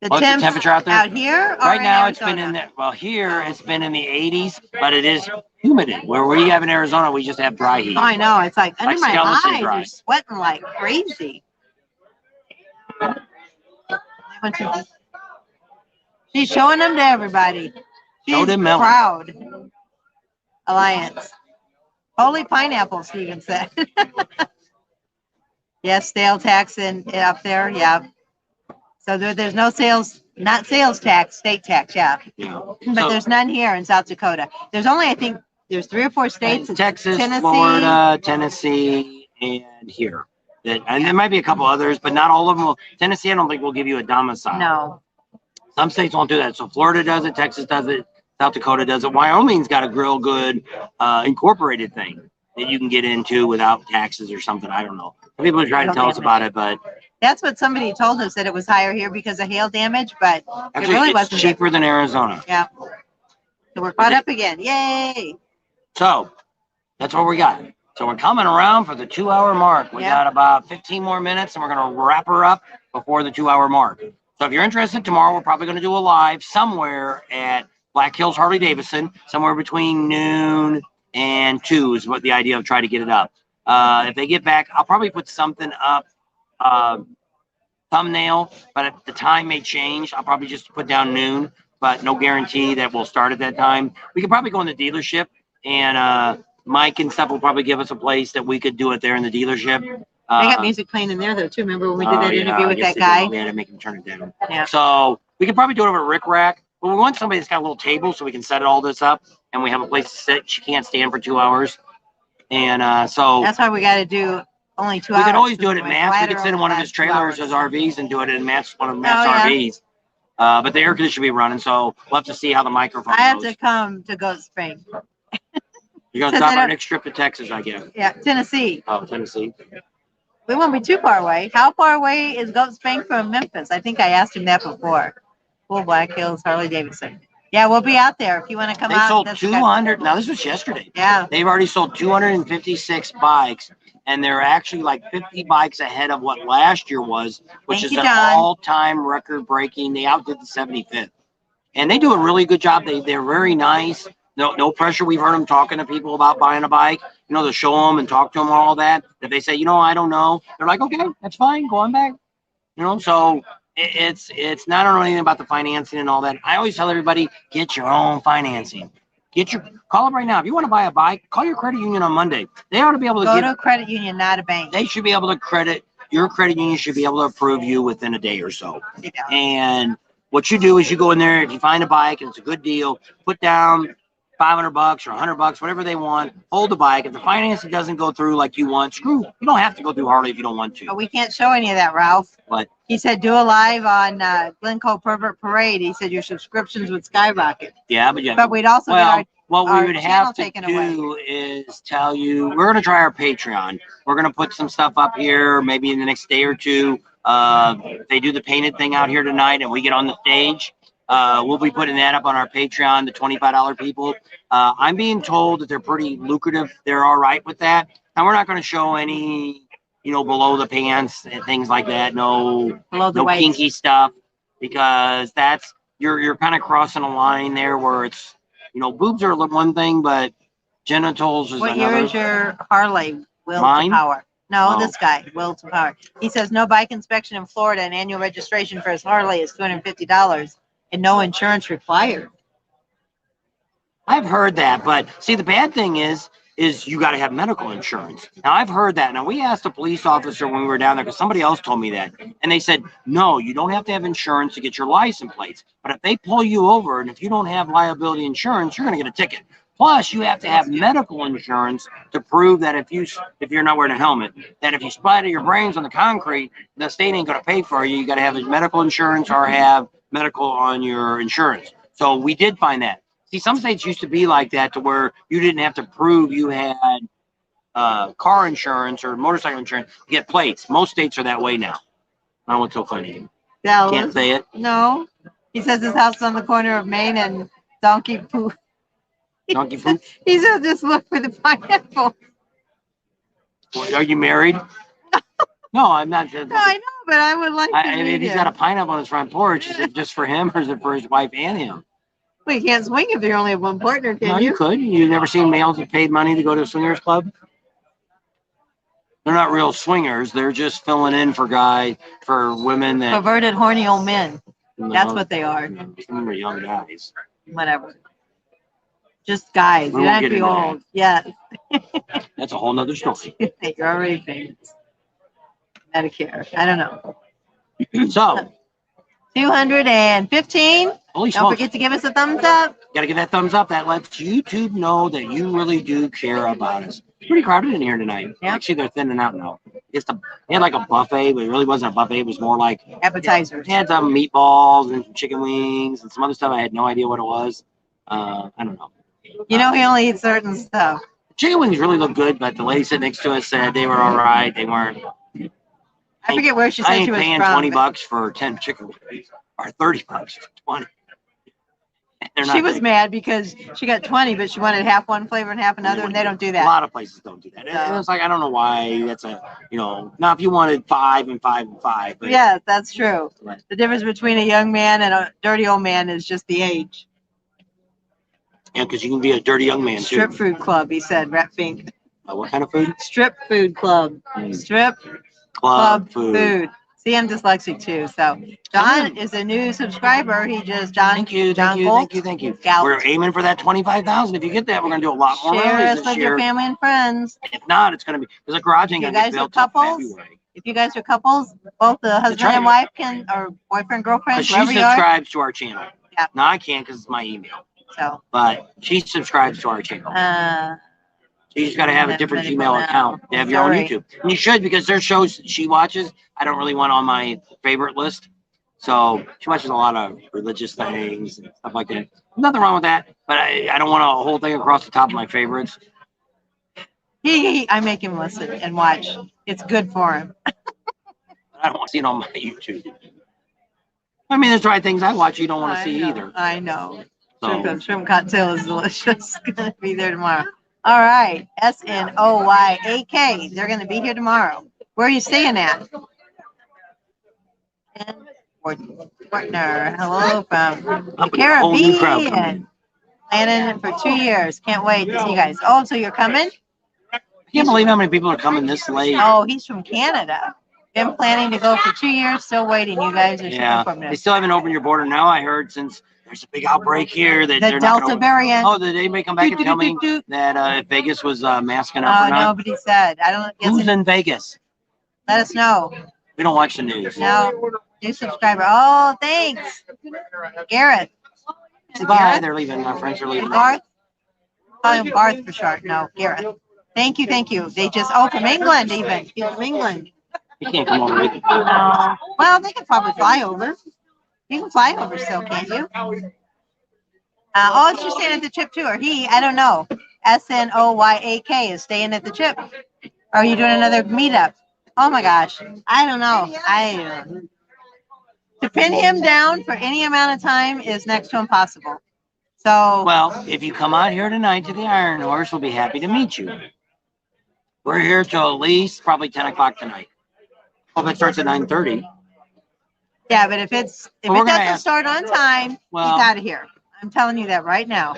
The What's the temps temperature out there? out here? Or Right in now, it's been Arizona? in the, well, here it's been in the 80s, but it is humid. Where we have in Arizona, we just have dry heat. Oh, I know. It's like under Like my skeleton eyes, dry. you're sweating like crazy. She's showing them to everybody. Show She's them melon. proud. Alliance. Holy pineapple, Steven said. Yes, stale tax in up there. Yeah. So there's no sales, not sales tax, state tax. Yeah. Yeah. But So- there's none here in South Dakota. There's only, I think, there's 3 or 4 states. It's Texas, Tennessee. Florida, Tennessee, and here. And there might be a couple others, but not all of them will. Tennessee, I don't think will give you a domicile. No. Some states won't do that. So Florida does it, Texas does it, South Dakota does it. Wyoming's got a real good incorporated thing that you can get into without taxes or something. I don't know. People are trying to tell us about it, but That's what somebody told us, that it was higher here because of hail damage, but actually it really it's wasn't. cheaper than Arizona. Yeah. So we're caught up again. Yay. So that's what we got. So we're coming around for the 2-hour mark. We got about 15 more minutes and we're going to wrap her up before the 2-hour mark. So if you're interested, tomorrow we're probably going to do a live somewhere at Black Hills Harley Davidson, somewhere between noon and 2 is what the idea of trying to get it up. If they get back, I'll probably put something up, thumbnail, but the time may change. I'll probably just put down noon, but no guarantee that we'll start at that time. We could probably go in the dealership, and Mike and stuff will probably give us a place that we could do it there in the dealership. They got music playing in there though too. Remember when we did that interview with that guy? We had to make him turn it down. Yeah. So we could probably do it over at Rick Rack, but we want somebody that's got a little table so we can set all this up, and we have a place to sit. She can't stand for 2 hours, and so That's why we got to do only 2 hours. we could always do it at We Matt's. We flatter could sit in over one of that his 2 trailers, hours. his RVs, and do it in Matt's, one of Matt's Oh, yeah. RVs. But the air conditioner should be running, so we'll have to see how the microphone I have goes. to come to Goat Spring. You're gonna Since stop I our don't- next trip to Texas, I guess. Yeah, Tennessee. Oh, Tennessee. We won't be too far away. How far away is Goat Spring from Memphis? I think I asked him that before. Full Black Hills, Harley Davidson. Yeah, we'll be out there if you want to come They out. sold That's 200. Now this was yesterday. Yeah. They've already sold 256 bikes, and they're actually like 50 bikes ahead of what last year was, which Thank is you, an John. all-time record-breaking. They outdid the 75th, and they do a really good job. They're very nice. No pressure. We've heard them talking to people about buying a bike. You know, they'll show them and talk to them all that. If they say, you know, I don't know, they're like, okay, that's fine. Go on back. You know, so it's not, I don't know anything about the financing and all that. I always tell everybody, get your own financing. call them right now. If you want to buy a bike, call your credit union on Monday. They ought to be able to Go to a credit union, not a bank. they should be able to your credit union should be able to approve you within a day or so. Yeah. And what you do is you go in there, if you find a bike and it's a good deal, put down $500 or $100, whatever they want, hold the bike. If the financing doesn't go through like you want, screw. You don't have to go through Harley if you don't want to. But we can't show any of that, Ralph. What? He said do a live on Glencoe Pervert Parade. He said your subscriptions would skyrocket. Yeah, But we'd also get what our we would channel have to taken do is tell you, we're going to try our Patreon. We're going to put some stuff up here, maybe in the next day or two. They do the painted thing out here tonight and we get on the stage. We'll be putting that up on our Patreon, the $25 people. I'm being told that they're pretty lucrative. They're all right with that. And we're not going to show any, below the pants and things like that. No kinky stuff, because that's, you're kind of crossing a line there where it's, boobs are one thing, but genitals is What another. year is your Harley? Will Mine? to Power. No, Oh. this guy, Will to Power. He says no bike inspection in Florida and annual registration for his Harley is $250 and no insurance required. I've heard that, but see, the bad thing is you got to have medical insurance. Now, I've heard that. Now, we asked a police officer when we were down there, because somebody else told me that, and they said, no, you don't have to have insurance to get your license plates. But if they pull you over and if you don't have liability insurance, you're going to get a ticket. Plus, you have to have medical insurance to prove that if you're not wearing a helmet, that if you splatter your brains on the concrete, the state ain't going to pay for you. You got to have medical insurance or have medical on your insurance. So we did find that. See, some states used to be like that, to where you didn't have to prove you had car insurance or motorcycle insurance to get plates. Most states are that way now. I don't know what's so funny. Dallas. Can't say it. No. He says his house is on the corner of Main and Donkey Poo. Donkey poop. He said just look for the pineapple. Are you married? No, I'm not. No, I know, but I would like to I mean, meet if he's him. got a pineapple on his front porch, is it just for him or is it for his wife and him? Well, you can't swing if you only have one partner, can No, you? you could. You've never seen males that paid money to go to a swingers club? They're not real swingers. They're just filling in for women that. Perverted, horny old men. That's what they are. Some are young guys. Whatever. Just guys. We You won't don't have to get be into old. Yeah. That's a whole nother story. You're already famous. Medicare. I don't know. So, 215. holy Don't smokes. forget to give us a thumbs up. Gotta give that thumbs up. That lets YouTube know that you really do care about us. It's pretty crowded in here tonight. Yeah. Actually, they're thinning out now. They had like a buffet, but it really wasn't a buffet. It was more like Appetizers. they had some meatballs and some chicken wings and some other stuff. I had no idea what it was. I don't know. You know, he only eats certain stuff. Chicken wings really look good, but the lady sitting next to us said they were all right. They weren't. I forget where she I said ain't she was paying from. $20 for 10 chicken wings, or $30 for 20. They're not She was big. mad because she got 20, but she wanted half one flavor and half another, and they don't do A that. lot of places don't do that. And it's like, I don't know why. That's now if you wanted 5 and 5 and 5. But Yeah, that's true. Right. The difference between a young man and a dirty old man is just the age. Yeah, because you can be a dirty young man Strip too. food club, he said, Rat Fink. What kind of food? Strip food club. Strip Club food. food. See, I'm dyslexic too. So John is a new subscriber. He just Thank you. Golt. Gout. We're aiming for that 25,000. If you get that, we're gonna do a lot more Share rallies us this with your year. family and friends. If not, it's gonna be because the garage ain't You gonna get guys are built till couples? February. If you guys are couples, both the husband right. and wife can, or boyfriend, girlfriend, Because she whoever you are. subscribes to our channel. Yeah. Now I can't because it's my email, So, but she subscribes to our channel. You just got to have a different Gmail account to have your own Sorry. YouTube. And you should, because there's shows that she watches I don't really want on my favorite list. So she watches a lot of religious things and stuff like that. Nothing wrong with that, but I don't want a whole thing across the top of my favorites. I make him listen and watch. It's good for him. I don't want to see it on my YouTube. I mean, there's right things I watch you don't want to see either. I know. So, Shrimp cocktail is delicious. Gonna be there tomorrow. All right. SNOYAK. They're gonna be here tomorrow. Where are you staying at? And partner. Hello from the whole new crowd Caribbean. coming. Planning for 2 years. Can't wait to see you guys. Oh, so you're coming? I can't believe how many people are coming this late. Oh, he's from Canada. Been planning to go for 2 years, still waiting. You guys are super Yeah, they informative. still haven't opened your border. Now I heard since there's a big outbreak here that The they're not Delta gonna. variant. Oh, did anybody come back and tell me that if Vegas was masking up Oh, or not? nobody said. I don't guess. Who's in Vegas? Let us know. We don't watch the news. No, new subscriber. Oh, thanks, Garrett. Is it Bye. Garrett? They're leaving. My friends are leaving. Garth? Call him Garth for short. No, Garrett. Thank you, thank you. They just, oh, from England even. He's from England. You can't come over. With Well, they could probably fly over. You can fly over still, can't you? Oh, she's staying at the Chip too, or he, I don't know. SNOYAK is staying at the Chip. Or are you doing another meetup? Oh my gosh. I don't know. To pin him down for any amount of time is next to impossible. So, Well, if you come out here tonight to the Iron Horse, we'll be happy to meet you. We're here till at least probably 10 o'clock tonight. Hope it starts at 9:30. yeah, but if it doesn't start on time, Well, he's out of here. I'm telling you that right now.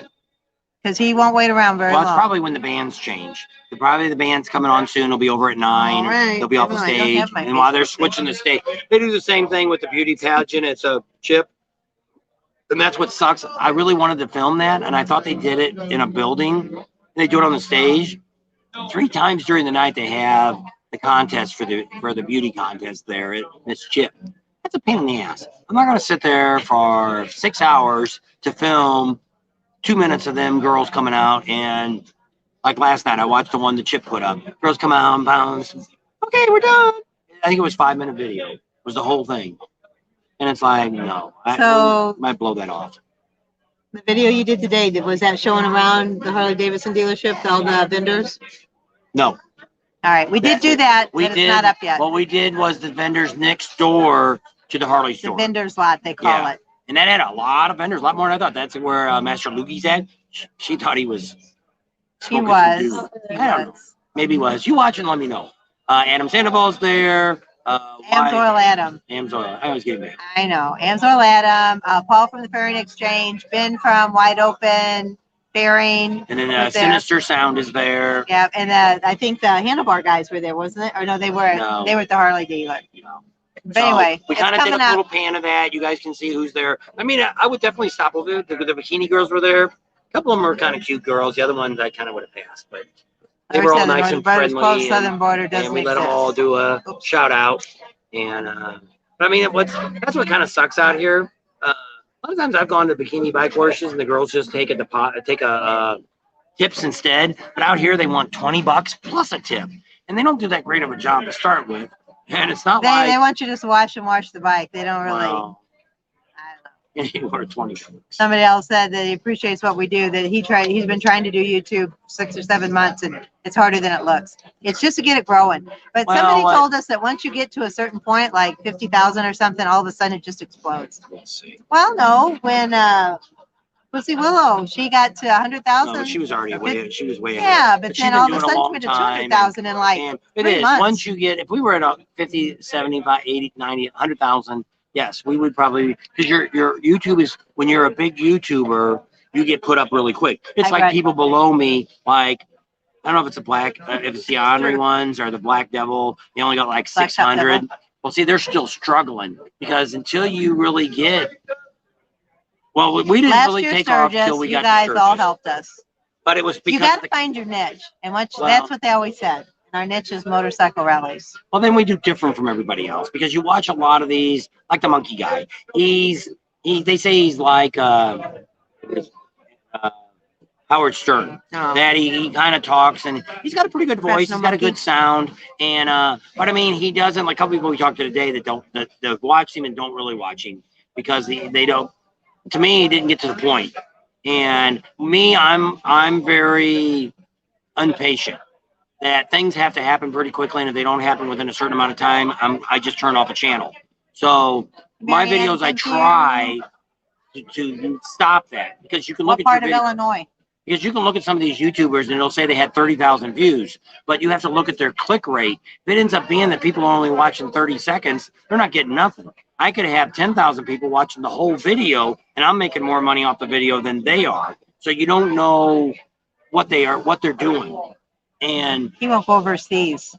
Because he won't wait around very Well, it's long. probably when the bands change. Probably the band's coming on soon. They'll be over at 9. All right. They'll be off the I don't stage. have my And while they're Facebook. switching the stage, they do the same thing with the beauty pageant. It's a Chip. And that's what sucks. I really wanted to film that, and I thought they did it in a building. They do it on the stage. 3 times during the night they have the contest for the beauty contest there at Miss Chip. That's a pain in the ass. I'm not gonna sit there for 6 hours to film 2 minutes of them girls coming out, and like last night I watched the one the Chip put up. Girls come out and bounce. Okay, we're done. I think it was 5-minute video. It was the whole thing. And it's like, no, So- I might blow that off. The video you did today, was that showing around the Harley Davidson dealership, all the vendors? No, All right, we did do that, we but did. it's not up yet. What we did was the vendors next door to the Harley The store. vendors lot, they call Yeah. it. And that had a lot of vendors, a lot more than I thought. That's where Master Lukey's at. She thought he was. He smoking some was. dude. He I don't know. was. Maybe he was. You watch and let me know. Adam Sandoval's there. Amsoil Adam. Amsoil. I always get him back. I know. Amsoil Adam, Paul from the Fairing Exchange, Ben from Wide Open, Fairing. And then was there. Sinister Sound is there. Yeah, and I think the handlebar guys were there, wasn't it? Or no, they were. No. They were at the Harley dealer. No. But anyway, we it's kind of did a coming little up. pan of that. You guys can see who's there. I mean, I would definitely stop over there. The bikini girls were there. A couple of them were kind of cute girls. The other ones I kind of would have passed, but they were all nice and friendly. Close southern border doesn't And we make let them sense. all do a shout out. And but I mean, that's what kind of sucks out here. A lot of times I've gone to bikini bike horses and the girls just take tips instead. But out here they want $20 plus a tip, and they don't do that great of a job to start with. And it's not like They want you just to wash the bike. They don't really. well, I don't know. you are 20. Somebody else said that he appreciates what we do. That he's been trying to do YouTube 6 or 7 months, and it's harder than it looks. It's just to get it growing. But Well, somebody told us that once you get to a certain point, like 50,000 or something, all of a sudden it just explodes. Let's see. Well, no, when Pussy Willow, she got to 100,000. No, she was already way. She was way ahead. Yeah, but she's then been all of a doing sudden long she went to time, 200,000 in like And it 3 is. months. Once you get, if we were at a 50, 75, 80, 90, 100,000, yes, we would probably, because your YouTube is, when you're a big YouTuber, you get put up really quick. It's I like read. people below me, like, I don't know if it's if it's the Honorary ones or the Black Devil, they only got like Black Top 600. Devil. Well, see, they're still struggling because until you really get, well, we didn't Last really year, take off Sturgis, till we you got guys to all Sturgis. helped us. But it was You because got of to the find your niche, and Well- that's what they always said. And our niche is motorcycle rallies. Well, then we do different from everybody else because you watch a lot of these, like the monkey guy. They say he's like Howard Stern. That he kind of talks and he's got a pretty good voice. He's got a good sound. And but I mean, he doesn't, like a couple people we talked to today that watch him and don't really watch him because they don't. To me, he didn't get to the point. And me, I'm very impatient. That things have to happen pretty quickly, and if they don't happen within a certain amount of time, I just turn off a channel. So my Marianne, videos, I thank you. try to stop that because you can look What at part your of video, Illinois? because you can look at some of these YouTubers and it'll say they had 30,000 views, but you have to look at their click rate. If it ends up being that people are only watching 30 seconds, they're not getting nothing. I could have 10,000 people watching the whole video, and I'm making more money off the video than they are. So you don't know what they're doing. And He won't go overseas.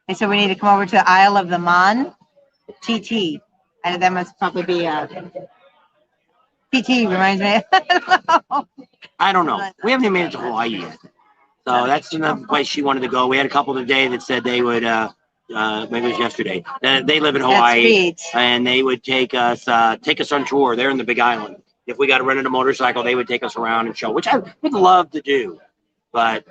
They said we need to come over to Isle of the Man, TT. And that must probably be PT reminds me. I don't know. We haven't even made it to Hawaii yet. So that's another place she wanted to go. We had a couple today that said they would, maybe it was yesterday. They live in Hawaii, and they would take us on tour. They're in the Big Island. If we got to rent a motorcycle, they would take us around and show, which I would love to do. But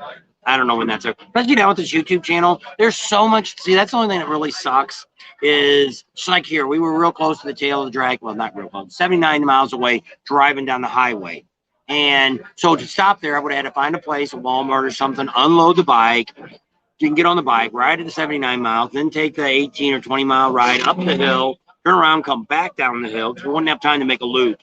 I don't know when that's there. But with this YouTube channel, there's so much. See, that's the only thing that really sucks is just like here. We were real close to the tail of the drag. Well, not real close. 79 miles away, driving down the highway. And so to stop there, I would have had to find a place, a Walmart or something, unload the bike. You can get on the bike, ride to the 79 miles, then take the 18 or 20 mile ride up the hill, turn around, come back down the hill. So we wouldn't have time to make a loop.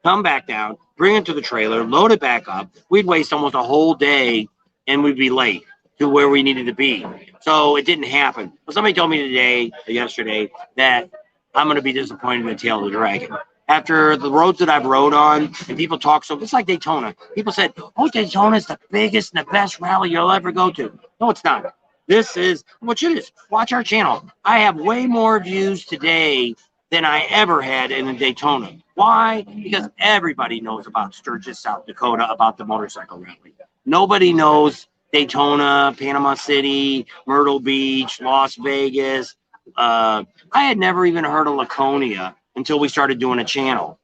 Come back down, bring it to the trailer, load it back up. We'd waste almost a whole day and we'd be late to where we needed to be. So it didn't happen. Well, somebody told me yesterday, that I'm going to be disappointed in the tail of the dragon. After the roads that I've rode on, and people talk so, it's like Daytona. People said, oh, Daytona is the biggest and the best rally you'll ever go to. No, it's not. This is what it is. Watch our channel. I have way more views today than I ever had in a Daytona. Why? Because everybody knows about Sturgis, South Dakota, about the motorcycle rally. Nobody knows Daytona, Panama City, Myrtle Beach, Las Vegas. I had never even heard of Laconia until we started doing a channel.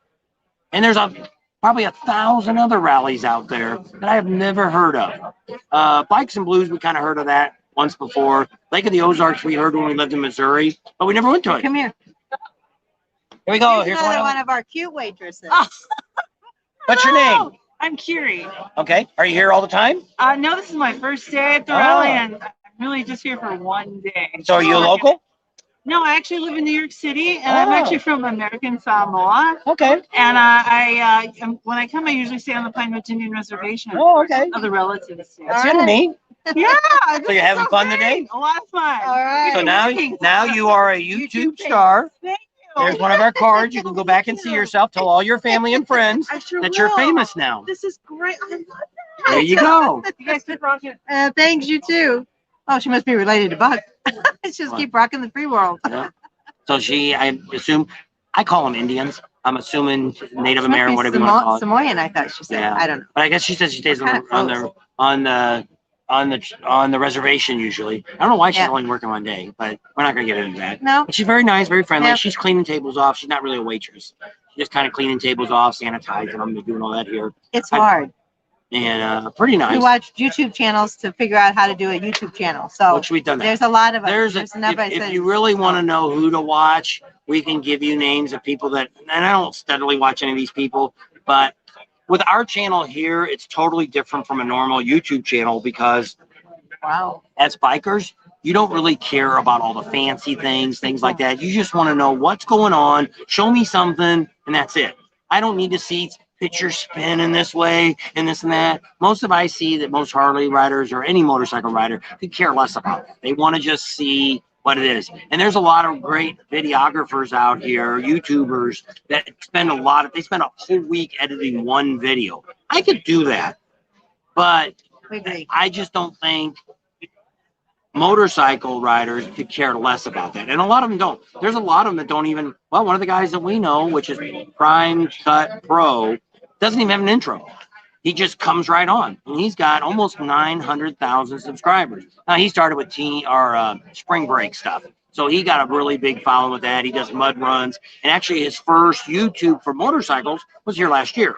And there's probably 1,000 other rallies out there that I have never heard of. Bikes and Blues, we kind of heard of that once before. Lake of the Ozarks, we heard when we lived in Missouri, but we never went to it. Come here. Here we go. Here's another one of our cute waitresses. What's your name? I'm Kiri. Okay. Are you here all the time? No, this is my first day at the rally, and I'm really just here for one day. So are you a local? No, I actually live in New York City, and I'm actually from American Samoa. Okay. And when I come, I usually stay on the Pine Ridge Indian Reservation. Oh, okay. Of the relatives. That's kind of neat. Yeah. So you're having fun today? A lot of fun. All right. So now you are a YouTube star. Thank Here's one of our cards. You can go back and see yourself. Tell all your family and friends that you're famous now. This is great. I love that. There you go. You guys keep rocking. Thanks, you too. Oh, she must be related to Buck. Just keep rocking the free world. Yeah. So I assume, I call them Indians. I'm assuming Native American, whatever you want to call it. Samoan, I thought she said. Yeah. I don't know. But I guess she says she stays on the reservation usually. I don't know why she's only working one day, but we're not gonna get into that. No. But she's very nice, very friendly. Yep. She's cleaning tables off. She's not really a waitress. She's just kind of cleaning tables off, sanitizing them, doing all that here. It's hard. And pretty nice. We watch YouTube channels to figure out how to do a YouTube channel. So which we've done that. There's a lot of us. If you really want to know who to watch, we can give you names of people that, and I don't steadily watch any of these people, but with our channel here, it's totally different from a normal YouTube channel because as bikers, you don't really care about all the fancy things like that. You just want to know what's going on, show me something, and that's it. I don't need to see pictures spin in this way and this and that. Most Harley riders or any motorcycle rider could care less about that. They want to just see what it is. And there's a lot of great videographers out here, YouTubers that spend they spend a whole week editing one video. I could do that, but I just don't think motorcycle riders could care less about that. And a lot of them don't. There's a lot of them that don't even, well, one of the guys that we know, which is Prime Cut Pro, doesn't even have an intro. He just comes right on. And he's got almost 900,000 subscribers. Now, he started with spring break stuff. So he got a really big following with that. He does mud runs. And actually, his first YouTube for motorcycles was here last year.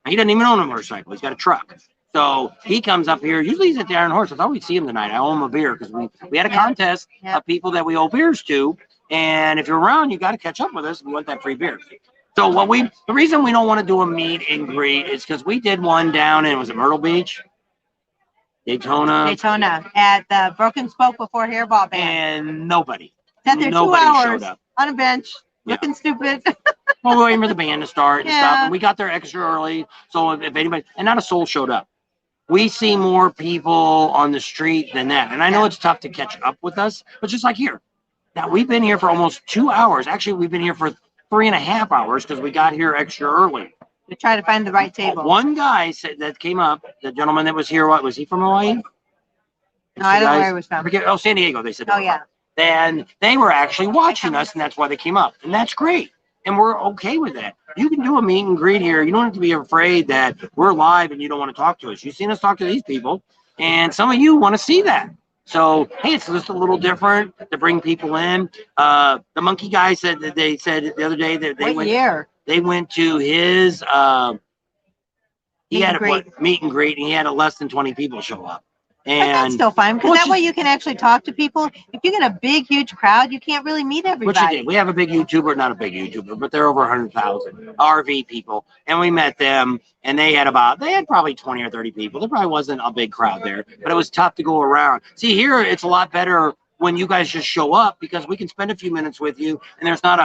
He doesn't even own a motorcycle. He's got a truck. So he comes up here. Usually he's at the Iron Horse. I thought we'd see him tonight. I owe him a beer because we had a contest of people that we owe beers to. And if you're around, you got to catch up with us. We want that free beer. So the reason we don't want to do a meet and greet is because we did one down in, was it Myrtle Beach? Daytona at the Broken Spoke before Hairball Band. And nobody Sat there 2 hours showed up on a bench looking stupid. Well, we were waiting for the band to start and stuff. And we got there extra early. So if anybody, and not a soul showed up. We see more people on the street than that. And I know it's tough to catch up with us, but just like here. Now, we've been here for almost 2 hours. Actually, we've been here for 3.5 hours because we got here extra early. To try to find the right table. One guy said that came up, the gentleman that was here, what, was he from Hawaii? No, I don't know where he was from. Oh, San Diego, they said. Oh, yeah. And they were actually watching us, and that's why they came up. And that's great. And we're okay with that. You can do a meet and greet here. You don't have to be afraid that we're live and you don't want to talk to us. You've seen us talk to these people, and some of you want to see that. So, hey, it's just a little different to bring people in. The monkey guy said that they said the other day that they went to his he had a meet and greet, and he had less than 20 people show up. But that's still fine, because that way you can actually talk to people. If you get a big, huge crowd, you can't really meet everybody. Which you did. We have a big YouTuber, not a big YouTuber, but they're over 100,000 RV people, and we met them, and they had probably 20 or 30 people. There probably wasn't a big crowd there, but it was tough to go around. See, here it's a lot better when you guys just show up, because we can spend a few minutes with you, and there's not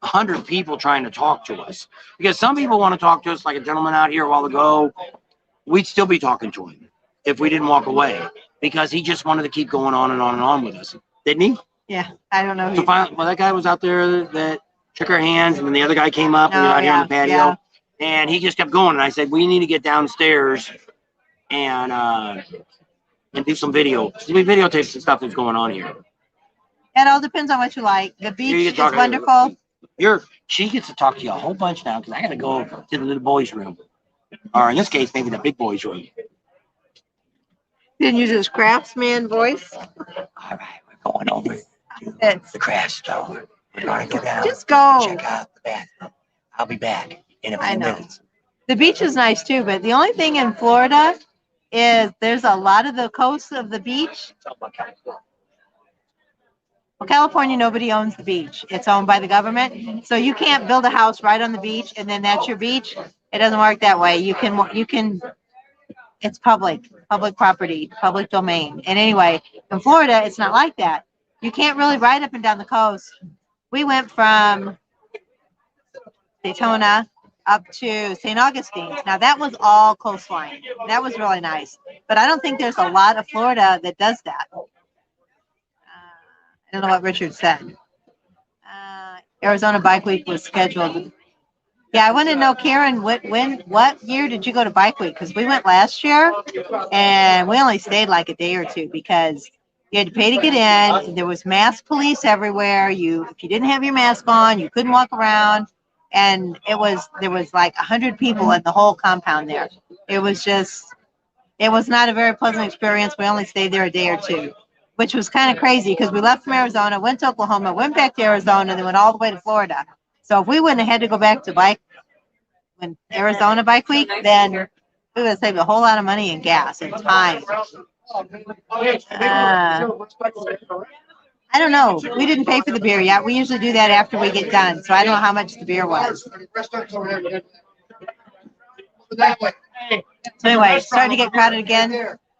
100 people trying to talk to us. Because some people want to talk to us, like a gentleman out here a while ago. We'd still be talking to him if we didn't walk away, because he just wanted to keep going on and on and on with us, didn't he? Yeah, I don't know. So finally, well, that guy was out there that shook our hands, and then the other guy came up and we were out here on the patio, and he just kept going. And I said, we need to get downstairs and do some video. We videotape some stuff that's going on here. It all depends on what you like. The beach is wonderful. She gets to talk to you a whole bunch now, because I got to go to the little boys' room, or in this case, maybe the big boys' room. Didn't use his craftsman voice. All right, we're going over to the craft store. We're going to go down. Just go. Check out the bathroom. I'll be back in a few minutes. The beach is nice too, but the only thing in Florida is there's a lot of the coast of the beach. Well, California, nobody owns the beach. It's owned by the government. So you can't build a house right on the beach and then that's your beach. It doesn't work that way. You can, it's public property, public domain. And anyway, in Florida, it's not like that. You can't really ride up and down the coast. We went from Daytona up to St. Augustine's. Now that was all coastline. That was really nice. But I don't think there's a lot of Florida that does that. I don't know what Richard said. Arizona Bike Week was scheduled. Yeah, I want to know, Karen, what year did you go to Bike Week? Because we went last year, and we only stayed like a day or two because you had to pay to get in. There was masked police everywhere. If you didn't have your mask on, you couldn't walk around, and there was like 100 people in the whole compound there. It was not a very pleasant experience. We only stayed there a day or two, which was kind of crazy because we left from Arizona, went to Oklahoma, went back to Arizona, and then went all the way to Florida. So if we wouldn't have had to go back to Arizona Bike Week, then we would have saved a whole lot of money in gas and time. I don't know. We didn't pay for the beer yet. We usually do that after we get done. So I don't know how much the beer was. So anyway, it's starting to get crowded again.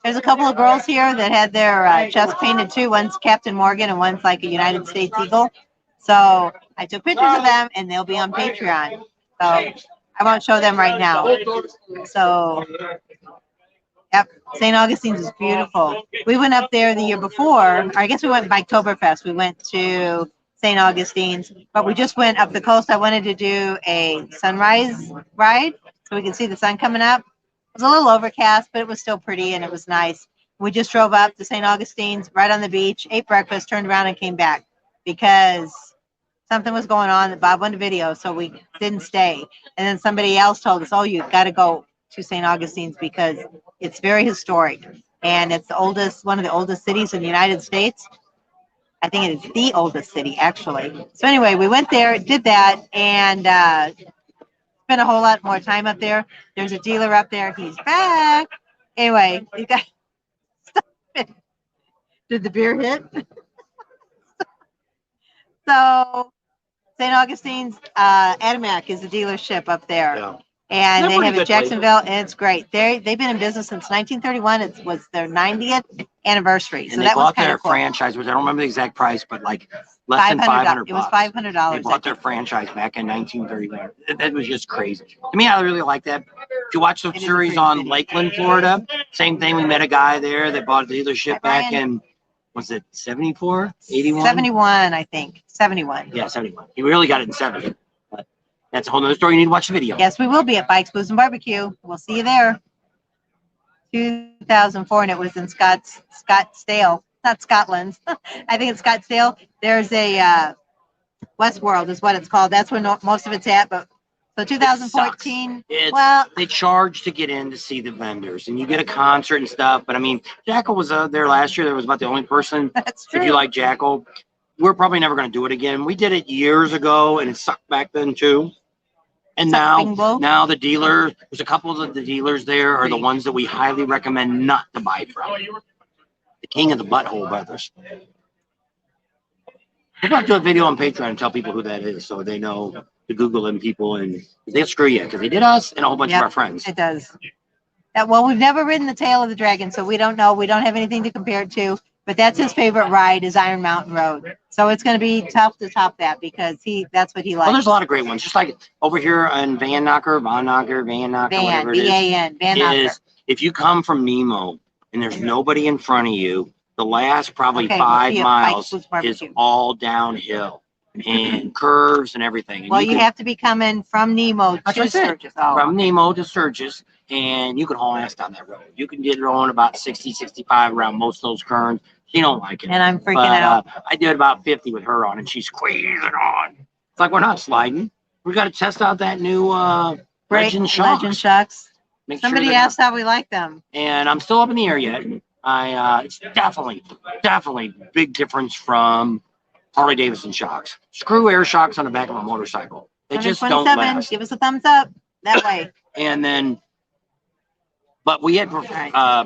There's a couple of girls here that had their chest painted too. One's Captain Morgan and one's like a United States Eagle. So I took pictures of them and they'll be on Patreon. So I won't show them right now. So, yep, St. Augustine's is beautiful. We went up there the year before, or I guess we went by Oktoberfest. We went to St. Augustine's, but we just went up the coast. I wanted to do a sunrise ride so we could see the sun coming up. It was a little overcast, but it was still pretty and it was nice. We just drove up to St. Augustine's, right on the beach, ate breakfast, turned around and came back because something was going on that Bob wanted to video, so we didn't stay. And then somebody else told us, oh, you've got to go to St. Augustine's because it's very historic. And it's one of the oldest cities in the United States. I think it is the oldest city, actually. So anyway, we went there, did that, and spent a whole lot more time up there. There's a dealer up there. He's back. Anyway, you got did the beer hit? So St. Augustine's, Adamak is the dealership up there. Yeah. And they have in Jacksonville, and it's great. They've been in business since 1931. It was their 90th anniversary. So and that was kind of cool. Franchise, which I don't remember the exact price, but like less than $500. It was $500. They bought their franchise back in 1931. That was just crazy. To me, I really like that. If you watch the series on Lakeland, Florida, same thing. We met a guy there that bought a dealership back in, was it 74, 81? 71, I think. 71. Yeah, 71. He really got it in 70. But that's a whole other story. You need to watch the video. Yes, we will be at Bikes, Booze, and Barbecue. We'll see you there. 2004, and it was in Scottsdale. Not Scotland. I think it's Scottsdale. There's a Westworld is what it's called. That's where most of it's at. But so 2014. Well, they charge to get in to see the vendors, and you get a concert and stuff. But I mean, Jackal was there last year. There was about the only person. that's true. If you like Jackal, we're probably never going to do it again. We did it years ago, and it sucked back then too. And now the dealer, there's a couple of the dealers there are the ones that we highly recommend not to buy from. The King of the Butthole Brothers. We're going to do a video on Patreon and tell people who that is so they know to Google them people, and they'll screw you because they did us and a whole bunch of our friends. It does. Well, we've never ridden the Tail of the Dragon, so we don't know. We don't have anything to compare it to. But that's his favorite ride is Iron Mountain Road. So it's going to be tough to top that because that's what he likes. Well, there's a lot of great ones. Just like over here in Van Knocker, whatever it is. Van Knocker. If you come from Nemo and there's nobody in front of you, the last probably 5 miles is all downhill and curves and everything. And you have to be coming from Nemo to Sturgis. From Nemo to Sturgis, and you can haul ass down that road. You can get it on about 60, 65 around most of those curves. She don't like it. And I'm freaking out. I did about 50 with her on, and she's squeezing on. It's like we're not sliding. We got to test out that new Legend Shocks. Somebody asked how we like them. And I'm still up in the air yet. It's definitely big difference from Harley Davidson shocks. Screw air shocks on the back of a motorcycle. They just don't last. Give us a thumbs up that way. And then, but we had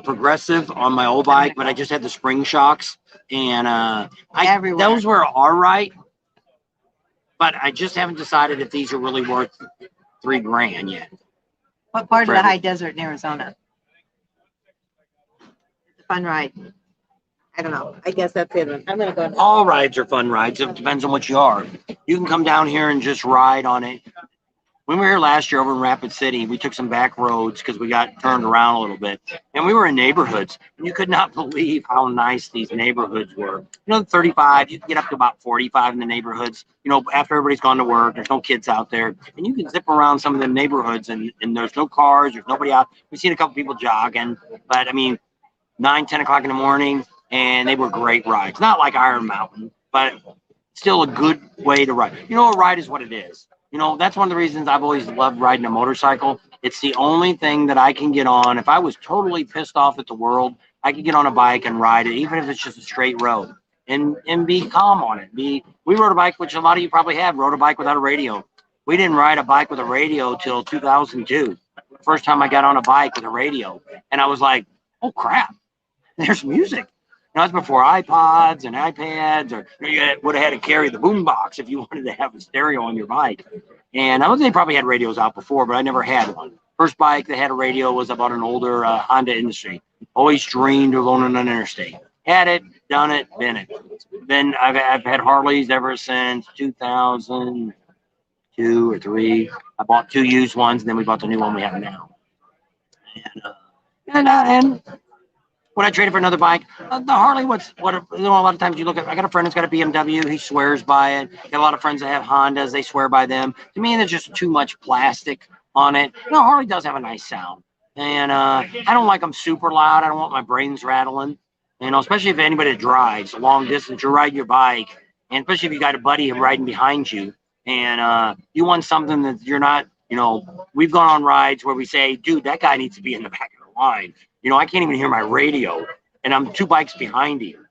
progressive on my old bike, but I just had the spring shocks, and those were all right. But I just haven't decided if these are really worth $3,000 yet. What part of the high desert in Arizona? Fun ride. I don't know. I guess that's it. I'm gonna go. All rides are fun rides. It depends on what you are. You can come down here and just ride on it. When we were here last year over in Rapid City, we took some back roads because we got turned around a little bit, and we were in neighborhoods. And you could not believe how nice these neighborhoods were. You know, 35, you can get up to about 45 in the neighborhoods. You know, after everybody's gone to work, there's no kids out there, and you can zip around some of the neighborhoods, and there's no cars, there's nobody out. We've seen a couple people jogging, but I mean, 9, 10 o'clock in the morning, and they were great rides. Not like Iron Mountain, but still a good way to ride. You know, a ride is what it is. You know, that's one of the reasons I've always loved riding a motorcycle. It's the only thing that I can get on. If I was totally pissed off at the world, I could get on a bike and ride it, even if it's just a straight road, and be calm on it. We rode a bike, which a lot of you probably have, rode a bike without a radio. We didn't ride a bike with a radio till 2002. The first time I got on a bike with a radio, and I was like, oh crap, there's music. You know, that's before iPods and iPads, or you would have had to carry the boom box if you wanted to have a stereo on your bike. And they probably had radios out before, but I never had one. First bike that had a radio was about an older Honda Industry. Always dreamed of owning an interstate. Had it, done it, been it. Then I've had Harleys ever since 2002 or 3. I bought 2 used ones, and then we bought the new one we have now. And when I traded for another bike, the Harley, you know, a lot of times you look at, I got a friend that's got a BMW, he swears by it. Got a lot of friends that have Hondas, they swear by them. To me, there's just too much plastic on it. You know, Harley does have a nice sound. And I don't like them super loud. I don't want my brains rattling. You know, especially if anybody drives a long distance, you're riding your bike, and especially if you got a buddy riding behind you, and you want something that you're not, you know, we've gone on rides where we say, dude, that guy needs to be in the back of the line. You know, I can't even hear my radio, and I'm 2 bikes behind you.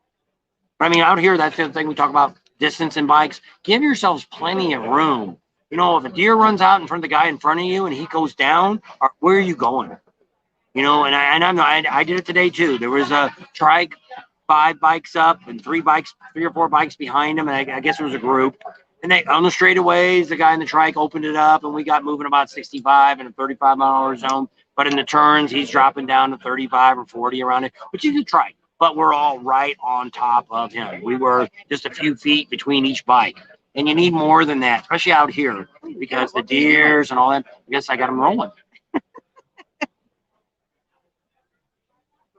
But I mean, out here, that's the other thing we talk about, distance in bikes. Give yourselves plenty of room. You know, if a deer runs out in front of the guy in front of you and he goes down, where are you going? You know, and I did it today too. There was a trike, 5 bikes up and 3 or 4 bikes behind him, and I guess it was a group. And they on the straightaways, the guy in the trike opened it up, and we got moving about 65 in a 35-mile-an-hour zone. But in the turns, he's dropping down to 35 or 40 around it, which is a trike. But we're all right on top of him. We were just a few feet between each bike. And you need more than that, especially out here, because the deers and all that. I guess I got them rolling.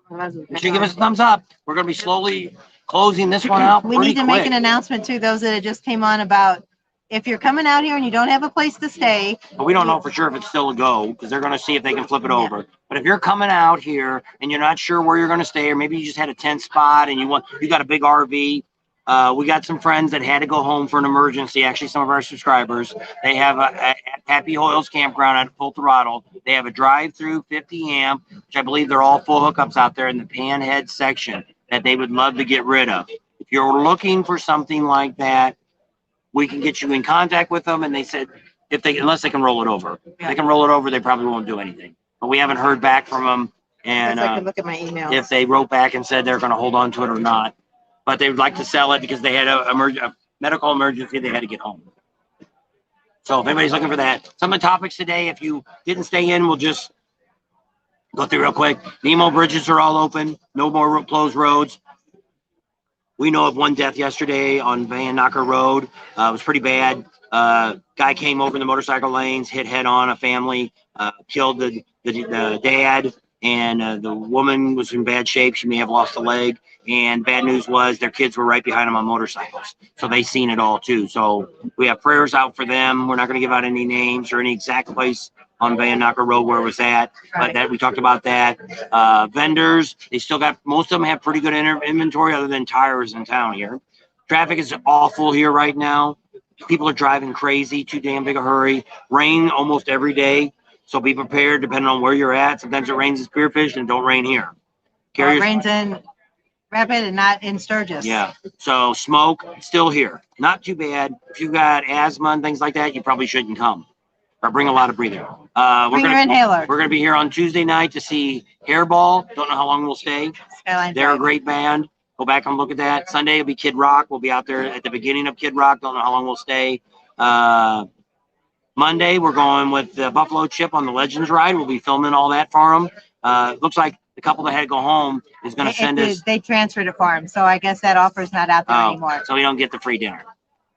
You should give us a thumbs up. We're going to be slowly closing this one out. We need to make an announcement to those that just came on about if you're coming out here and you don't have a place to stay. But we don't know for sure if it's still a go, because they're going to see if they can flip it over. But if you're coming out here and you're not sure where you're going to stay, or maybe you just had a tent spot and you got a big RV, We got some friends that had to go home for an emergency. Actually, some of our subscribers, they have at Happy Hoyles Campground at Full Throttle. They have a drive-through 50 amp, which I believe they're all full hookups out there in the panhead section that they would love to get rid of. If you're looking for something like that, we can get you in contact with them. And they said, unless they can roll it over, if they can roll it over, they probably won't do anything. But we haven't heard back from them. And I can look at my emails. if they wrote back and said they're going to hold on to it or not. But they would like to sell it because they had a medical emergency. They had to get home. So if anybody's looking for that, some of the topics today, if you didn't stay in, we'll just go through real quick. Nemo bridges are all open. No more closed roads. We know of one death yesterday on Van Knocker Road. It was pretty bad. Guy came over in the motorcycle lanes, hit head on a family, killed the dad, and the woman was in bad shape. She may have lost a leg. And bad news was their kids were right behind them on motorcycles. So they seen it all too. So we have prayers out for them. We're not going to give out any names or any exact place on Van Knocker Road where it was at. But that we talked about that. Vendors, they still got, most of them have pretty good inventory other than tires in town here. Traffic is awful here right now. People are driving crazy, too damn big a hurry. Rain almost every day. So be prepared depending on where you're at. Sometimes it rains in Spearfish and don't rain here. It rains in Rapid and not in Sturgis. Yeah. So smoke still here. Not too bad. If you got asthma and things like that, you probably shouldn't come. Or bring a lot of breathing. Bring your inhaler. We're gonna be here on Tuesday night to see Hairball. Don't know how long we'll stay. They're a great band. Go back and look at that. Sunday will be Kid Rock. We'll be out there at the beginning of Kid Rock. Don't know how long we'll stay. Monday we're going with the Buffalo Chip on the Legends ride. We'll be filming all that for them. Looks like the couple that had to go home is going to send us. They transferred it for him, so I guess that offer's not out there anymore. So we don't get the free dinner.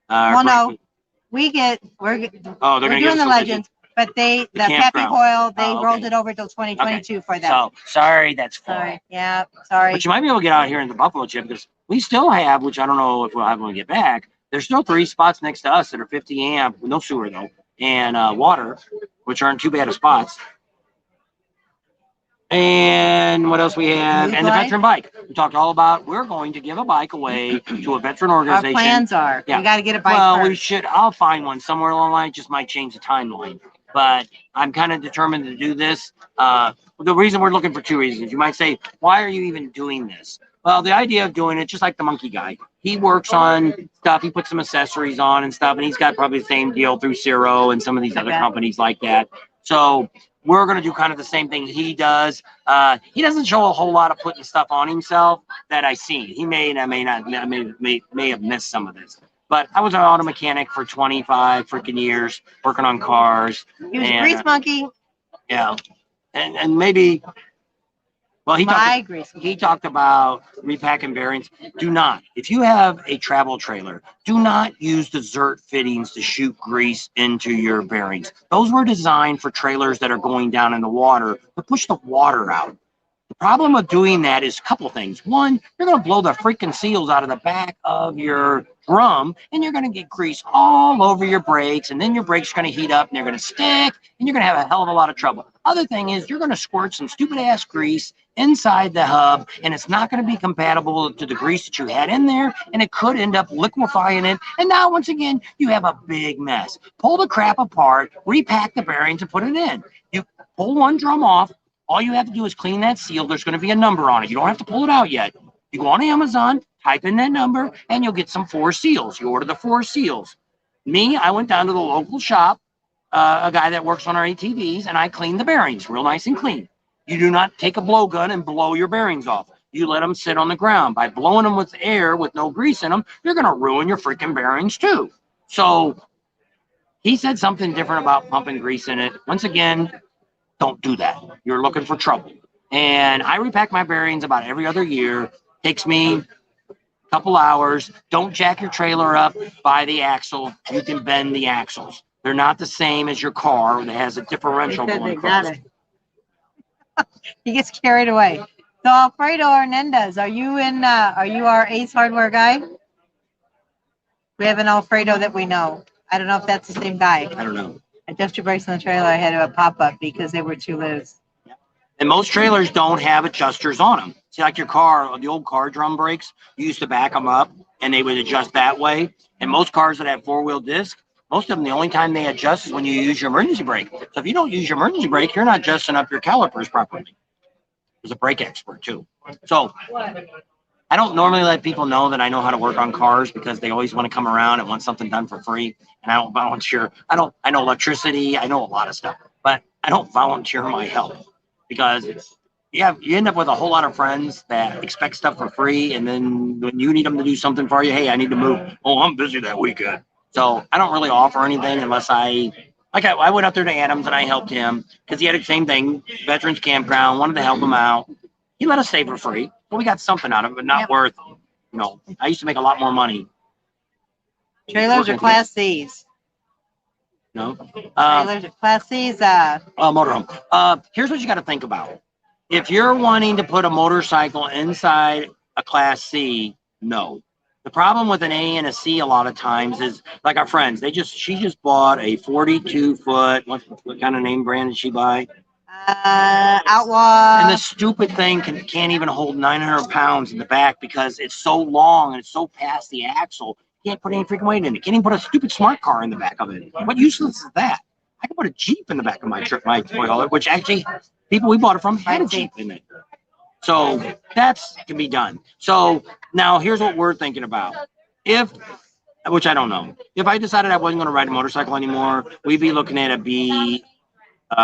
Well, no, we're doing the Legends, but the Happy Hoyle, they rolled it over till 2022 for them. So sorry, that's full. Sorry, yeah, sorry. But you might be able to get out here in the Buffalo Chip because we still have, which I don't know if we'll have when we get back. There's still 3 spots next to us that are 50 amp, with no sewer though, and water, which aren't too bad of spots. And what else we have? And the veteran bike. We talked all about, we're going to give a bike away to a veteran organization. Our plans are. Yeah. We got to get a bike Well, first. I'll find one somewhere along the line. It just might change the timeline. But I'm kind of determined to do this. The reason we're looking for 2 reasons. You might say, why are you even doing this? Well, the idea of doing it, just like the monkey guy, he works on stuff. He puts some accessories on and stuff, and he's got probably the same deal through Ciro and some of these other companies like that. So we're going to do kind of the same thing he does. He doesn't show a whole lot of putting stuff on himself that I seen. He may have missed some of this. But I was an auto mechanic for 25 freaking years, working on cars. He was a grease monkey. Yeah. And maybe, well, he talked about repacking bearings. Do not, if you have a travel trailer, do not use the Zert fittings to shoot grease into your bearings. Those were designed for trailers that are going down in the water to push the water out. The problem with doing that is a couple things. One, you're going to blow the freaking seals out of the back of your drum, and you're going to get grease all over your brakes, and then your brakes are going to heat up, and they're going to stick, and you're going to have a hell of a lot of trouble. Other thing is you're going to squirt some stupid-ass grease inside the hub, and it's not going to be compatible to the grease that you had in there, and it could end up liquefying it, and now, once again, you have a big mess. Pull the crap apart, repack the bearings, and put it in. You pull one drum off. All you have to do is clean that seal. There's going to be a number on it. You don't have to pull it out yet. You go on Amazon, type in that number, and you'll get some 4 seals. You order the 4 seals. Me, I went down to the local shop, a guy that works on our ATVs, and I cleaned the bearings real nice and clean. You do not take a blowgun and blow your bearings off. You let them sit on the ground. By blowing them with air with no grease in them, you're going to ruin your freaking bearings too. So he said something different about pumping grease in it. Once again, don't do that. You're looking for trouble. And I repack my bearings about every other year. Takes me a couple hours. Don't jack your trailer up by the axle. You can bend the axles. They're not the same as your car that has a differential going across. He gets carried away. So Alfredo Hernandez, are you our Ace Hardware guy? We have an Alfredo that we know. I don't know if that's the same guy. I don't know. Adjust your brakes on the trailer. I had a pop-up because they were too loose. And most trailers don't have adjusters on them. See, like your car, the old car drum brakes, you used to back them up and they would adjust that way. And most cars that have four-wheel disc, most of them, the only time they adjust is when you use your emergency brake. So if you don't use your emergency brake, you're not adjusting up your calipers properly. There's a brake expert too. So I don't normally let people know that I know how to work on cars because they always want to come around and want something done for free. And I don't volunteer. I know electricity. I know a lot of stuff, but I don't volunteer my help because you end up with a whole lot of friends that expect stuff for free. And then when you need them to do something for you, hey, I need to move. Oh, I'm busy that weekend. So I don't really offer anything unless I went up there to Adams and I helped him because he had the same thing, veterans campground, wanted to help him out. He let us stay for free. But we got something out of it, but not worth, I used to make a lot more money. Trailers are Class C's. No. Trailers are Class C's. Motorhome. Here's what you got to think about. If you're wanting to put a motorcycle inside a Class C, no. The problem with an A and a C a lot of times is like our friends. She just bought a 42-foot. What kind of name brand did she buy? Outlaw. And the stupid thing can't even hold 900 pounds in the back because it's so long and it's so past the axle. You can't put any freaking weight in it. Can't even put a stupid smart car in the back of it. What useless is that? I can put a Jeep in the back of my toy hauler, which actually people we bought it from had a Jeep in it. So that's can be done. So now here's what we're thinking about. Which I don't know. If I decided I wasn't going to ride a motorcycle anymore, we'd be looking at a B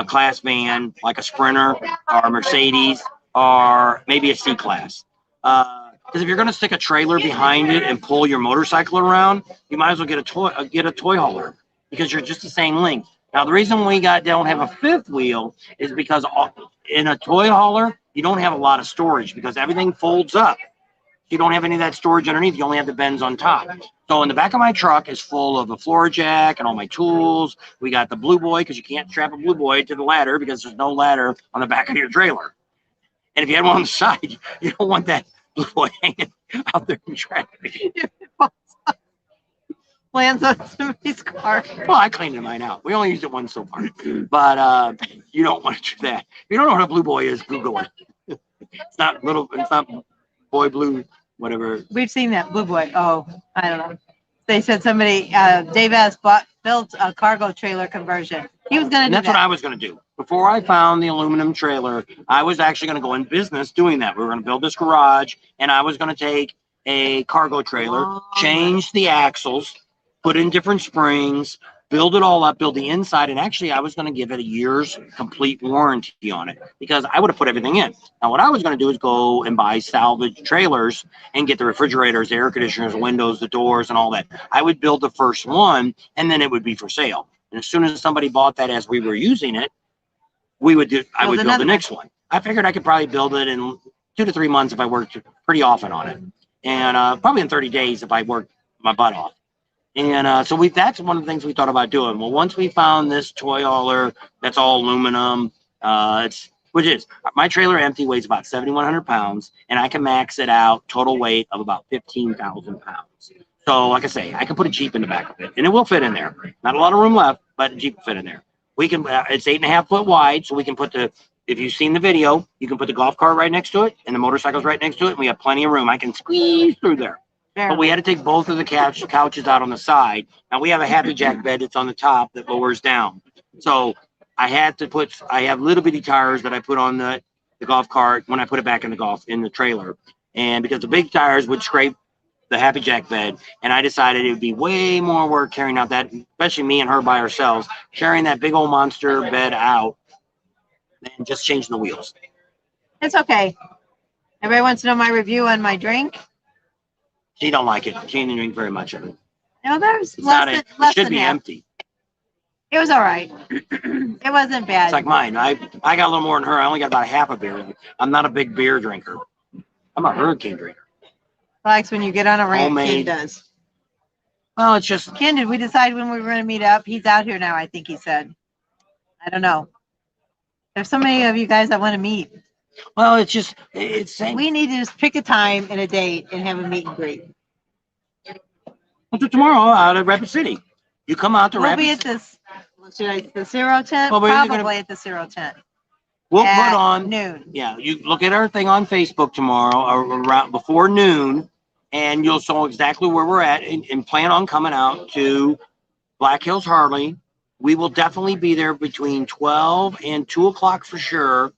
class van, like a Sprinter or a Mercedes, or maybe a C class. Because if you're going to stick a trailer behind it and pull your motorcycle around, you might as well get a toy hauler because you're just the same length. Now, the reason we don't have a fifth wheel is because in a toy hauler, you don't have a lot of storage because everything folds up. You don't have any of that storage underneath. You only have the bends on top. So in the back of my truck is full of a floor jack and all my tools. We got the Blue Boy because you can't strap a Blue Boy to the ladder because there's no ladder on the back of your trailer. And if you had one on the side, you don't want that Blue Boy hanging out there in traffic. Lands on somebody's car. Well, I cleaned mine out. We only used it once so far. But you don't want to do that. If you don't know what a Blue Boy is, Google it. It's not Boy Blue. Whatever. We've seen that Blue Boy. Oh, I don't know. They said somebody, Dave S. built a cargo trailer conversion. He was going to do that. That's what I was going to do. Before I found the aluminum trailer, I was actually going to go in business doing that. We were going to build this garage, and I was going to take a cargo trailer, change the axles, put in different springs, build it all up, build the inside, and actually I was going to give it a year's complete warranty on it because I would have put everything in. Now, what I was going to do is go and buy salvage trailers and get the refrigerators, the air conditioners, windows, the doors, and all that. I would build the first one, and then it would be for sale. And as soon as somebody bought that as we were using it, I would build the next one. I figured I could probably build it in 2 to 3 months if I worked pretty often on it, and probably in 30 days if I worked my butt off. And so that's one of the things we thought about doing. Well, once we found this toy hauler that's all aluminum, which is my trailer empty weighs about 7,100 pounds, and I can max it out total weight of about 15,000 pounds. So like I say, I can put a Jeep in the back of it, and it will fit in there. Not a lot of room left, but a Jeep will fit in there. We can. It's 8.5 foot wide, so we can put if you've seen the video, you can put the golf cart right next to it, and the motorcycle's right next to it, and we have plenty of room. I can squeeze through there. But we had to take both of the couches out on the side. Now we have a happy jack bed that's on the top that lowers down. So I have little bitty tires that I put on the golf cart when I put it back in the trailer. And because the big tires would scrape the happy jack bed, and I decided it would be way more work carrying out that, especially me and her by ourselves, carrying that big old monster bed out and just changing the wheels. It's okay. Everybody wants to know my review on my drink. She don't like it. She didn't drink very much of it. No, there's It should be empty. It was all right. It wasn't bad. It's like mine. I got a little more than her. I only got about half a beer. I'm not a big beer drinker. I'm a hurricane drinker. Likes when you get on a rant. Homemade. Ken does. Well, it's just. Ken, did we decide when we were going to meet up? He's out here now, I think he said. I don't know. There's so many of you guys that want to meet. Well, it's we need to just pick a time and a date and have a meet and greet. We'll do tomorrow out at Rapid City. You come out to Rapid City. We'll be at the Zero Tent. Well, Probably at the Zero Tent. We'll at put on noon. Yeah, you look at our thing on Facebook tomorrow or around before noon, and you'll know exactly where we're at and plan on coming out to Black Hills Harley. We will definitely be there between 12 and 2 o'clock for sure,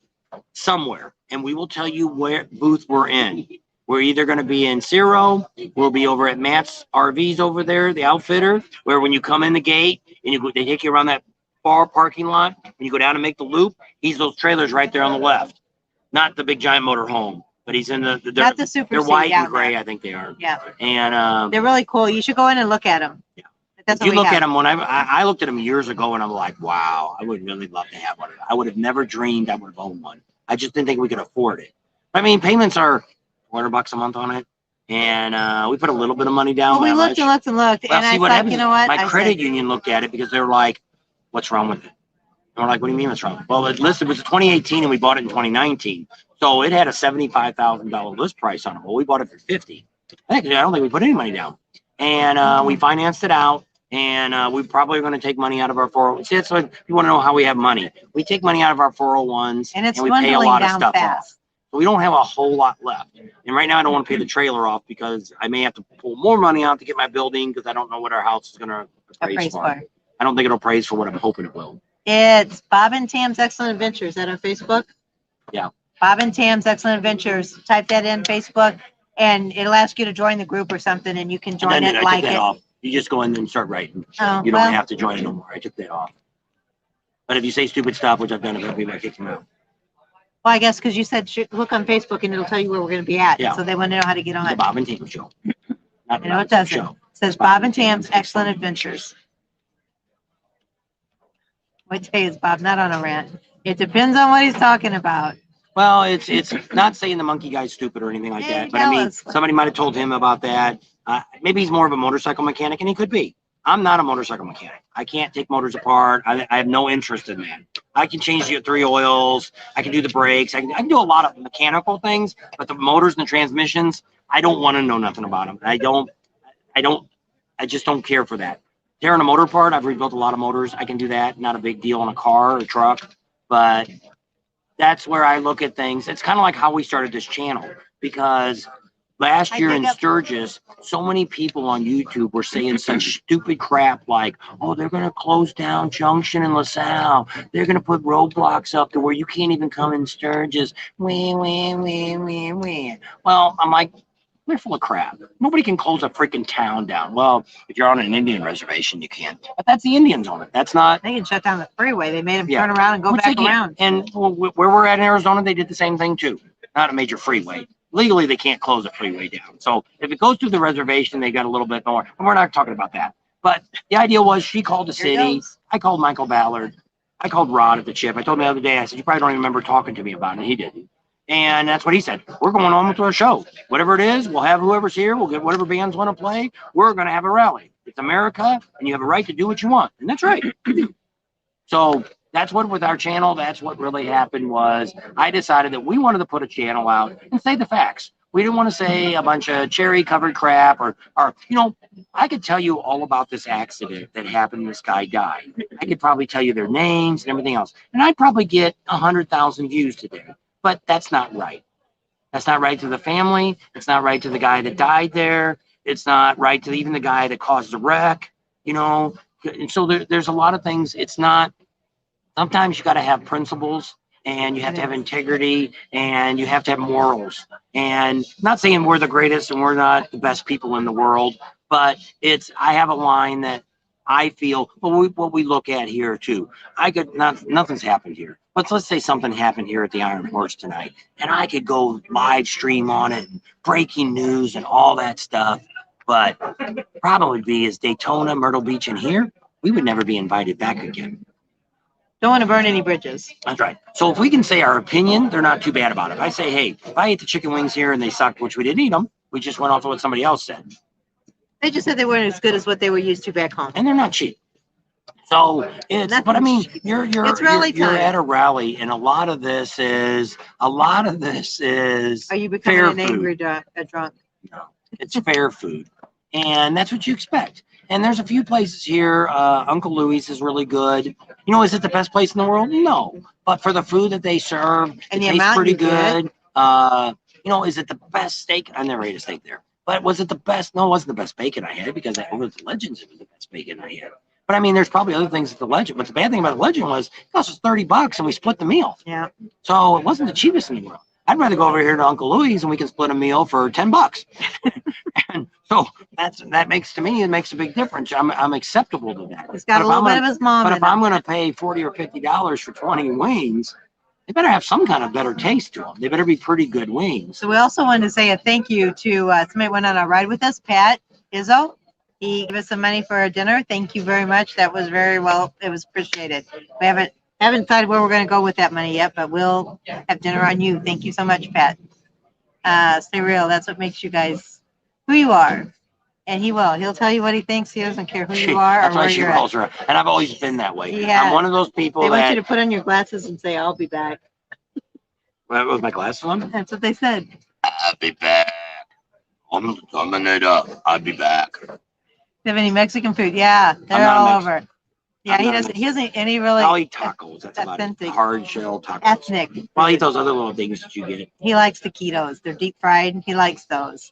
somewhere. And we will tell you where booth we're in. We're either going to be in Zero, we'll be over at Matt's RVs over there, the outfitter, where when you come in the gate and they take you around that bar parking lot, when you go down and make the loop, he's those trailers right there on the left. Not the big giant motor home, but he's in Not the Super they're C white down and gray, there. I think they are. Yeah. And they're really cool. You should go in and look at them. Yeah. That's if you look at them, when I looked at them years ago, and I'm like, wow, I would really love to have one. I would have never dreamed I would have owned one. I just didn't think we could afford it. I mean, payments are $400 a month on it, and we put a little bit of money down. Well, we looked and looked and looked, Well, and see, I what thought, happens you know what? My credit union looked at it because they're like, what's wrong with it? And we're like, what do you mean what's wrong? Well, it was 2018 and we bought it in 2019. So it had a $75,000 list price on it. Well, we bought it for $50,000. I don't think we put any money down. And we financed it out. And we probably are going to take money out of our 401. See, that's what you want to know how we have money. We take money out of our 401s and we pay a lot of stuff off. So we don't have a whole lot left. And right now I don't want to pay the trailer off because I may have to pull more money out to get my building because I don't know what our house is going to appraise for. I don't think it'll appraise for what I'm hoping it will. It's Bob and Tam's Excellent Adventures. Is that on Facebook? Yeah. Bob and Tam's Excellent Adventures. Type that in Facebook, and it'll ask you to join the group or something, and you can join it, like it. Off. You just go in and start writing. Oh, you don't have to join it no more. I took that off. But if you say stupid stuff, which I've done, maybe I kick them out. Well, I guess because you said look on Facebook, and it'll tell you where we're going to be at. Yeah. So they want to know how to get on. The Bob and Tam show. I know it doesn't. It says Bob and Tam's Excellent Adventures. What day is Bob not on a rant? It depends on what he's talking about. Well, it's not saying the monkey guy's stupid or anything like that, but I mean, somebody might have told him about that. Maybe he's more of a motorcycle mechanic, and he could be. I'm not a motorcycle mechanic. I can't take motors apart. I have no interest in that. I can change the 3 oils. I can do the brakes. I can do a lot of mechanical things, but the motors and the transmissions, I don't want to know nothing about them. I just don't care for that. Tearing a motor apart, I've rebuilt a lot of motors. I can do that. Not a big deal in a car or truck, but that's where I look at things. It's kind of like how we started this channel, because last year in Sturgis, so many people on YouTube were saying such stupid crap like, oh, they're going to close down Junction in LaSalle. They're going to put roadblocks up to where you can't even come in Sturgis. Well, I'm like, they're full of crap. Nobody can close a freaking town down. Well, if you're on an Indian reservation, you can. But that's the Indians on it. That's not. They can shut down the freeway. They made them turn around and go back around. And where we're at in Arizona, they did the same thing too. Not a major freeway. Legally, they can't close a freeway down. So if it goes through the reservation, they got a little bit more. And we're not talking about that. But the idea was she called the city. I called Michael Ballard. I called Rod at the Chip. I told him the other day, I said, you probably don't even remember talking to me about it. He didn't. And that's what he said. We're going on with our show. Whatever it is, we'll have whoever's here. We'll get whatever bands want to play. We're going to have a rally. It's America, and you have a right to do what you want. And that's right. So that's what, with our channel, that's what really happened was I decided that we wanted to put a channel out and say the facts. We didn't want to say a bunch of cherry-covered crap or, you know, I could tell you all about this accident that happened. This guy died. I could probably tell you their names and everything else. And I'd probably get 100,000 views today. But that's not right. That's not right to the family. It's not right to the guy that died there. It's not right to even the guy that caused the wreck, you know. And so there's a lot of things. It's not, sometimes you got to have principles, and you have to have integrity, and you have to have morals. And not saying we're the greatest and we're not the best people in the world, but I have a line that I feel, what we look at here too. Nothing's happened here. But let's say something happened here at the Iron Horse tonight, and I could go live stream on it, and breaking news and all that stuff. But probably be as Daytona, Myrtle Beach, and here, we would never be invited back again. Don't want to burn any bridges. That's right. So if we can say our opinion, they're not too bad about it. If I say, hey, if I ate the chicken wings here and they sucked, which we didn't eat them, we just went off of what somebody else said. They just said they weren't as good as what they were used to back home. And they're not cheap. So it's, but I mean, you're at a rally, and a lot of this is Are you becoming an angry drunk? No, it's fair food. And that's what you expect. And there's a few places here. Uncle Louie's is really good. You know, is it the best place in the world? No. But for the food that they serve, And it the tastes amount pretty you get. good. You know, is it the best steak? I never ate a steak there. But was it the best? No, it wasn't the best bacon I had because over at the Legends, it was the best bacon I had. But I mean, there's probably other things at the Legend. But the bad thing about the Legend was it cost us $30 and we split the meal. Yeah. So it wasn't the cheapest in the world. I'd rather go over here to Uncle Louie's and we can split a meal for $10. And so that makes to me, it makes a big difference. I'm acceptable to that. He's got a little bit of his mom. But if I'm going to pay $40 or $50 for 20 wings, they better have some kind of better taste to them. They better be pretty good wings. So we also wanted to say a thank you to somebody who went on a ride with us, Pat Izzo. He gave us some money for a dinner. Thank you very much. That was very well. It was appreciated. We haven't decided where we're going to go with that money yet, but we'll have dinner on you. Thank you so much, Pat. Stay real. That's what makes you guys who you are. And he will. He'll tell you what he thinks. He doesn't care who you are That's or why where she you're rolls at. around. And I've always been that way. Yeah. I'm one of those people They want that. you to put on your glasses and say, I'll be back. With my glasses on? That's what they said. I'll be back. I'm coming it up. I'll be back. Do you have any Mexican food? Yeah, they're not all Mexican. over. Yeah, he doesn't any really I'll eat tacos. That's about it. authentic. Hard shell tacos. ethnic. I'll eat those other little things that you get. He likes taquitos. They're deep fried. He likes those.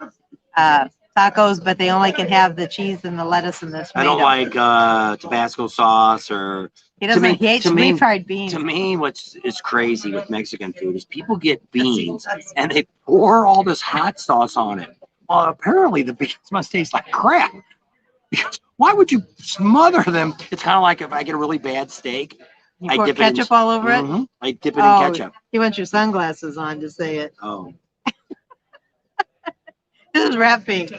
Tacos, but they only can have the cheese and the lettuce and the tomato. I don't like Tabasco sauce or. He doesn't. He hates refried beans. To me, what's is crazy with Mexican food is people get beans and they pour all this hot sauce on it. Well, apparently the beans must taste like crap. Because why would you smother them? It's kind of like if I get a really bad steak. You pour ketchup all over it? Mm-hmm. I dip it in ketchup. He wants your sunglasses on to say it. Oh. This is rat pink.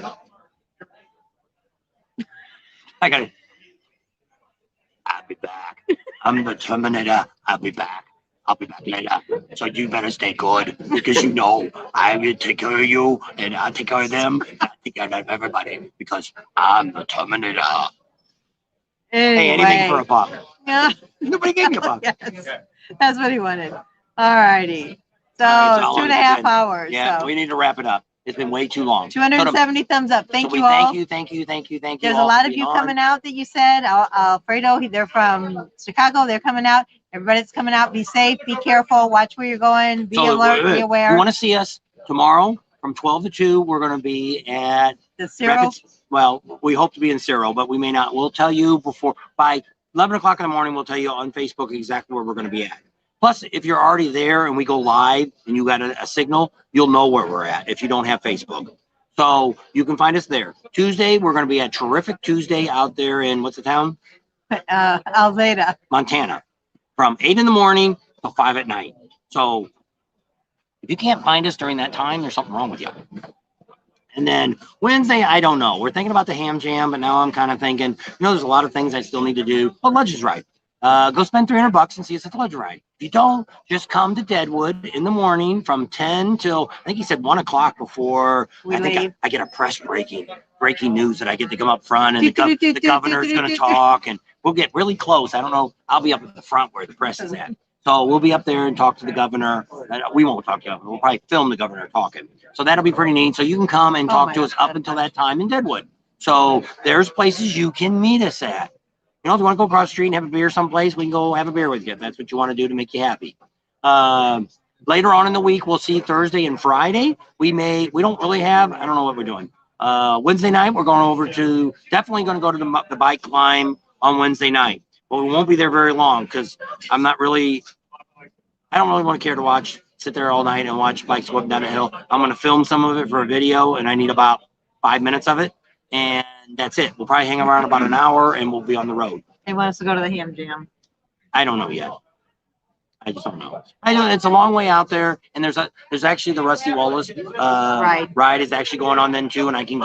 I got it. I'll be back. I'm the Terminator. I'll be back. I'll be back later. So you better stay good because you know I will take care of you and I'll take care of them. I'll take care of everybody because I'm the Terminator. Anyway. Hey, anything for a buck. Yeah. Nobody gave me a buck. Yes. That's what he wanted. All righty. So All right, 2.5 hours. Yeah, so. we need to wrap it up. It's been way too long. 270 thumbs up. Thank you Thank all. you. There's a lot of you coming out that you said. Alfredo, they're from Chicago. They're coming out. Everybody's coming out. Be safe. Be careful. Watch where you're going. Be alert. Be aware. You want to see us tomorrow from 12 to 2. We're going to be at the Cyril. Well, we hope to be in Cyril, but we may not. We'll tell you by 11 o'clock in the morning. We'll tell you on Facebook exactly where we're going to be at. Plus, if you're already there and we go live and you got a signal, you'll know where we're at if you don't have Facebook. So you can find us there. Tuesday, we're going to be at Terrific Tuesday out there in, what's the town? Alzada. Montana. From 8 in the morning till 5 at night. So if you can't find us during that time, there's something wrong with you. And then Wednesday, I don't know. We're thinking about the Ham Jam, but now I'm kind of thinking, there's a lot of things I still need to do. Well, Legends Ride. Go spend $300 and see us at the Legend Ride. If you don't, just come to Deadwood in the morning from 10 till, I think he said 1 o'clock before I get a press breaking news that I get to come up front and the governor's going to talk and we'll get really close. I don't know. I'll be up at the front where the press is at. So we'll be up there and talk to the governor. We won't talk to him. We'll probably film the governor talking. So that'll be pretty neat. So you can come and talk to us up until that time in Deadwood. So there's places you can meet us at. If you want to go across the street and have a beer someplace, we can go have a beer with you if that's what you want to do to make you happy. Later on in the week, we'll see Thursday and Friday. We don't really have, I don't know what we're doing. Wednesday night, we're definitely going to go to the bike climb on Wednesday night. But we won't be there very long because I don't really want to care to sit there all night and watch bikes go up and down the hill. I'm going to film some of it for a video and I need about 5 minutes of it. And that's it. We'll probably hang around about an hour and we'll be on the road. They want us to go to the Ham Jam. I don't know yet. I just don't know. I know it's a long way out there, and there's actually the Rusty Wallace ride is actually going on then too, and I can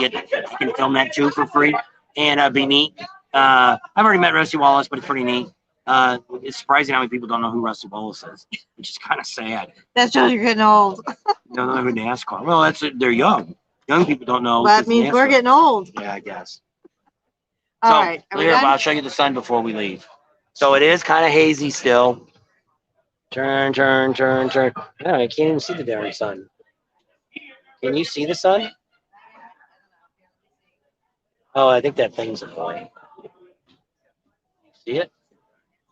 film that too for free, and it'd be neat. I've already met Rusty Wallace, but it's pretty neat. It's surprising how many people don't know who Rusty Wallace is, which is kind of sad. That shows you're getting old. Don't know who NASCAR. Well, they're young. Young people don't know. Well, that means we're getting old. Yeah, I guess. All right. Here, I'll show you the sun before we leave. So it is kind of hazy still. Turn. No, I can't even see the darn sun. Can you see the sun? Oh, I think that thing's annoying. See it?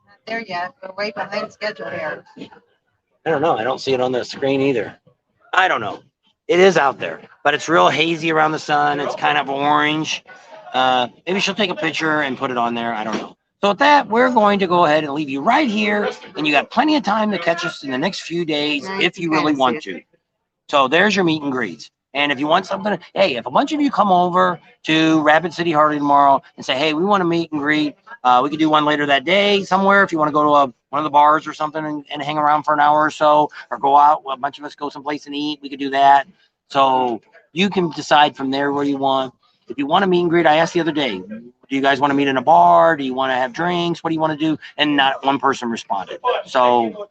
Not there yet. We're way behind schedule here. I don't know. I don't see it on the screen either. I don't know. It is out there, but it's real hazy around the sun. It's kind of orange. Maybe she'll take a picture and put it on there. I don't know. So with that, we're going to go ahead and leave you right here, and you got plenty of time to catch us in the next few days if you really want to. So there's your meet and greets. And if you want something, hey, if a bunch of you come over to Rapid City Harley tomorrow and say, hey, we want to meet and greet, we could do one later that day somewhere. If you want to go to one of the bars or something and hang around for an hour or so, or go out, a bunch of us go someplace and eat, we could do that. So you can decide from there where you want. If you want to meet and greet, I asked the other day, do you guys want to meet in a bar? Do you want to have drinks? What do you want to do? And not one person responded. So,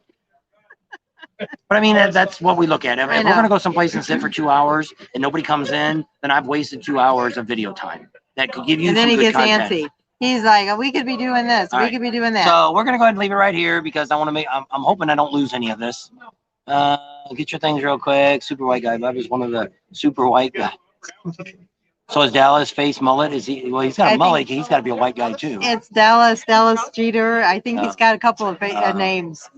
but I mean, that's what we look at. If we're going to go someplace and sit for 2 hours and nobody comes in, then I've wasted 2 hours of video time that could give you And then some he good gets content. antsy. He's like, oh, we could be doing this. All We right. could be doing that. So we're going to go ahead and leave it right here because I want to make, I'm hoping I don't lose any of this. Get your things real quick. Super white guy. Bob is one of the super white guys. So is Dallas face mullet? Is he? Well, he's got a mullet. He's got to be a white guy too. It's Dallas Jeter. I think he's got a couple of names.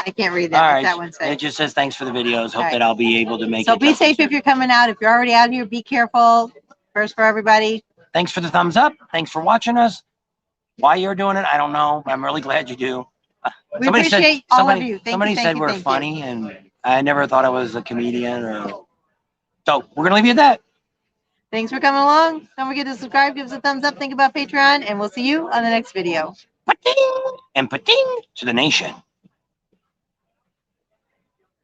I can't read that. All What's right. that one say? It just says thanks for the videos. Hope All right. that I'll be able to make So it. be safe if you're coming out. If you're already out here, be careful. First for everybody. Thanks for the thumbs up. Thanks for watching us. Why you're doing it, I don't know. I'm really glad you do. We appreciate all of you. Somebody said we're funny, and I never thought I was a comedian. So we're gonna leave you at that. Thanks for coming along. Don't forget to subscribe, give us a thumbs up, think about Patreon, and we'll see you on the next video. Pa-ding! And pa-ding to the nation.